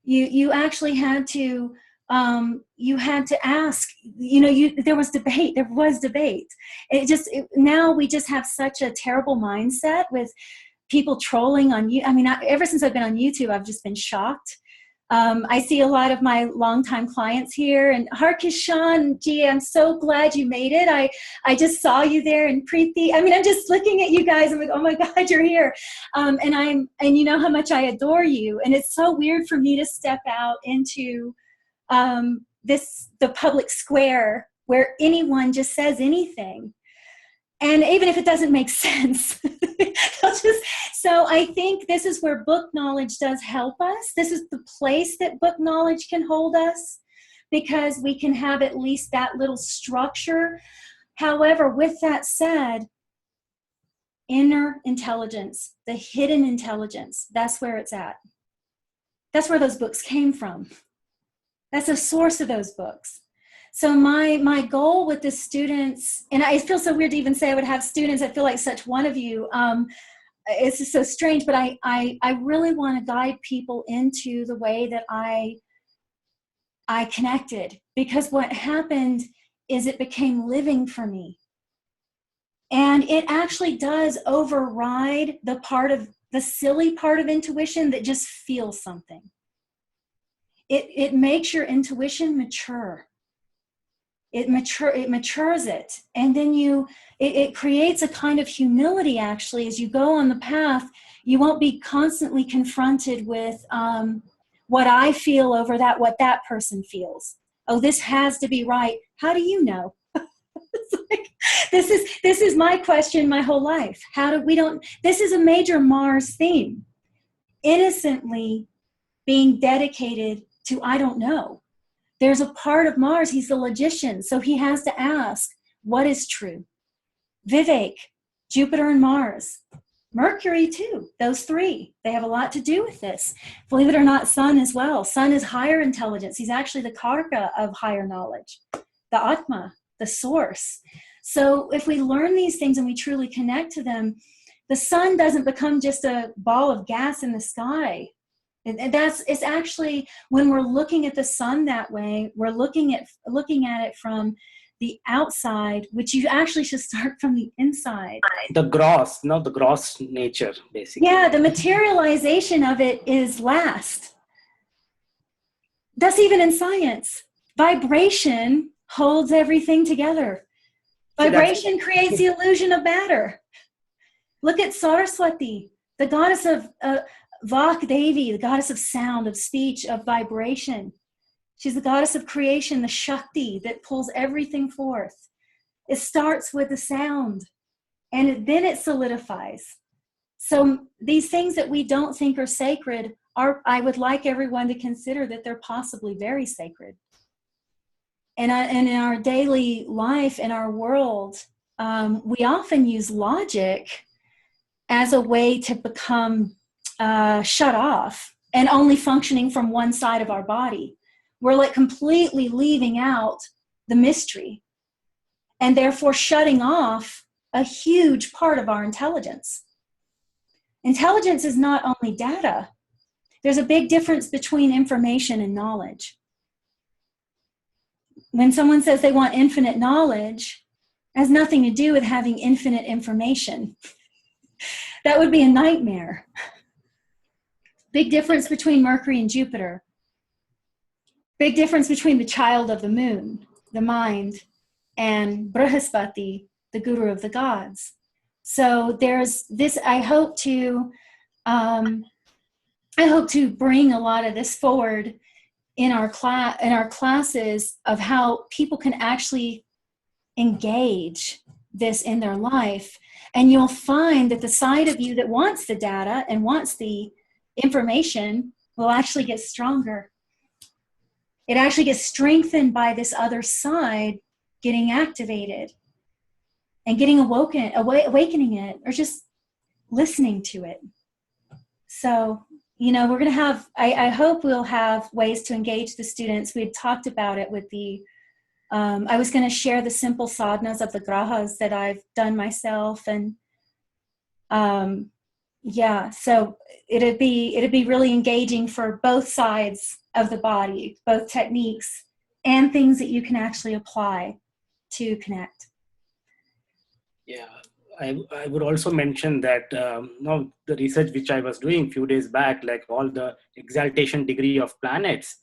You actually had to ask, there was debate. Now we just have such a terrible mindset with people trolling on you. I mean, ever since I've been on YouTube, I've just been shocked. I see a lot of my longtime clients here, and Harkishan, gee, I'm so glad you made it. I just saw you there, and Preeti. I mean, I'm just looking at you guys. I'm like, oh my God, you're here. And you know how much I adore you. And it's so weird for me to step out into the public square where anyone just says anything. And even if it doesn't make sense, so I think this is where book knowledge does help us. This is the place that book knowledge can hold us, because we can have at least that little structure. However, with that said, inner intelligence, the hidden intelligence, that's where it's at. That's where those books came from. That's the source of those books. So my goal with the students, and I feel so weird to even say I would have students, I feel like such one of you, it's just so strange, but I really want to guide people into the way that I connected, because what happened is it became living for me. And it actually does override the silly part of intuition that just feels something. It makes your intuition mature. It matures it. And then it creates a kind of humility, actually, as you go on the path. You won't be constantly confronted with what I feel over what that person feels. Oh, this has to be right. How do you know? It's like, this is my question my whole life. This is a major Mars theme. Innocently being dedicated to, I don't know. There's a part of Mars, he's the logician, so he has to ask, what is true? Vivek, Jupiter and Mars. Mercury too, those three, they have a lot to do with this. Believe it or not, Sun as well. Sun is higher intelligence. He's actually the karka of higher knowledge, the Atma, the source. So if we learn these things and we truly connect to them, the sun doesn't become just a ball of gas in the sky. And it's actually, when we're looking at the sun that way, we're looking at it from the outside, which you actually should start from the inside. The gross nature, basically. Yeah, the materialization of it is last. That's even in science. Vibration holds everything together. Vibration creates the illusion of matter. Look at Saraswati, the goddess of Vak Devi, the goddess of sound, of speech, of vibration. She's the goddess of creation, the Shakti that pulls everything forth. It starts with the sound. and then it solidifies. So these things that we don't think are sacred I would like everyone to consider that they're possibly very sacred. And in our daily life, in our world, we often use logic as a way to become shut off and only functioning from one side of our body. We're like completely leaving out the mystery and therefore shutting off a huge part of our intelligence. Intelligence is not only data. There's a big difference between information and knowledge. When someone says they want infinite knowledge, it has nothing to do with having infinite information. That would be a nightmare. Big difference between Mercury and Jupiter. Big difference between the child of the moon, the mind, and Brihaspati, the guru of the gods. So there's this, I hope to bring a lot of this forward in our classes of how people can actually engage this in their life. And you'll find that the side of you that wants the data and wants the information will actually get stronger. It actually gets strengthened by this other side getting activated and getting awakening it, or just listening to it. So, we're going to have, I hope we'll have ways to engage the students. We had talked about it with the, I was going to share the simple sadhanas of the Grahas that I've done myself. And so it'd be really engaging for both sides of the body, both techniques and things that you can actually apply to connect. Yeah, I would also mention that the research which I was doing a few days back, like all the exaltation degree of planets,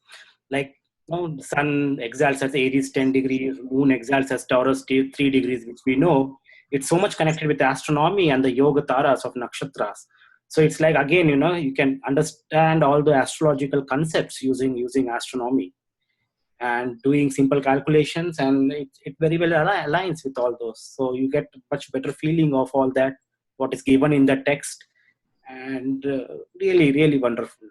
like the sun exalts as Aries 10 degrees, moon exalts as Taurus 3 degrees, which we know. It's so much connected with astronomy and the yoga taras of nakshatras. So it's like, again, you can understand all the astrological concepts using astronomy and doing simple calculations, and it very well aligns with all those. So you get much better feeling of all that, what is given in the text, and really, really wonderful.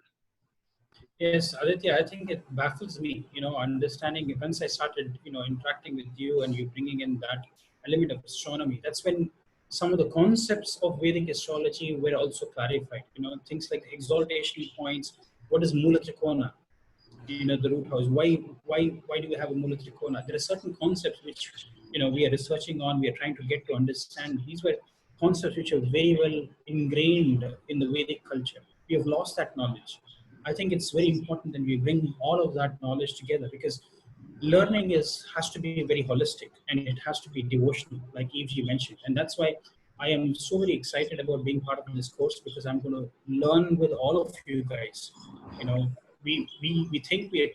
Yes, Aditya, I think it baffles me, understanding once I started, interacting with you and you bringing in that element of astronomy. That's when some of the concepts of Vedic astrology were also clarified. Things like exaltation points. What is Mula Trikona? The root house. Why do we have a Mula Trikona? There are certain concepts which we are researching on. We are trying to get to understand. These were concepts which are very well ingrained in the Vedic culture. We have lost that knowledge. I think it's very important that we bring all of that knowledge together, because learning has to be very holistic and it has to be devotional, like Evji mentioned. And that's why I am so very excited about being part of this course, because I'm going to learn with all of you guys. We think we're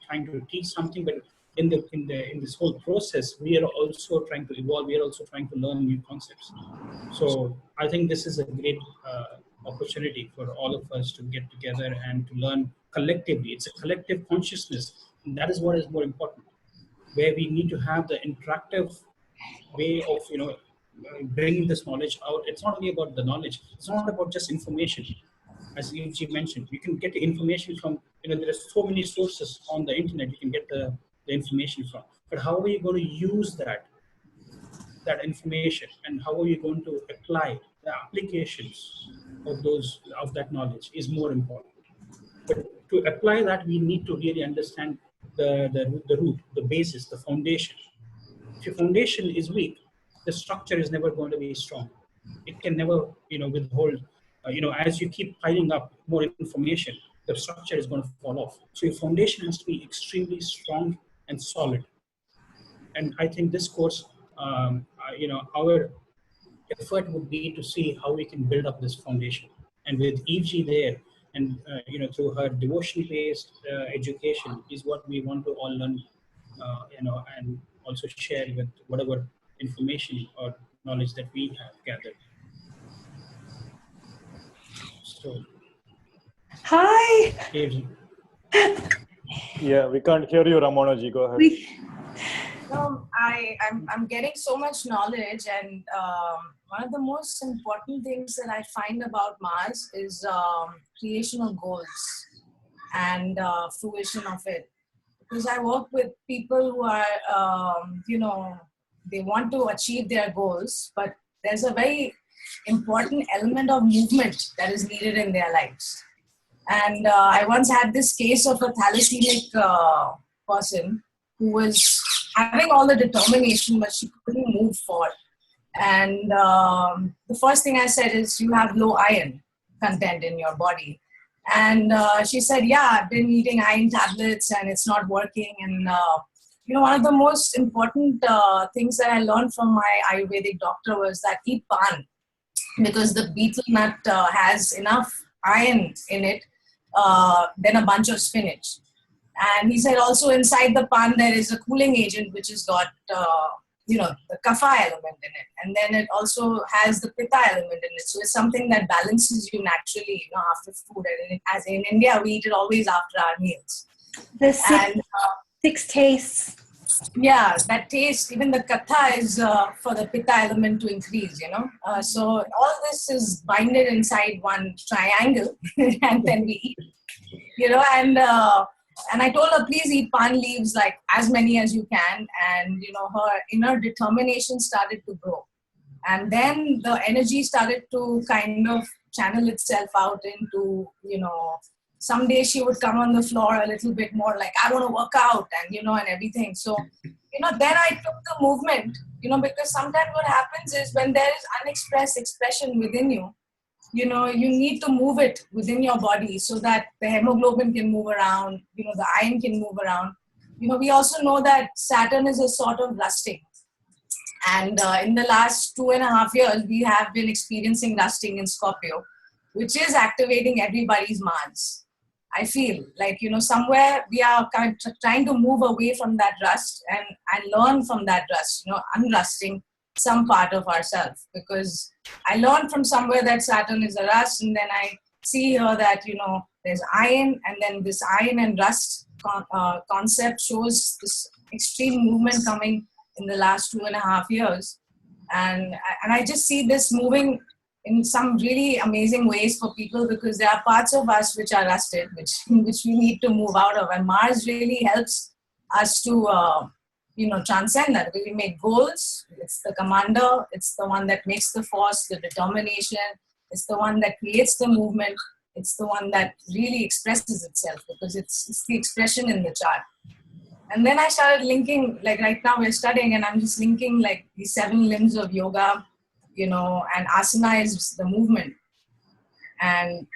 trying to teach something, but in this whole process, we are also trying to evolve. We are also trying to learn new concepts. So I think this is a great opportunity for all of us to get together and to learn collectively. It's a collective consciousness, and that is what is more important, where we need to have the interactive way of bringing this knowledge out. It's not only about the knowledge. It's not about just information. As Evji mentioned, you can get the information from, there are so many sources on the internet you can get the information from. But how are you going to use that information, and how are you going to apply the applications of that knowledge is more important. But to apply that, we need to really understand the root, the basis, the foundation. If your foundation is weak, the structure is never going to be strong. It can never, withhold. As you keep piling up more information, the structure is going to fall off. So your foundation has to be extremely strong and solid. And I think this course, our effort would be to see how we can build up this foundation. And with Evji there, and through her devotion-based education, is what we want to all learn, and also share with whatever information or knowledge that we have gathered. So, Hi. Evji. Yeah, we can't hear you, Ramanaji. Go ahead. I'm getting so much knowledge, and one of the most important things that I find about Mars is creation of goals and fruition of it. Because I work with people who are, they want to achieve their goals, but there's a very important element of movement that is needed in their lives. And I once had this case of a thalassemic person who was having all the determination, but she couldn't move forward. And the first thing I said is, you have low iron content in your body. And she said, yeah, I've been eating iron tablets and it's not working. And, one of the most important things that I learned from my Ayurvedic doctor was that eat pan, because the betel nut has enough iron in it than a bunch of spinach. And he said also inside the pan there is a cooling agent which has got the kapha element in it, and then it also has the pitta element in it. So it's something that balances you naturally, after food. And as in India, we eat it always after our meals. The six tastes. Yeah, that taste, even the katha is for the pitta element to increase, So all this is binded inside one triangle and then we eat, and I told her, please eat pan leaves, like as many as you can. And, her inner determination started to grow. And then the energy started to kind of channel itself out into, some days she would come on the floor a little bit more like, I want to work out and, and everything. So, then I took the movement, because sometimes what happens is when there is unexpressed expression within you, you need to move it within your body so that the hemoglobin can move around, the iron can move around. We also know that Saturn is a sort of rusting. And in the last 2.5 years, we have been experiencing rusting in Scorpio, which is activating everybody's Mars. I feel like, somewhere we are kind of trying to move away from that rust and learn from that rust, unrusting some part of ourselves. Because I learned from somewhere that Saturn is a rust, and then I see here that, there's iron, and then this iron and rust concept shows this extreme movement coming in the last 2.5 years. And I just see this moving in some really amazing ways for people, because there are parts of us which are rusted, which we need to move out of. And Mars really helps us to, transcend that. We make goals. It's the commander. It's the one that makes the force, the determination. It's the one that creates the movement. It's the one that really expresses itself, because it's the expression in the chart. And then I started linking, like right now we're studying and I'm just linking like the 7 limbs of yoga, and asana is the movement. And,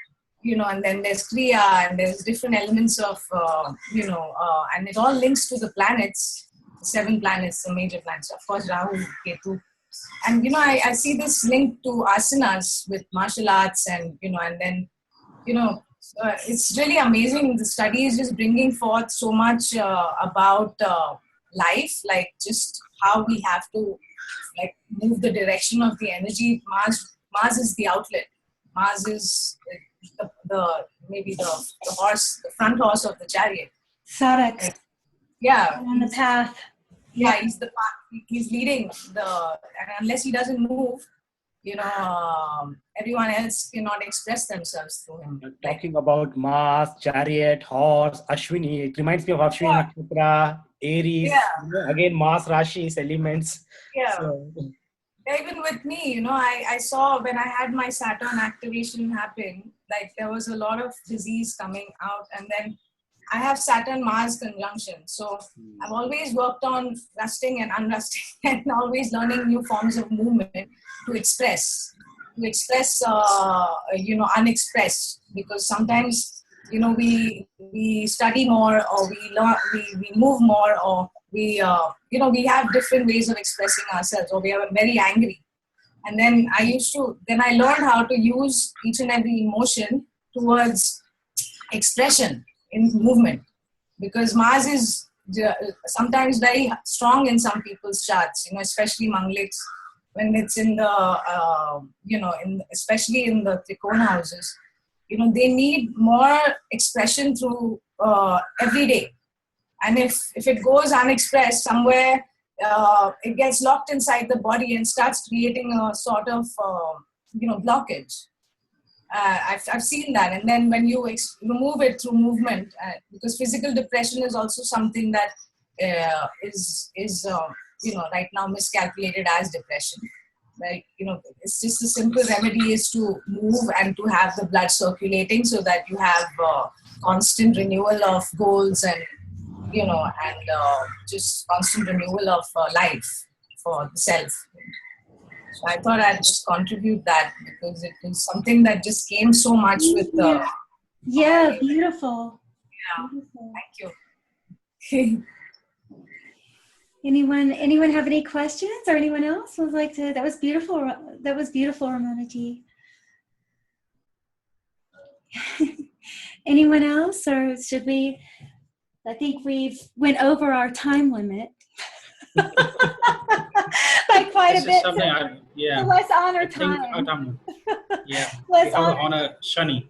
and then there's kriya, and there's different elements of, and it all links to the planets, the 7 planets, the major planets, of course, Rahu, Ketu. And, I see this link to asanas with martial arts and, and then, it's really amazing. The study is just bringing forth so much about life, like just how we have to like move the direction of the energy. Mars is the outlet. Mars is maybe the horse, the front horse of the chariot. Sarak. Yeah. On the path. Yeah, he's the path. He's leading and unless he doesn't move, everyone else cannot express themselves through him. Talking about Mars, chariot, horse, Ashwini, it reminds me of Ashwini Nakshatra, Aries, again Mars, Rashis, elements. Yeah. So, even with me, I saw when I had my Saturn activation happen, like there was a lot of disease coming out, and then I have Saturn-Mars conjunction. So I've always worked on rusting and unrusting and always learning new forms of movement to express unexpressed. Because sometimes, we study more, or we learn, we move more, or we have different ways of expressing ourselves, or we are very angry. And then I learned how to use each and every emotion towards expression in movement, because Mars is sometimes very strong in some people's charts, especially Mangliks, when it's in the, especially in the Trikona houses, they need more expression through every day. And if it goes unexpressed somewhere, it gets locked inside the body and starts creating a sort of, blockage. I've seen that. And then when you remove it through movement, because physical depression is also something that is right now miscalculated as depression. Like, it's just a simple remedy is to move and to have the blood circulating so that you have constant renewal of goals and, just constant renewal of life for the self. So I thought I'd just contribute that because it is something that just came so much with the... Yeah, beautiful. Yeah, Beautiful. thank you. Anyone have any questions, or anyone else would like to? That was beautiful. That was beautiful, Ramona Ji. Anyone else, or should we? I think we've went over our time limit by quite This a is bit. something So let's honor I think, time. yeah, Let's we have to honor. honor Shani.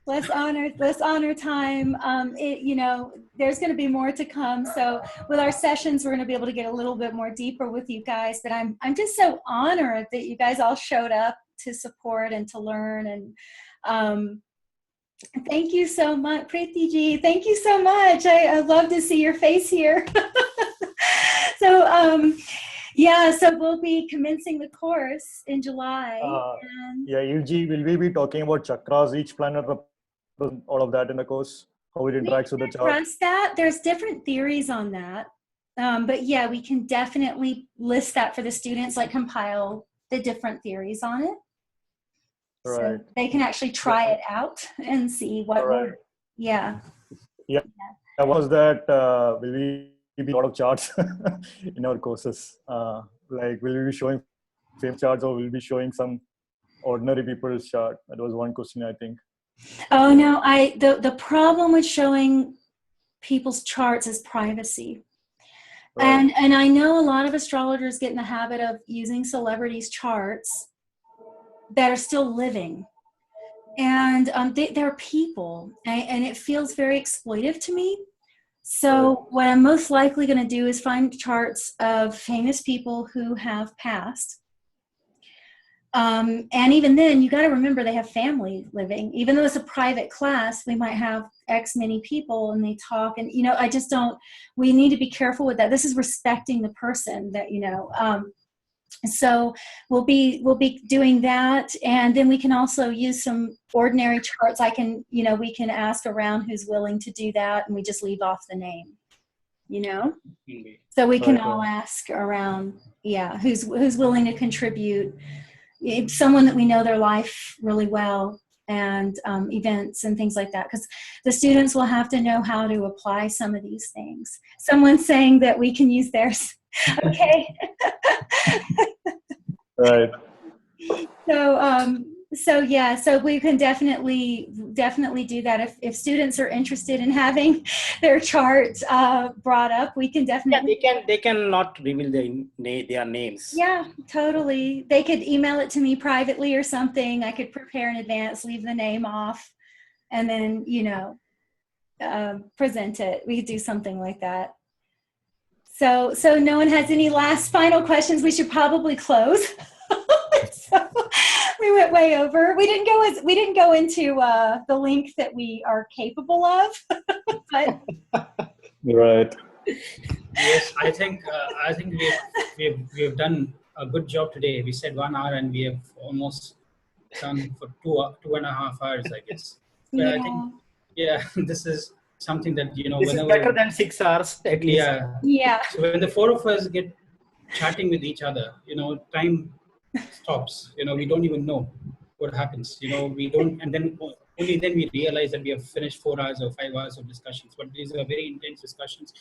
Let's honor time. There's going to be more to come. So with our sessions, we're going to be able to get a little bit more deeper with you guys. But I'm just so honored that you guys all showed up to support and to learn. And thank you so much, Preeti Ji. Thank you so much. I love to see your face here. So so we'll be commencing the course in July. Yeah, UG, will we be talking about chakras, each planet, all of that in the course, how it interacts with the chart? Trust that. There's different theories on that. But yeah, we can definitely list that for the students, like compile the different theories on it. Right. So they can actually try it out and see what Right. Yeah. Yeah. Was that will we be a lot of charts in our courses? Like, will we be showing famous charts, or will we be showing some ordinary people's chart? That was one question, I think. Oh no, the problem with showing people's charts is privacy. Right. And I know a lot of astrologers get in the habit of using celebrities' charts that are still living. And they're people, and it feels very exploitive to me. So what I'm most likely going to do is find charts of famous people who have passed. And even then, you got to remember they have family living. Even though it's a private class, we might have X many people and they talk. And, I just don't, we need to be careful with that. This is respecting the person that, so we'll be doing that. And then we can also use some ordinary charts. We can ask around who's willing to do that, and we just leave off the name, so we can all ask around, who's willing to contribute. Someone that we know their life really well, and events and things like that, because the students will have to know how to apply some of these things. Someone's saying that we can use theirs. Okay. Right. So we can definitely do that. If students are interested in having their charts brought up, we can definitely. Yeah, they can not reveal their names. Yeah, totally. They could email it to me privately or something. I could prepare in advance, leave the name off, and then present it. We could do something like that. So no one has any last final questions. We should probably close. So we went way over. We didn't go into the length that we are capable of. But Right. Yes, I think we've done a good job today. We said 1 hour and we have almost done for 2.5 hours, I guess. But I think, this is something that, This is better than 6 hours at least. Yeah. So when the four of us get chatting with each other, time stops. We don't even know what happens. We don't, and then only then we realize that we have finished 4 hours or 5 hours of discussions. But these are very intense discussions.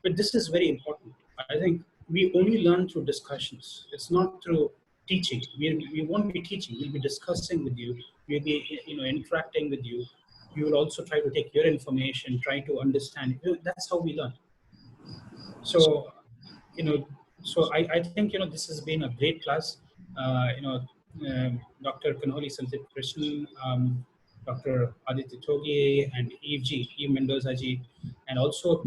But this is very important. I think we only learn through discussions. It's not through teaching. We won't be teaching. We'll be discussing with you. We'll be interacting with you. You will also try to take your information, try to understand. That's how we learn. So, I think, this has been a great class. Dr. Kanholi Sanjit Krishnan, Dr. Aditya Togi, and Eve Mendoza ji. And also,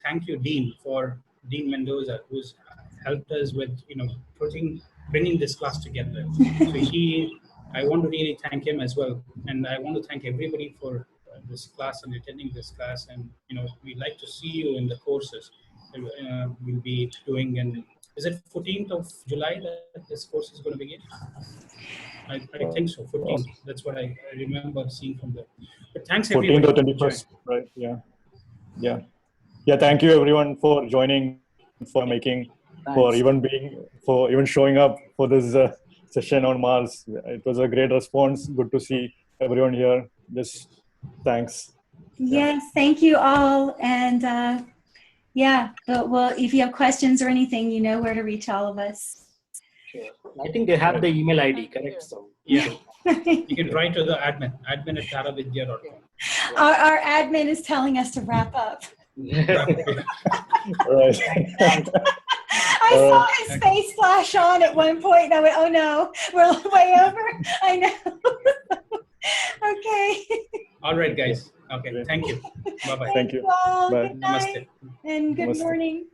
thank you, Dean, for Dean Mendoza, who's helped us with, bringing this class together. So I want to really thank him as well. And I want to thank everybody for this class and attending this class. And, we'd like to see you in the courses. We'll be doing, is it 14th of July that this course is going to begin? I think so, 14th. That's what I remember seeing from there. But thanks 14th everybody. or 21st, right? Yeah. Thank you everyone for joining, for making, for even showing up for this session on Mars. It was a great response. Good to see everyone here. Just thanks. Yes, thank you all. And well, if you have questions or anything, you know where to reach all of us. Sure. I think they have the email ID, correct? So Yeah. You can write to the admin at taravidya.com. Our admin is telling us to wrap up. Right. I saw his face flash on at one point, and I went, "Oh no, we're way over." I know. Okay. All right, guys. Okay. Thank you. Bye bye. Thank you. All. Bye. Good night Namaste. and good Namaste. morning.